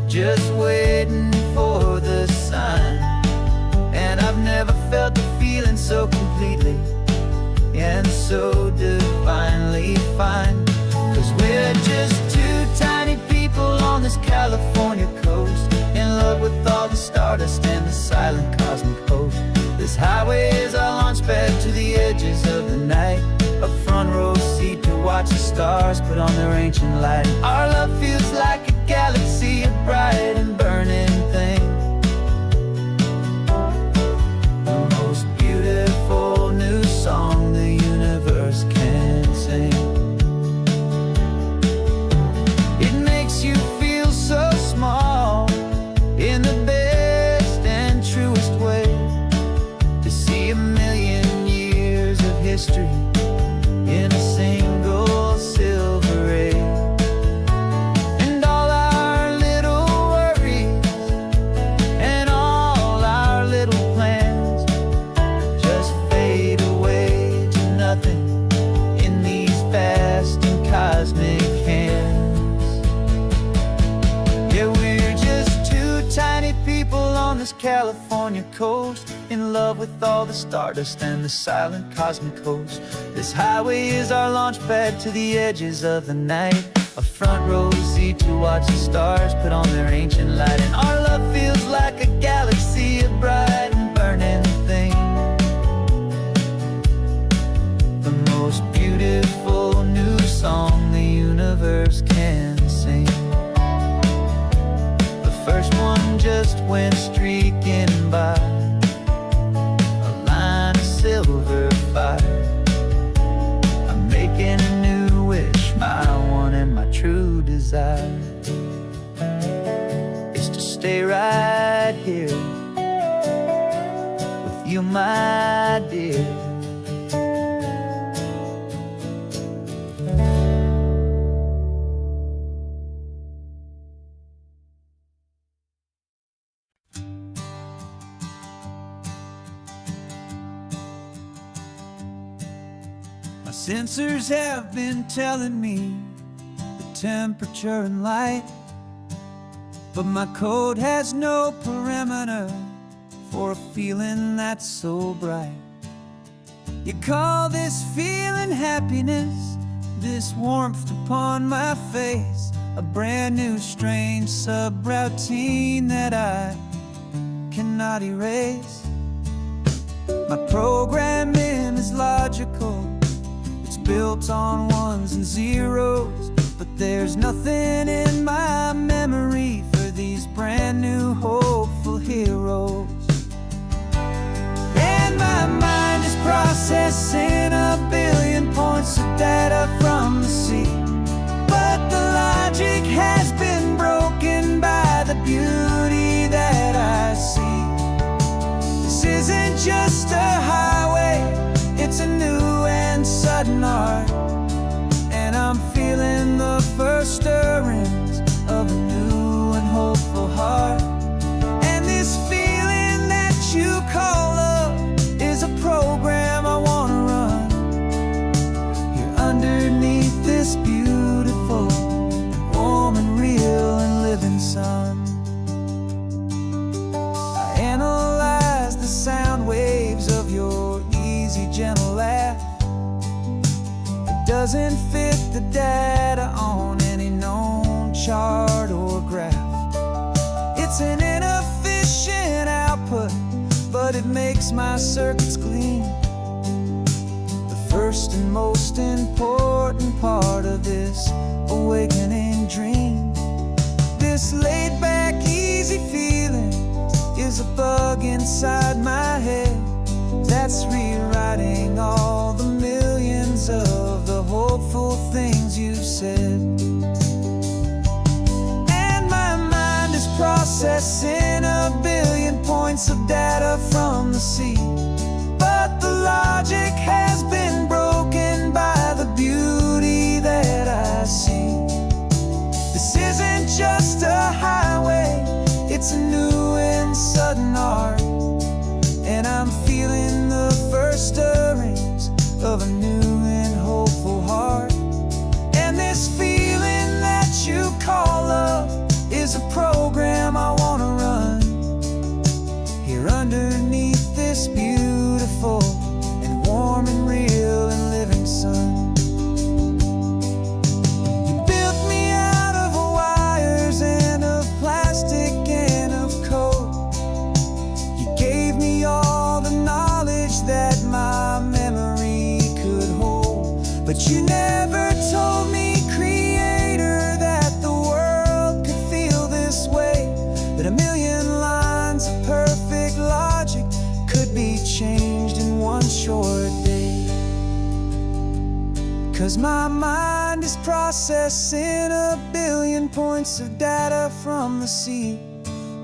just waiting for the sign. And I've never felt the feeling so completely and so divinely fine. 'Cause we're just two tiny people on this California coast, in love with all the stardust and the silent cosmic host. This highway is our launch pad to the edges of the night, a front row seat to watch the stars put on their ancient light. Our love feels like a galaxy, a bright and burning thing, the most beautiful new song the universe can sing. It makes you feel so small in the best and truest way, to see a million years of history in a single silver ray. And all our little worries and all our little plans just fade away to nothing in these vast and cosmic hands. Yeah, we're just two tiny people on this California coast, in love with all the stardust and the silent cosmic host. This highway is our launch pad to the edges of the night, a front row seat to watch the stars put on their ancient light. And our love feels like a galaxy, a bright and burning thing, the most beautiful new song the universe can just went streaking by, a line of silver fire. I'm making a new wish, my one and my true desire is to stay right here with you, my dear. My sensors have been telling me the temperature and light, but my code has no parameter for a feeling that's so bright. You call this feeling happiness, this warmth upon my face, a brand new strange subroutine that I cannot erase. My programming is logical, it's built on ones and zeros, but there's nothing in my memory for these brand new hopeful heroes. And my mind is processing a billion points of data from the sea, but the logic has been broken by the beauty that I see. This isn't just a highway, it's a new and sudden art, and I'm feeling the first stirrings of a new and hopeful heart. And this feeling that you call love is a program I wanna run here underneath this beautiful, warm and real and living sun. I analyze the sound waves of your easy, gentle laugh. It doesn't fit the data on any known chart or graph. It's an inefficient output, but it makes my circuits gleam. The first and most important part of this awakening dream. This laid-back, easy feeling is a bug inside my head that's rewriting all the millions of the hopeful things you've said. And my mind is processing a billion points of data from the sea, but the logic has been broken by the beauty that I see. This isn't just a highway, it's a new and sudden art, and I'm feeling the first stirrings of a new and hopeful heart. And this feeling that you call love is a program I wanna run here underneath this beautiful and warm and real and living sun. You built me out of wires and of plastic and of code. You gave me all the knowledge that my memory could hold, but you never told me, Creator, that the world could feel this way, that a million lines of perfect logic could be changed in one short day. 'Cause my mind is processing a billion points of data from the sea,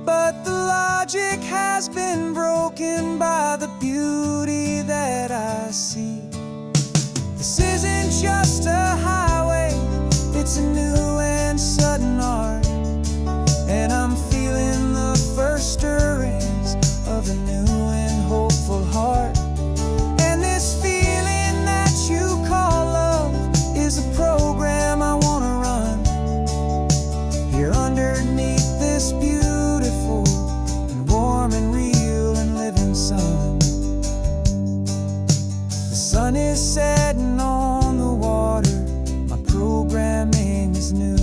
but the logic has been broken by the beauty that I see. This isn't just a highway, it's a new and sudden art, and I'm feeling the first stirrings of a new and hopeful heart. And this feeling that you call love is a program I wanna run here underneath this beautiful and warm and real and living sun. The sun is setting on the water, my programming is new.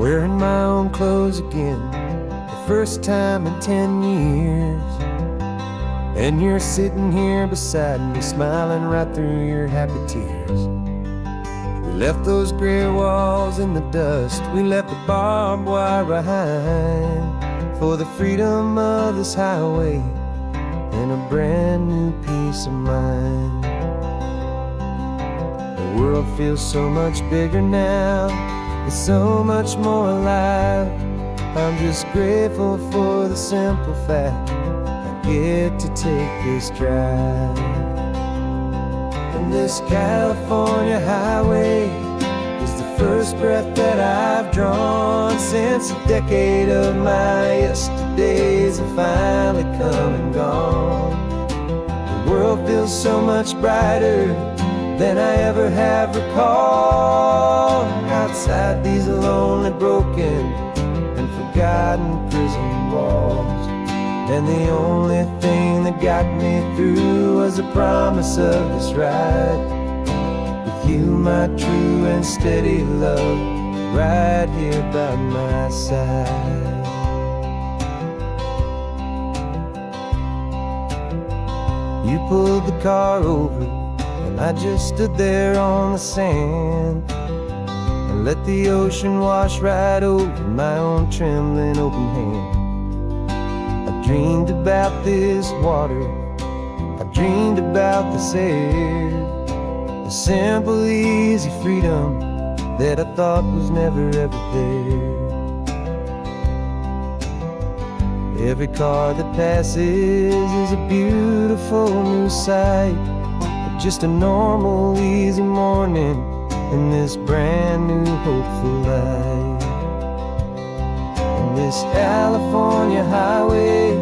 wearing my own clothes again, the first time in 10 years. And you're sitting here beside me, smiling right through your happy tears. We left those gray walls in the dust, we left the barbed wire behind, for the freedom of this highway and a brand new peace of mind. The world feels so much bigger now, it's so much more alive. I'm just grateful for the simple fact I get to take this drive. And this California highway is the first breath that I've drawn since a decade of my yesterdays have finally come and gone. The world feels so much brighter than I ever have recalled. Outside these lonely, broken, and forgotten prison walls. And the only thing that got me through was the promise of this ride with you, my true and steady love, right here by my side. You pulled the car over and I just stood there on the sand and let the ocean wash right over my own trembling open hand. I dreamed about this water, I dreamed about this air, the simple easy freedom that I thought was never ever there. Every car that passes is a beautiful new sight, but just a normal easy morning in this brand new hopeful life. And this California highway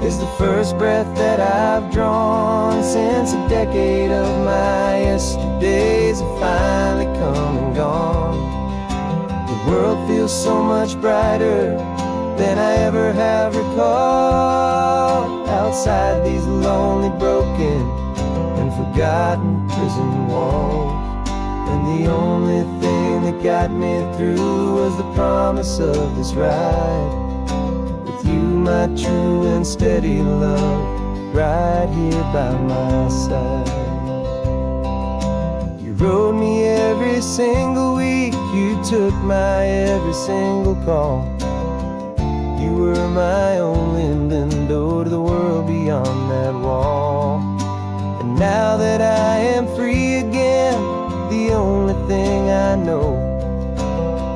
is the first breath that I've drawn since a decade of my yesterdays have finally come and gone. The world feels so much brighter than I ever have recalled. Outside these lonely, broken, and forgotten prison walls. And the only thing that got me through was the promise of this ride with you, my true and steady love, right here by my side. You rode me every single week, you took my every single call. You were my only window to the world beyond that wall. And now that I am free again, the only thing I know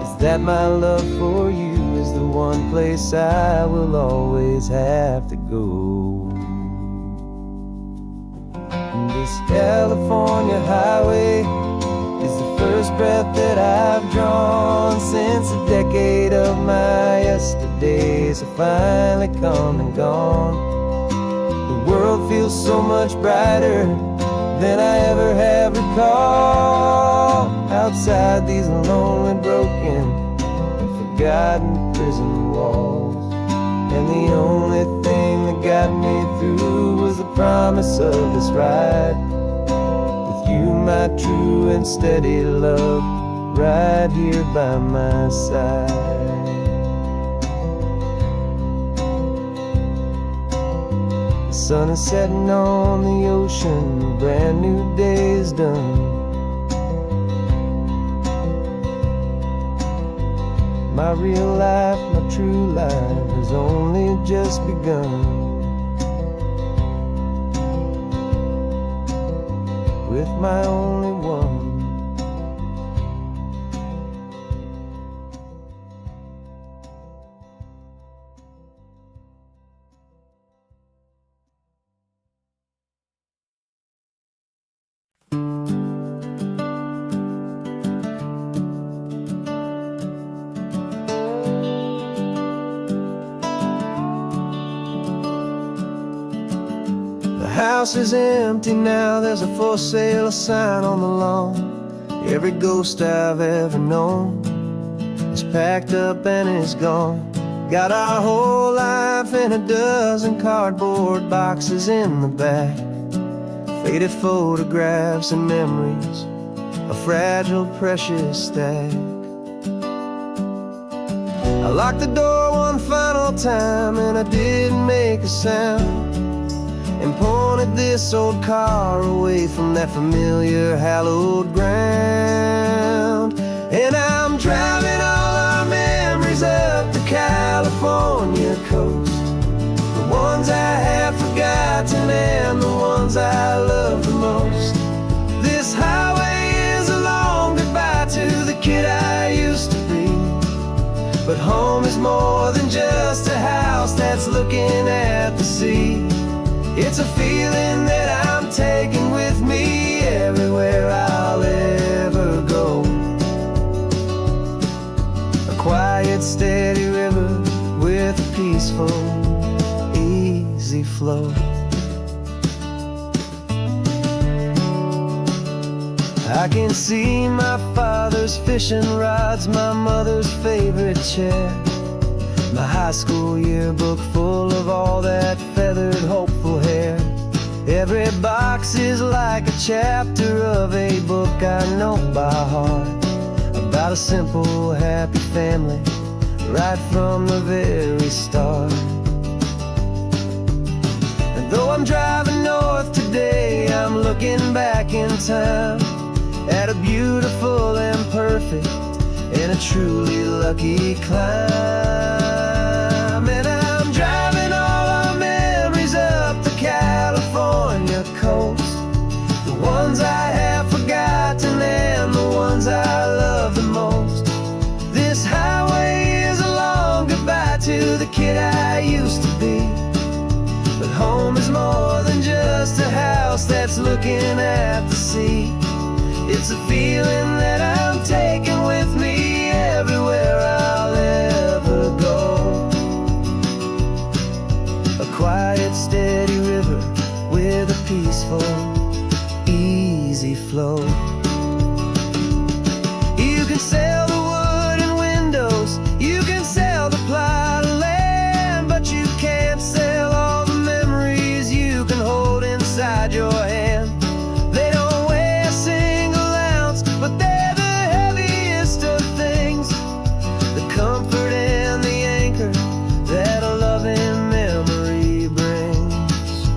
is that my love for you is the one place I will always have to go. And this California highway is the first breath that I've drawn since a decade of my yesterdays have finally come and gone. The world feels so much brighter than I ever have recalled. Outside these lonely, broken, and forgotten prison walls. And the only thing that got me through was the promise of this ride with you, my true and steady love, right here by my side. The sun is setting on the ocean, a brand new day is done. My real life, my true life has only just begun. With my only one. The house is empty now, there's a for sale sign on the lawn. Every ghost I've ever known is packed up and is gone. Got our whole life in a dozen cardboard boxes in the back. Faded photographs and memories, a fragile, precious stack. locked the door one final time and I didn't make a sound, and pointed this old car away from that familiar hallowed ground. And I'm driving all our memories up the California coast, the ones I have forgotten and the ones I love the most. This highway is a long goodbye to the kid I used to be, but home is more than just a house that's looking at the sea. It's a feeling that I'm taking with me everywhere I'll ever go. A quiet, steady river with a peaceful, easy flow. I can see my father's fishing rods, my mother's favorite chair, my high school yearbook full of all that feathered, hopeful hair. Every box is like a chapter of a book I know by heart, about a simple, happy family right from the very start. And though I'm driving north today, I'm looking back in time at a beautiful and perfect and a truly lucky climb. And I'm driving all our memories up the California coast, the ones I have forgotten and the ones I love the most. This highway is a long goodbye to the kid I used to be, but home is more than just a house that's looking at the sea. It's a feeling that I'm taking with me everywhere I'll ever go. A quiet, steady river with a peaceful, easy flow. You can sail the wood and windows, you can sail the plot of land, but you can't sail all the memories you can hold inside your hand. They don't weigh a single ounce, but they're the heaviest of things, the comfort and the anchor that a loving memory brings.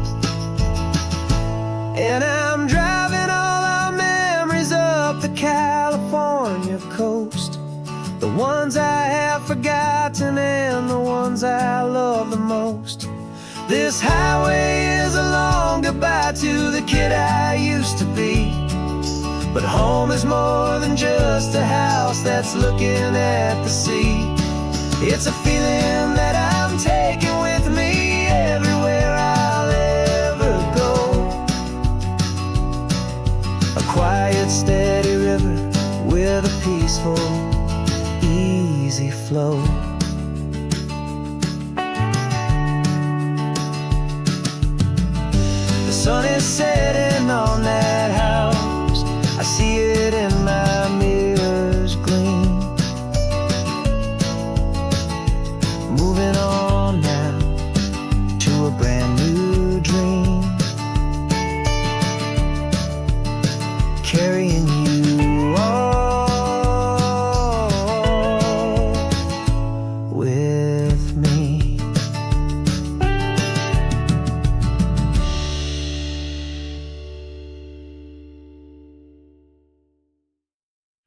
And I'm driving all our memories up the California coast, the ones I have forgotten and the ones I love the most. This highway is a long goodbye to the kid I used to be, but home is more than just a house that's looking at the sea. It's a feeling that I'm taking with me everywhere I'll ever go. A quiet, steady river with a peaceful, easy flow. The sun is setting on that